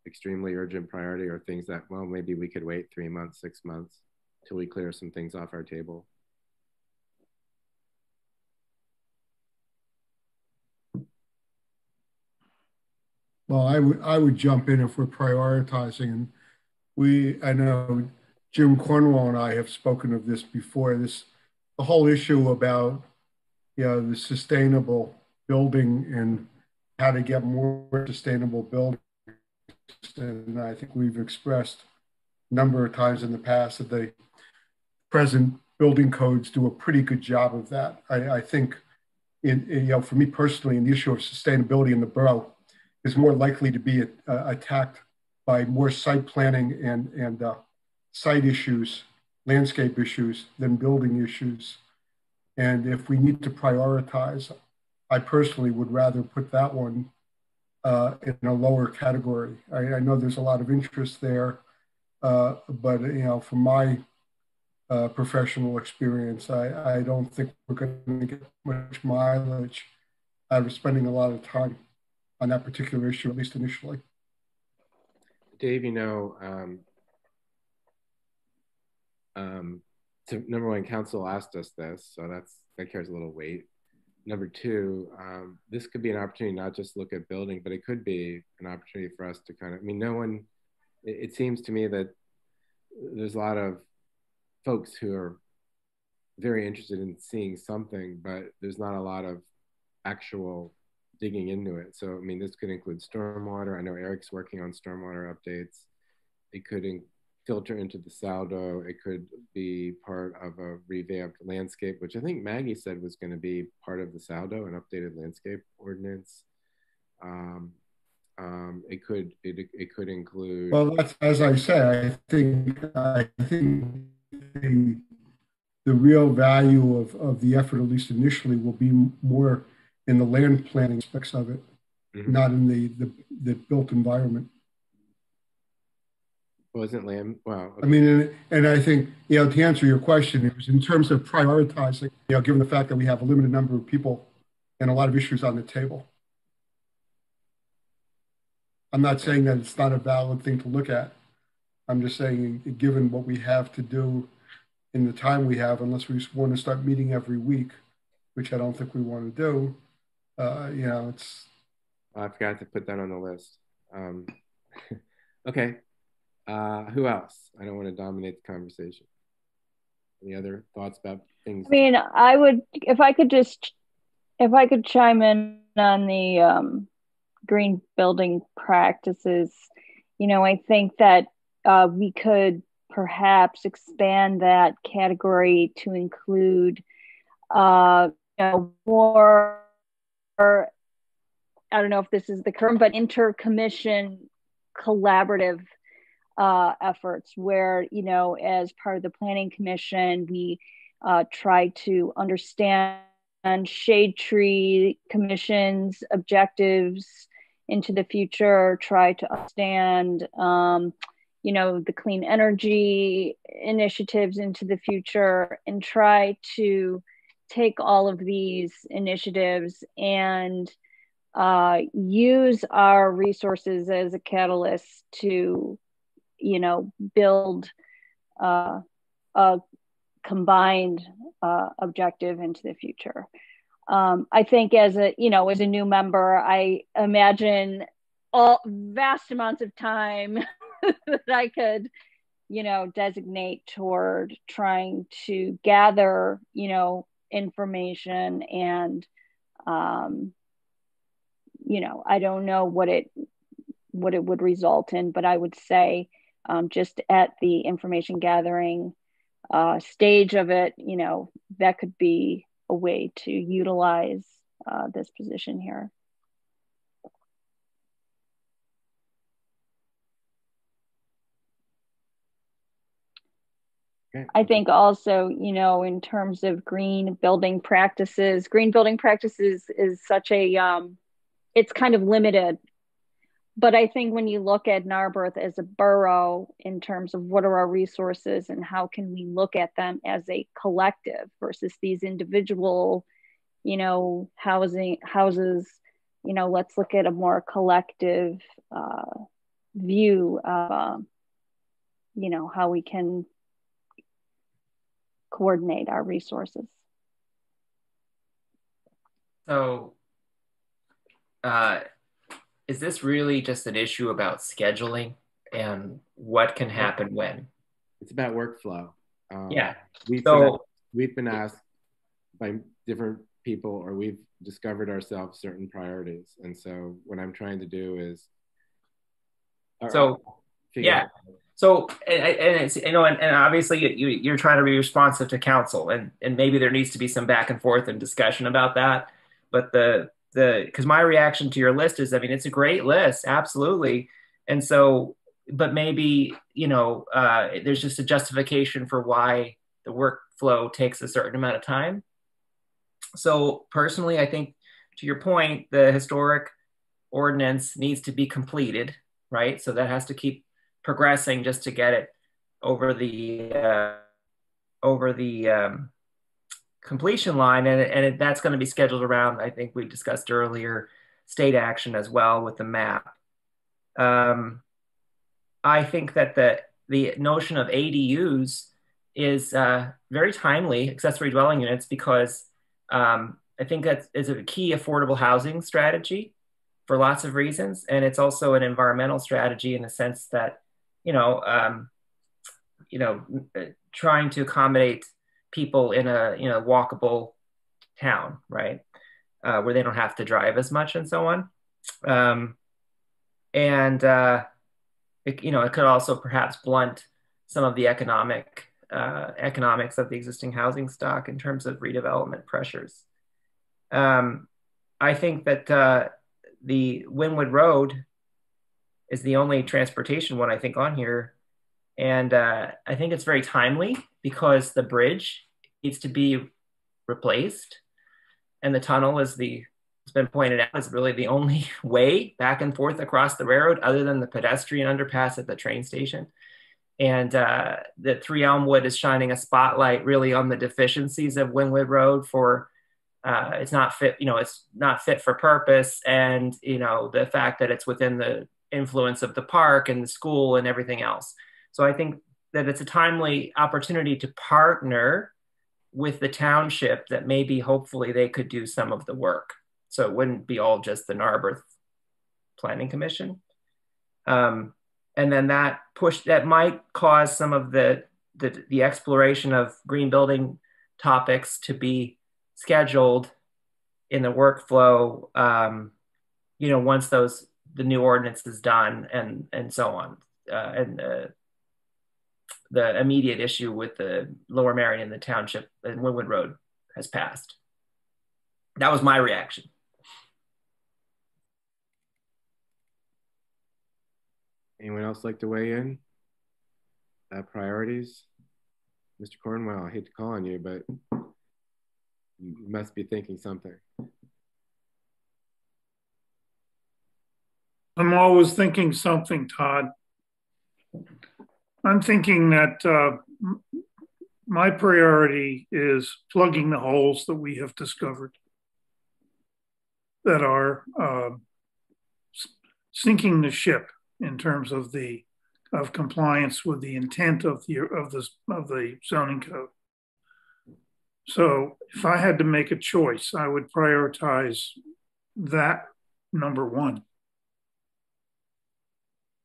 [SPEAKER 1] extremely urgent priority or things that, well, maybe we could wait 3 months, 6 months till we clear some things off our table.
[SPEAKER 15] Well, I would jump in if we're prioritizing. And I know Jim Cornwall and I have spoken of this before. The whole issue about the sustainable building and how to get more sustainable buildings. And I think we've expressed a number of times in the past that the present building codes do a pretty good job of that. I think, for me personally, in the issue of sustainability in the borough is more likely to be attacked by more site planning and site issues, landscape issues than building issues. And if we need to prioritize, I personally would rather put that one in a lower category. I know there's a lot of interest there, but from my professional experience, I don't think we're going to get much mileage out of spending a lot of time on that particular issue, at least initially.
[SPEAKER 1] Dave, so number one, council asked us this, so that carries a little weight. Number two, this could be an opportunity not just to look at building, but it could be an opportunity for us to kind of, it seems to me that there's a lot of folks who are very interested in seeing something, but there's not a lot of actual digging into it. So, this could include stormwater. I know Eric's working on stormwater updates. It could filter into the Saldo. It could be part of a revamped landscape, which I think Maggie said was going to be part of the Saldo, an updated landscape ordinance. It could include.
[SPEAKER 15] Well, that's, as I say, I think the real value of the effort, at least initially, will be more in the land planning aspects of it, not in the built environment.
[SPEAKER 1] Wasn't land? Wow. Okay.
[SPEAKER 15] And I think, to answer your question, it was in terms of prioritizing, given the fact that we have a limited number of people and a lot of issues on the table. I'm not saying that it's not a valid thing to look at. I'm just saying, given what we have to do in the time we have, unless we want to start meeting every week, which I don't think we want to do, it's.
[SPEAKER 1] I forgot to put that on the list. Okay. Who else? I don't want to dominate the conversation. Any other thoughts about things?
[SPEAKER 4] I would, if I could chime in on the green building practices, I think that we could perhaps expand that category to include, more, I don't know if this is the term, but inter-commission collaborative efforts where, as part of the planning commission, we try to understand shade tree commission's objectives into the future, try to understand, the clean energy initiatives into the future, and try to take all of these initiatives and use our resources as a catalyst to build a combined objective into the future. I think as a new member, I imagine vast amounts of time that I could, designate toward trying to gather, information and, I don't know what it would result in, but I would say just at the information gathering stage of it, that could be a way to utilize this position here.
[SPEAKER 1] Okay.
[SPEAKER 4] I think also, in terms of green building practices is such a, it's kind of limited. But I think when you look at Narberth as a borough in terms of what are our resources and how can we look at them as a collective versus these individual, houses, let's look at a more collective view of, you know, how we can coordinate our resources.
[SPEAKER 3] So, is this really just an issue about scheduling and what can happen when?
[SPEAKER 1] It's about workflow.
[SPEAKER 3] Yeah.
[SPEAKER 1] We've been asked by different people, or we've discovered ourselves certain priorities. And so what I'm trying to do is,
[SPEAKER 3] yeah. So, and it's, you know, and obviously you're trying to be responsive to council, and maybe there needs to be some back and forth and discussion about that. But because my reaction to your list is, I mean, it's a great list, absolutely. And so, but maybe, you know, there's just a justification for why the workflow takes a certain amount of time. So personally, I think, to your point, the historic ordinance needs to be completed, right? So that has to keep progressing just to get it over the completion line, and that's going to be scheduled around, I think we discussed earlier, state action as well with the map. I think that the notion of ADUs is very timely, accessory dwelling units, because I think that is a key affordable housing strategy for lots of reasons, and it's also an environmental strategy in the sense that, trying to accommodate people in a walkable town, right, where they don't have to drive as much and so on, it could also perhaps blunt some of the economics of the existing housing stock in terms of redevelopment pressures. I think that the Wynwood Road is the only transportation one I think on here. And I think it's very timely because the bridge needs to be replaced. And the tunnel it's been pointed out, is really the only way back and forth across the railroad other than the pedestrian underpass at the train station. And the 3 Elmwood is shining a spotlight really on the deficiencies of Wynwood Road for it's not fit, it's not fit for purpose. And, the fact that it's within the influence of the park and the school and everything else. So I think that it's a timely opportunity to partner with the township that maybe hopefully they could do some of the work. So it wouldn't be all just the Narberth Planning Commission. And then that might cause some of the exploration of green building topics to be scheduled in the workflow, once the new ordinance is done and so on. And the immediate issue with the Lower Marion, the township, and Wynwood Road has passed. That was my reaction.
[SPEAKER 1] Anyone else like to weigh in? Priorities? Mr. Cornwell, I hate to call on you, but you must be thinking something.
[SPEAKER 9] I'm always thinking something, Todd. I'm thinking that my priority is plugging the holes that we have discovered that are sinking the ship in terms of compliance with the intent of the zoning code. So if I had to make a choice, I would prioritize that number one.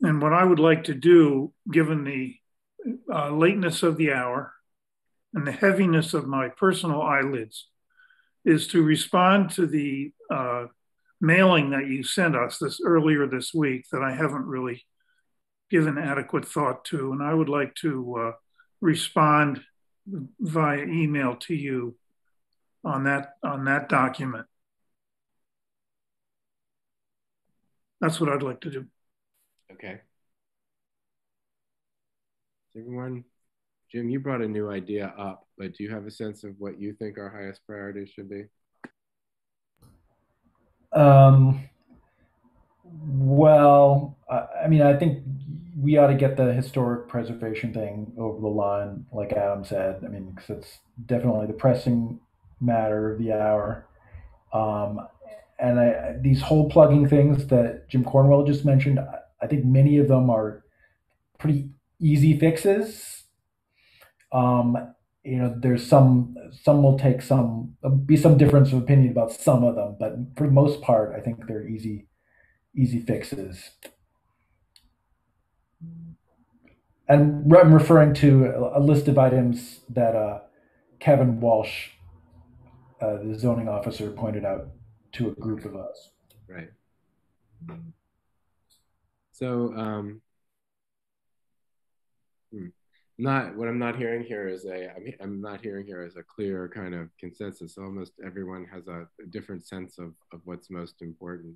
[SPEAKER 9] And what I would like to do, given the lateness of the hour and the heaviness of my personal eyelids, is to respond to the mailing that you sent us earlier this week that I haven't really given adequate thought to. And I would like to respond via email to you on that document. That's what I'd like to do.
[SPEAKER 1] Okay. Everyone, Jim, you brought a new idea up, but do you have a sense of what you think our highest priority should be?
[SPEAKER 13] Well, I mean, I think we ought to get the historic preservation thing over the line, like Adam said. I mean, because it's definitely the pressing matter of the hour. And these hole plugging things that Jim Cornwell just mentioned, I think many of them are pretty easy fixes. There's some will take be some difference of opinion about some of them, but for the most part, I think they're easy fixes. And I'm referring to a list of items that Kevin Walsh, the zoning officer, pointed out to a group of us.
[SPEAKER 1] Right. So, what I'm not hearing here is I'm not hearing here as a clear kind of consensus. Almost everyone has a different sense of what's most important.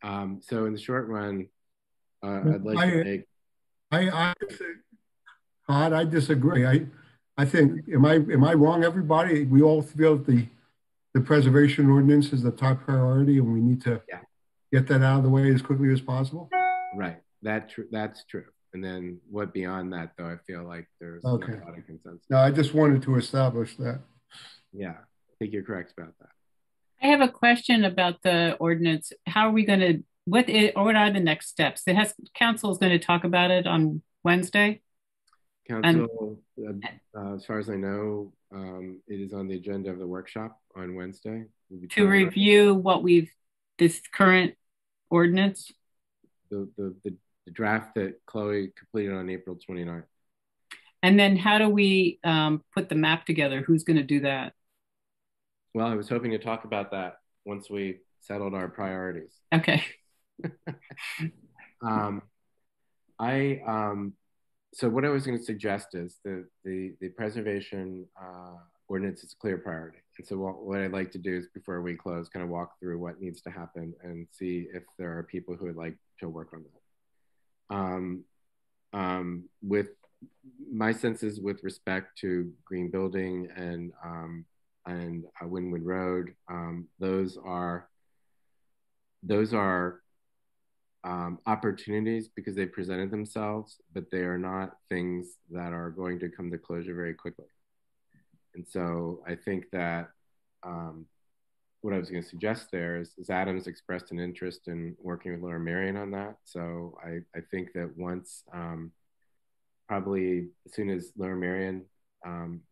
[SPEAKER 1] So in the short run, I'd like to make.
[SPEAKER 15] Todd, I disagree. I think, am I wrong, everybody? We all feel the preservation ordinance is the top priority, and we need to get that out of the way as quickly as possible.
[SPEAKER 1] Right. That's true. And then what beyond that, though, I feel like there's not a lot of consensus.
[SPEAKER 15] No, I just wanted to establish that.
[SPEAKER 1] Yeah, I think you're correct about that.
[SPEAKER 2] I have a question about the ordinance. How are we going to, what are the next steps? Council is going to talk about it on Wednesday?
[SPEAKER 1] Council, as far as I know, it is on the agenda of the workshop on Wednesday.
[SPEAKER 2] To review this current ordinance?
[SPEAKER 1] The draft that Chloe completed on April 29th.
[SPEAKER 2] And then how do we put the map together? Who's going to do that?
[SPEAKER 1] Well, I was hoping to talk about that once we settled our priorities.
[SPEAKER 2] Okay.
[SPEAKER 1] So what I was going to suggest is the preservation ordinance is a clear priority. And so what I'd like to do is, before we close, kind of walk through what needs to happen and see if there are people who would like to work on that. With my senses with respect to green building and Wynwood Road, those are opportunities because they presented themselves, but they are not things that are going to come to closure very quickly. And so I think that what I was going to suggest there is Adam's expressed an interest in working with Laura Marion on that. So I think that once, probably as soon as Laura Marion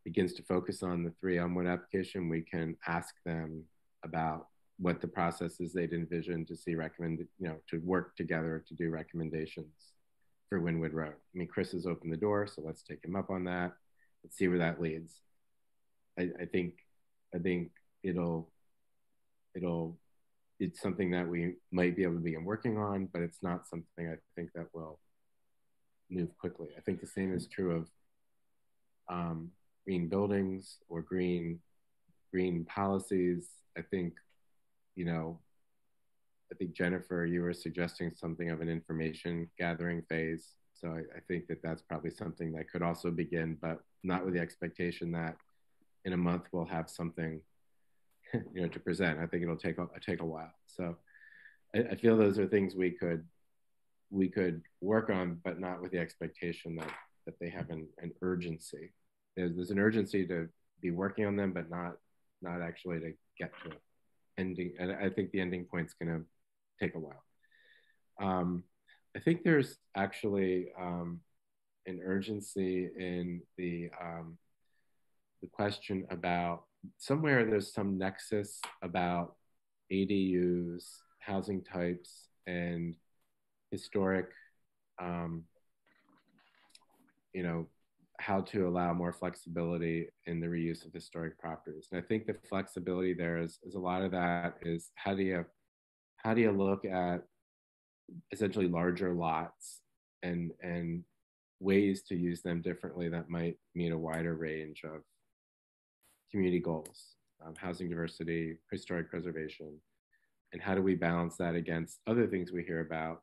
[SPEAKER 1] begins to focus on the 3 Elmwood application, we can ask them about what the process is they'd envision to see to work together to do recommendations for Wynwood Road. I mean, Chris has opened the door, so let's take him up on that. Let's see where that leads. I think it's something that we might be able to begin working on, but it's not something I think that will move quickly. I think the same is true of green buildings or green policies. I think Jennifer, you were suggesting something of an information gathering phase. So I think that that's probably something that could also begin, but not with the expectation that in a month we'll have something, to present. I think it'll take a while. So I feel those are things we could work on, but not with the expectation that they have an urgency. There's an urgency to be working on them, but not actually to get to it. Ending, and I think the ending point's going to take a while. I think there's actually an urgency in the question about somewhere there's some nexus about ADUs, housing types, and historic, how to allow more flexibility in the reuse of historic properties. And I think the flexibility there is a lot of that is how do you look at essentially larger lots and ways to use them differently that might meet a wider range of community goals, housing diversity, historic preservation, and how do we balance that against other things we hear about,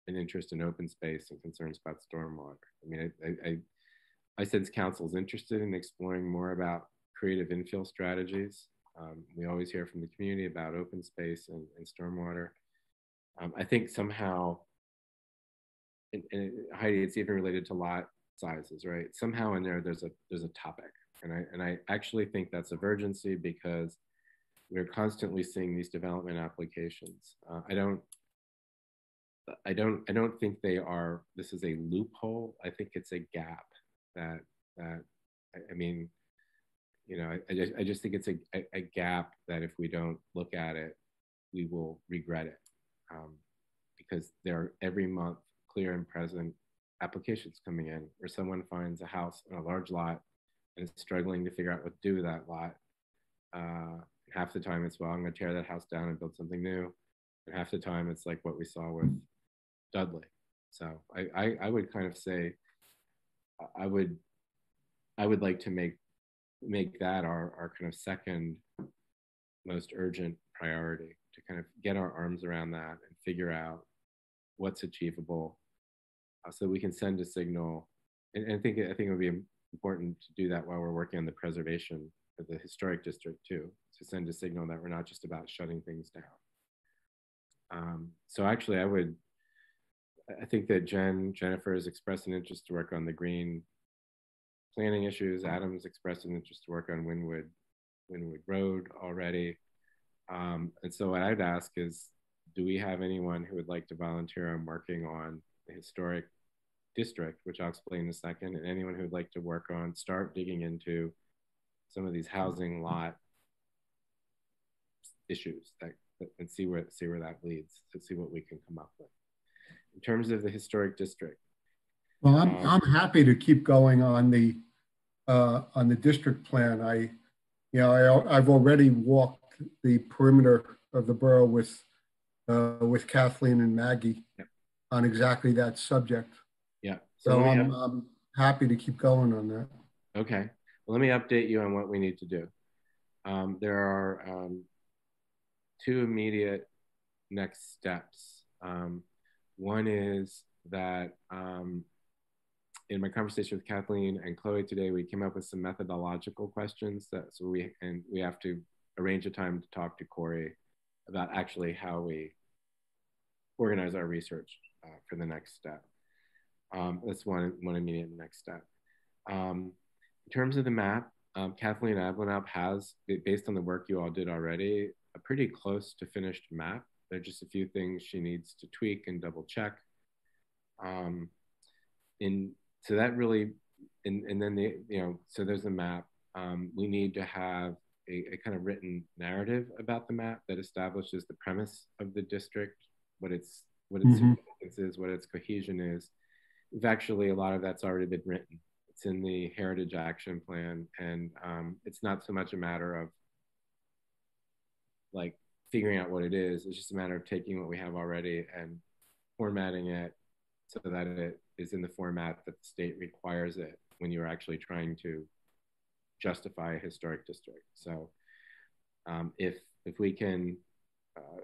[SPEAKER 1] an interest in open space and concerns about stormwater. I mean, I sense council's interested in exploring more about creative infill strategies. We always hear from the community about open space and stormwater. I think somehow, and Heidi, it's even related to lot sizes, right? Somehow in there's a topic, and I actually think that's of urgency because we're constantly seeing these development applications. I don't think they are, this is a loophole. I think it's a gap that, I mean, you know, I just think it's a gap that if we don't look at it, we will regret it. Because there are every month clear and present applications coming in where someone finds a house on a large lot and is struggling to figure out what to do with that lot. Half the time it's, well, I'm going to tear that house down and build something new. And half the time it's like what we saw with Dudley. So I would kind of say, I would like to make that our kind of second most urgent priority, to kind of get our arms around that and figure out what's achievable, so we can send a signal. And I think it would be important to do that while we're working on the preservation of the historic district too, to send a signal that we're not just about shutting things down. So actually I think that Jennifer has expressed an interest to work on the green planning issues. Adam's expressed an interest to work on Wynwood Road already. And so what I'd ask is, do we have anyone who would like to volunteer on working on the historic district, which I'll explain in a second, and anyone who would like to start digging into some of these housing lot issues and see where that leads, to see what we can come up with. In terms of the historic district.
[SPEAKER 15] Well, I'm happy to keep going on the district plan. I've already walked the perimeter of the borough with Kathleen and Maggie on exactly that subject.
[SPEAKER 1] Yeah.
[SPEAKER 15] So I'm happy to keep going on that.
[SPEAKER 1] Okay. Well, let me update you on what we need to do. There are two immediate next steps. One is that in my conversation with Kathleen and Chloe today, we came up with some methodological questions so we have to arrange a time to talk to Corey about actually how we organize our research for the next step. That's one immediate next step. In terms of the map, Kathleen Ablanop has, based on the work you all did already, a pretty close to finished map. There are just a few things she needs to tweak and double check. So that really, and then so there's a map. We need to have a kind of written narrative about the map that establishes the premise of the district, what its significance is, what its cohesion is. Actually, a lot of that's already been written. It's in the Heritage Action Plan, and it's not so much a matter of like figuring out what it is. It's just a matter of taking what we have already and formatting it so that it is in the format that the state requires it when you're actually trying to justify a historic district. So if we can,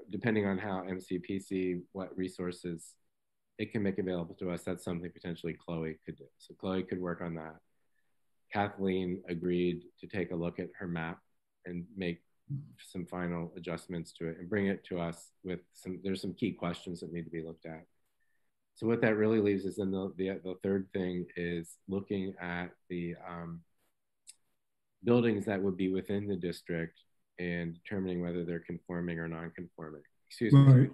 [SPEAKER 1] depending on how MCPC, what resources it can make available to us, that's something potentially Chloe could do. So Chloe could work on that. Kathleen agreed to take a look at her map and make some final adjustments to it and bring it to us with there's some key questions that need to be looked at. So what that really leaves is then the third thing is looking at the buildings that would be within the district and determining whether they're conforming or non-conforming. Excuse me,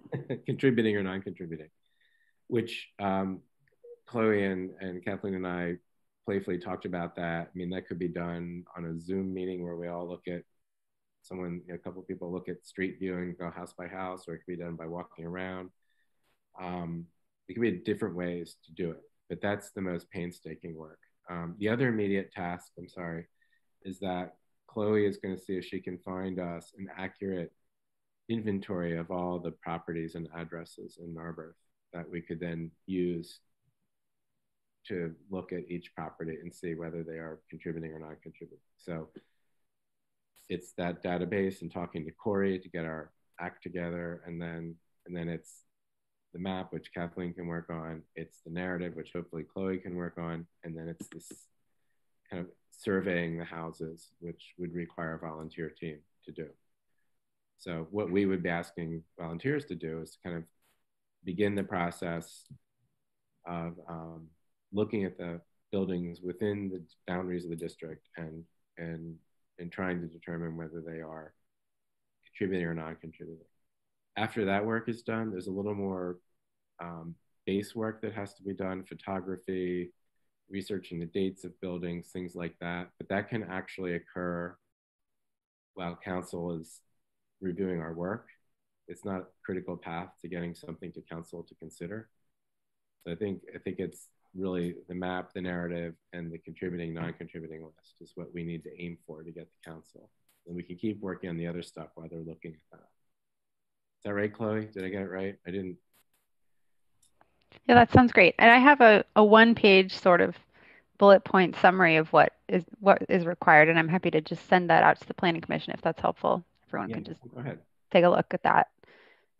[SPEAKER 1] contributing or non-contributing, which Chloe and Kathleen and I playfully talked about that. I mean, that could be done on a Zoom meeting where we all look at a couple of people look at street view and go house by house, or it could be done by walking around. It could be different ways to do it, but that's the most painstaking work. The other immediate task, is that Chloe is going to see if she can find us an accurate inventory of all the properties and addresses in Narberth that we could then use to look at each property and see whether they are contributing or not contributing. So it's that database and talking to Corey to get our act together, and then it's the map, which Kathleen can work on. It's the narrative, which hopefully Chloe can work on, and then it's this kind of surveying the houses, which would require a volunteer team to do. So what we would be asking volunteers to do is to kind of begin the process of looking at the buildings within the boundaries of the district and trying to determine whether they are contributing or non-contributing. After that work is done, there's a little more base work that has to be done, photography, researching the dates of buildings, things like that. But that can actually occur while council is reviewing our work. It's not a critical path to getting something to council to consider. So I think it's really the map, the narrative, and the contributing, non-contributing list is what we need to aim for to get to council. And we can keep working on the other stuff while they're looking at that. Is that right, Chloe? Did I get it right? I didn't.
[SPEAKER 6] Yeah, that sounds great. And I have a one-page sort of bullet point summary of what is required, and I'm happy to just send that out to the Planning Commission if that's helpful. Everyone can just
[SPEAKER 1] go ahead.
[SPEAKER 6] Take a look at that.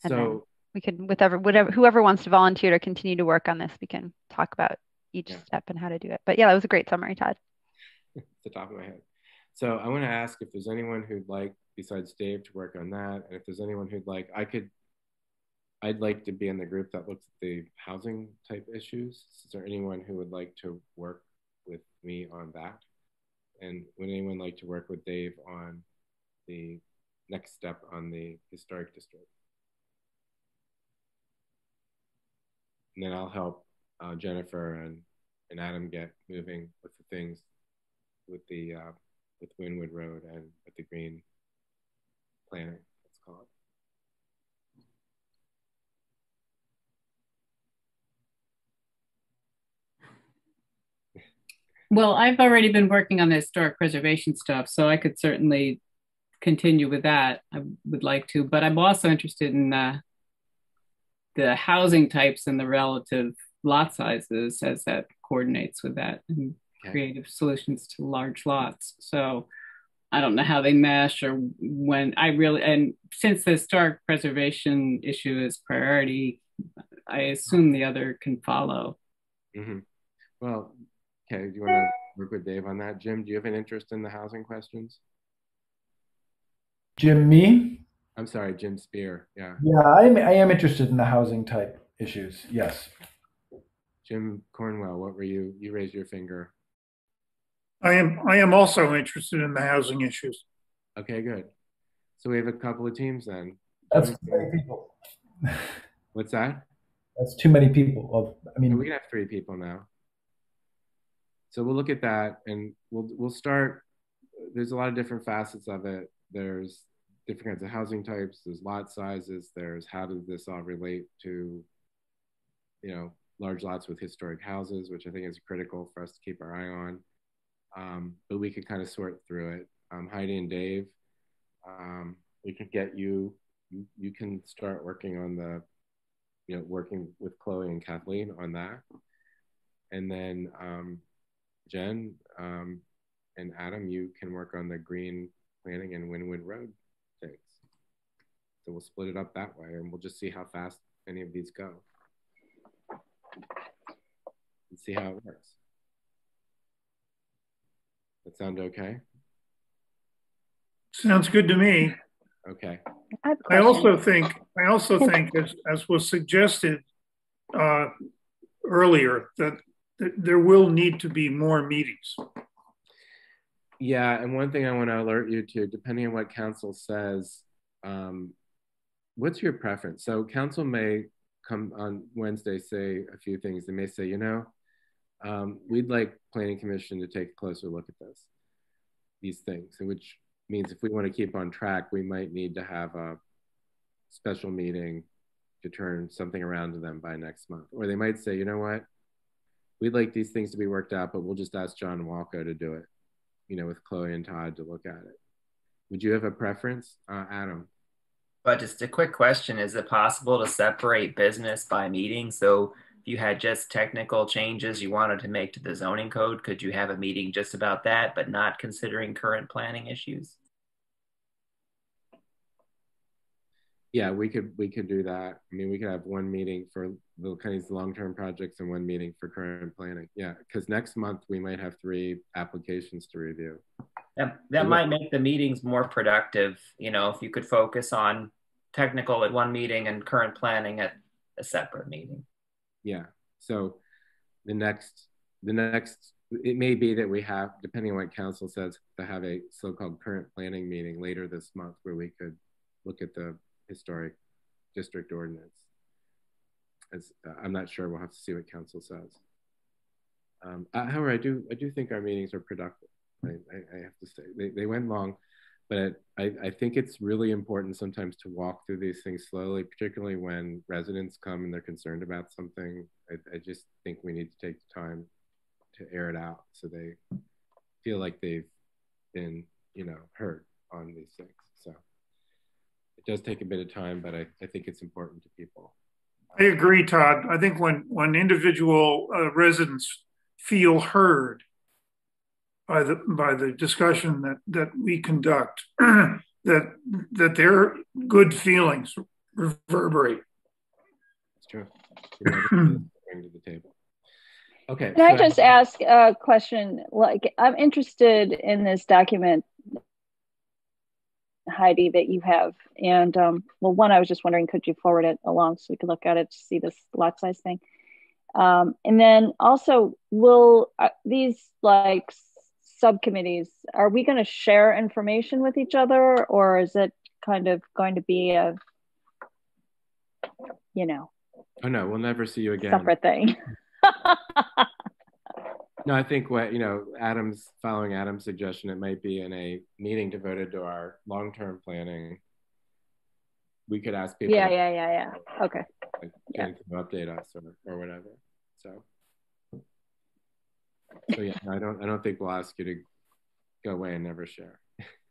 [SPEAKER 6] And
[SPEAKER 1] so
[SPEAKER 6] then we can, whoever wants to volunteer to continue to work on this, we can talk about each step and how to do it. But yeah, that was a great summary, Todd.
[SPEAKER 1] At the top of my head. So I want to ask if there's anyone who'd like, besides Dave, to work on that. And if there's anyone who'd like, I'd like to be in the group that looks at the housing type issues. Is there anyone who would like to work with me on that? And would anyone like to work with Dave on the next step on the historic district? And then I'll help Jennifer and Adam get moving with the things with the with Wynwood Road and with the green planning, let's call it.
[SPEAKER 2] Well, I've already been working on the historic preservation stuff, so I could certainly continue with that. I would like to, but I'm also interested in the housing types and the relative lot sizes as that coordinates with that, and creative solutions to large lots. So I don't know how they mesh or when and since the historic preservation issue is priority, I assume the other can follow.
[SPEAKER 1] Mm-hmm. Well, okay, do you want to work with Dave on that? Jim, do you have an interest in the housing questions?
[SPEAKER 13] Jim, me?
[SPEAKER 1] I'm sorry, Jim Spear, yeah.
[SPEAKER 13] Yeah, I am interested in the housing type issues, yes.
[SPEAKER 1] Jim Cornwell, what were you raised your finger.
[SPEAKER 9] I am also interested in the housing issues.
[SPEAKER 1] Okay, good. So we have a couple of teams then.
[SPEAKER 13] That's too many people.
[SPEAKER 1] What's that?
[SPEAKER 13] That's too many people. I mean,
[SPEAKER 1] we can have 3 people now. So we'll look at that, and we'll start. There's a lot of different facets of it. There's different kinds of housing types. There's lot sizes. There's how does this all relate to, large lots with historic houses, which I think is critical for us to keep our eye on. But we could kind of sort through it. Heidi and Dave, we could get you can start working on the, working with Chloe and Kathleen on that. And then Jen and Adam, you can work on the green planning and Wynwood Road things. So we'll split it up that way, and we'll just see how fast any of these go. And see how it works. That sound okay?
[SPEAKER 9] Sounds good to me.
[SPEAKER 1] Okay.
[SPEAKER 9] I also think, as was suggested earlier, that there will need to be more meetings.
[SPEAKER 1] Yeah, and one thing I want to alert you to, depending on what council says, what's your preference? So council may come on Wednesday, say a few things. They may say, we'd like Planning Commission to take a closer look at these things, which means if we want to keep on track, we might need to have a special meeting to turn something around to them by next month. Or they might say, you know what, we'd like these things to be worked out, but we'll just ask John and Walco to do it, with Chloe and Todd to look at it. Would you have a preference, Adam?
[SPEAKER 3] But just a quick question, is it possible to separate business by meeting? So if you had just technical changes you wanted to make to the zoning code, could you have a meeting just about that, but not considering current planning issues?
[SPEAKER 1] Yeah, we could do that. I mean, we could have one meeting for the kind of long-term projects and one meeting for current planning. Yeah, because next month we might have 3 applications to review.
[SPEAKER 3] That might make the meetings more productive. If you could focus on technical at one meeting and current planning at a separate meeting.
[SPEAKER 1] Yeah. So the next, it may be that we have, depending on what council says, to have a so-called current planning meeting later this month where we could look at the historic district ordinance. I'm not sure. We'll have to see what council says. However, I do think our meetings are productive. I have to say they went long, but I think it's really important sometimes to walk through these things slowly, particularly when residents come and they're concerned about something. I just think we need to take the time to air it out so they feel like they've been, heard on these things. So it does take a bit of time, but I think it's important to people.
[SPEAKER 9] I agree, Todd. I think when individual residents feel heard by the discussion that we conduct, that their good feelings reverberate.
[SPEAKER 1] It's true. Bring to the table. Okay.
[SPEAKER 4] Can I just ask a question? Like, I'm interested in this document, Heidi, that you have. And well, one, I was just wondering, could you forward it along so we could look at it to see this lot size thing? And then also, will these like subcommittees, are we going to share information with each other, or is it kind of going to be a,
[SPEAKER 1] Oh no, we'll never see you again.
[SPEAKER 4] Separate thing.
[SPEAKER 1] No, I think following Adam's suggestion, it might be in a meeting devoted to our long-term planning. We could ask people.
[SPEAKER 4] Yeah. Okay.
[SPEAKER 1] To update us or whatever. So yeah, I don't think we'll ask you to go away and never share.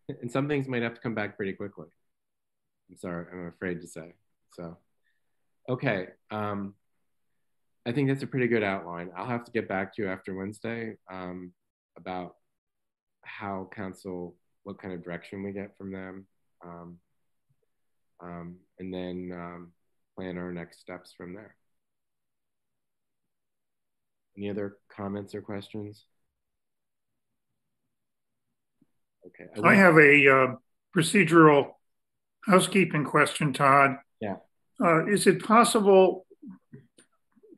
[SPEAKER 1] And some things might have to come back pretty quickly. I'm afraid to say. So, okay. I think that's a pretty good outline. I'll have to get back to you after Wednesday about how council, what kind of direction we get from them, and then plan our next steps from there. Any other comments or questions? Okay.
[SPEAKER 9] I have a procedural housekeeping question, Todd.
[SPEAKER 1] Yeah.
[SPEAKER 9] Is it possible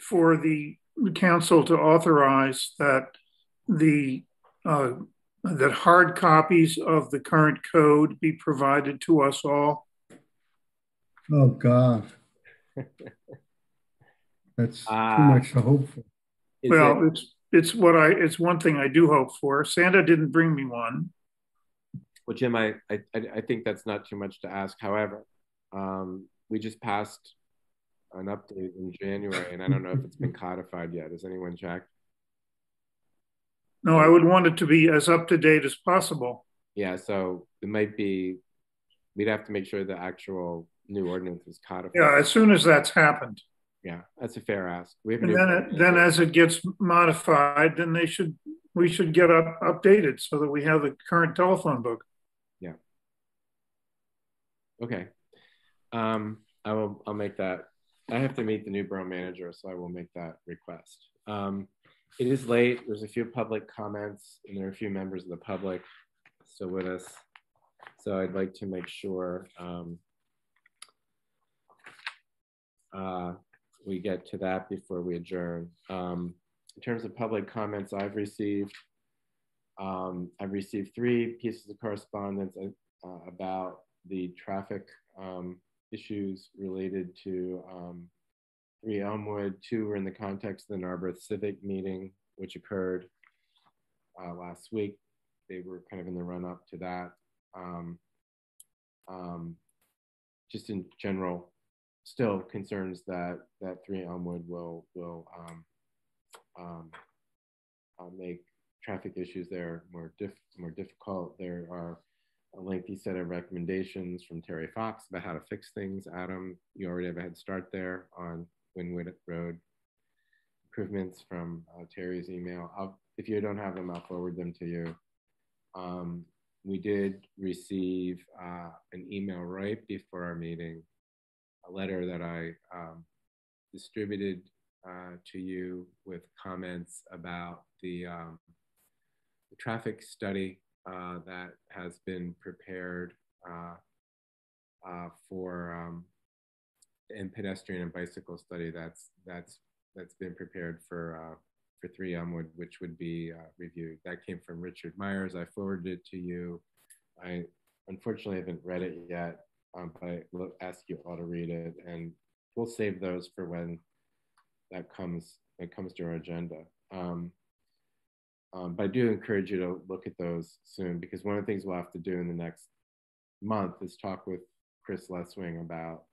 [SPEAKER 9] for the council to authorize that that hard copies of the current code be provided to us all?
[SPEAKER 15] Oh God, that's too much to hope for.
[SPEAKER 9] Well, it's one thing I do hope for. Santa didn't bring me one.
[SPEAKER 1] Well, Jim, I think that's not too much to ask. However, we just passed an update in January, and I don't know if it's been codified yet. Has anyone checked?
[SPEAKER 9] No, I would want it to be as up to date as possible.
[SPEAKER 1] Yeah, so it might be, we'd have to make sure the actual new ordinance is codified.
[SPEAKER 9] Yeah, as soon as that's happened.
[SPEAKER 1] Yeah, that's a fair ask.
[SPEAKER 9] Then as it gets modified, then we should get updated so that we have the current telephone book.
[SPEAKER 1] Yeah. Okay. I'll make that. I have to meet the new borough manager, so I will make that request. It is late. There's a few public comments, and there are a few members of the public still with us. So I'd like to make sure we get to that before we adjourn. In terms of public comments, I've received 3 pieces of correspondence about the traffic issues related to 3 Elmwood. 2 were in the context of the Narberth Civic meeting, which occurred last week. They were kind of in the run-up to that. Just in general, still concerns that 3 Elmwood will make traffic issues there more difficult. There are a lengthy set of recommendations from Terry Fox about how to fix things. Adam, you already have a head start there on Wynwood Road improvements from Terry's email. If you don't have them, I'll forward them to you. We did receive an email right before our meeting, a letter that I distributed to you with comments about the traffic study that has been prepared and pedestrian and bicycle study that's been prepared for 3 Elmwood, which would be reviewed. That came from Richard Myers. I forwarded it to you. I unfortunately haven't read it yet, but I will ask you all to read it, and we'll save those for when that comes to our agenda. But I do encourage you to look at those soon, because one of the things we'll have to do in the next month is talk with Chris Leswing about,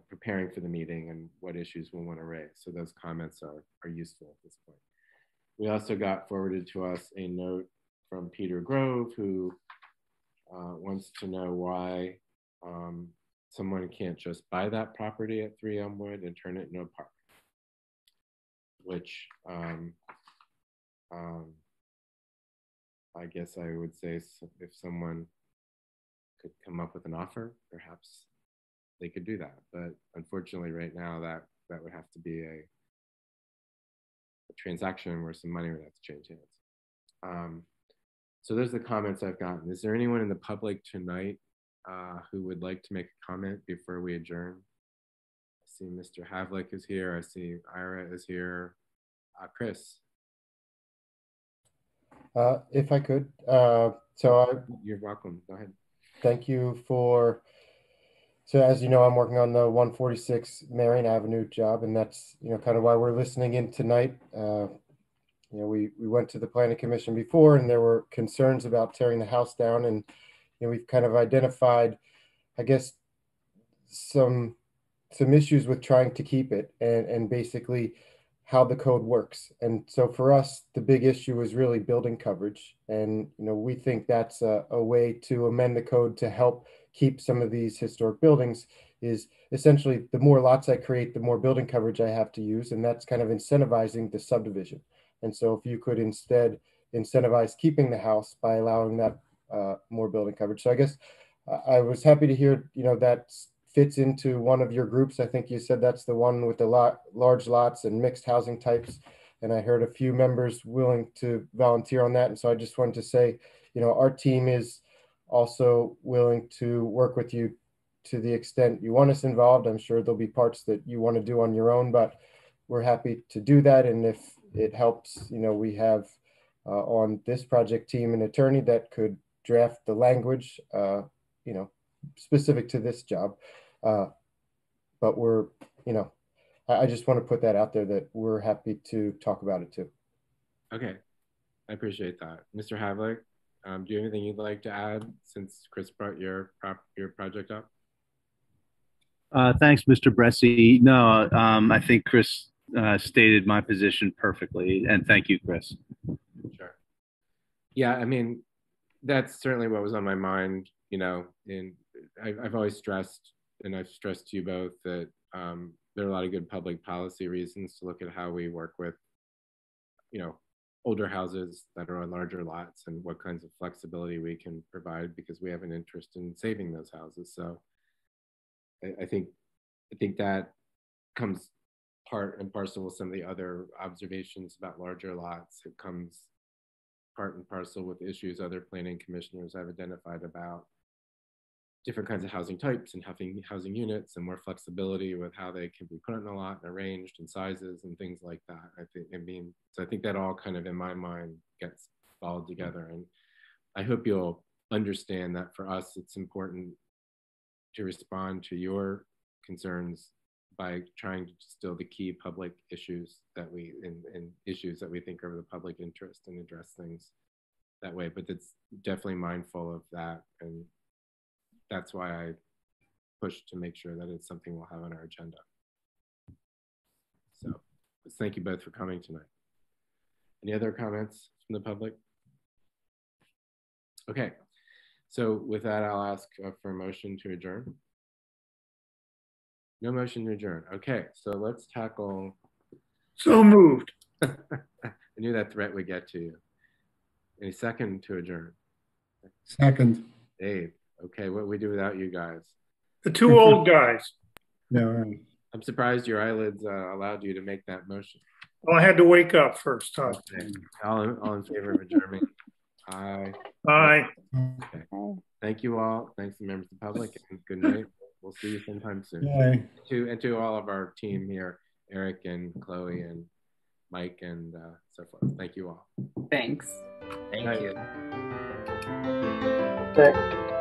[SPEAKER 1] preparing for the meeting and what issues we'll want to raise. So those comments are useful at this point. We also got forwarded to us a note from Peter Grove, who wants to know why someone can't just buy that property at 3 Elmwood and turn it into a park, which I guess I would say if someone could come up with an offer, perhaps they could do that. But unfortunately, right now, that would have to be a transaction where some money would have to change hands. So those are the comments I've gotten. Is there anyone in the public tonight who would like to make a comment before we adjourn? I see Mr. Havlick is here. I see Ira is here. Chris.
[SPEAKER 11] If I could.
[SPEAKER 1] You're welcome. Go ahead.
[SPEAKER 11] Thank you for, so as you know, I'm working on the 146 Marion Avenue job, and that's, kind of why we're listening in tonight. We went to the Planning Commission before, and there were concerns about tearing the house down, and we've kind of identified, I guess, some issues with trying to keep it, and basically how the code works. And so for us, the big issue is really building coverage. And, we think that's a way to amend the code to help keep some of these historic buildings, is essentially the more lots I create, the more building coverage I have to use. And that's kind of incentivizing the subdivision. And so if you could instead incentivize keeping the house by allowing that more building coverage. So I guess I was happy to hear, that fits into one of your groups. I think you said that's the one with the large lots and mixed housing types. And I heard a few members willing to volunteer on that. And so I just wanted to say, our team is also willing to work with you to the extent you want us involved. I'm sure there'll be parts that you want to do on your own, but we're happy to do that. And if it helps, we have on this project team an attorney that could draft the language, specific to this job. But we're, I just want to put that out there that we're happy to talk about it too.
[SPEAKER 1] Okay, I appreciate that. Mr. Havlick, do you have anything you'd like to add since Chris brought your project up?
[SPEAKER 17] Thanks, Mr. Bressi. No, I think Chris stated my position perfectly, and thank you, Chris.
[SPEAKER 1] Sure. Yeah, I mean, that's certainly what was on my mind, and I've always stressed, and I've stressed to you both, that there are a lot of good public policy reasons to look at how we work with, older houses that are on larger lots and what kinds of flexibility we can provide, because we have an interest in saving those houses. So I think that comes part and parcel with some of the other observations about larger lots. It comes part and parcel with issues other planning commissioners have identified about different kinds of housing types and housing units and more flexibility with how they can be put on a lot and arranged and sizes and things like that. So I think that all kind of in my mind gets followed together. And I hope you'll understand that for us, it's important to respond to your concerns by trying to distill the key public issues that and issues that we think are of the public interest and address things that way. But it's definitely mindful of that. And that's why I pushed to make sure that it's something we'll have on our agenda. So thank you both for coming tonight. Any other comments from the public? Okay, so with that, I'll ask for a motion to adjourn. No motion to adjourn. Okay, so let's tackle.
[SPEAKER 9] So moved.
[SPEAKER 1] I knew that threat would get to you. Any second to adjourn?
[SPEAKER 15] Second.
[SPEAKER 1] Dave. Okay, what we do without you guys?
[SPEAKER 9] The two old guys.
[SPEAKER 15] Yeah, right.
[SPEAKER 1] I'm surprised your eyelids allowed you to make that motion.
[SPEAKER 9] Well, I had to wake up first.
[SPEAKER 1] Okay. All in favor of adjournment? Aye.
[SPEAKER 9] Aye.
[SPEAKER 1] Okay. Thank you all. Thanks to members of the public, and good night. We'll see you sometime soon.
[SPEAKER 15] Bye.
[SPEAKER 1] To all of our team here, Eric and Chloe and Mike and so forth. Thank you all.
[SPEAKER 2] Thanks.
[SPEAKER 3] Thank you.
[SPEAKER 10] Thanks.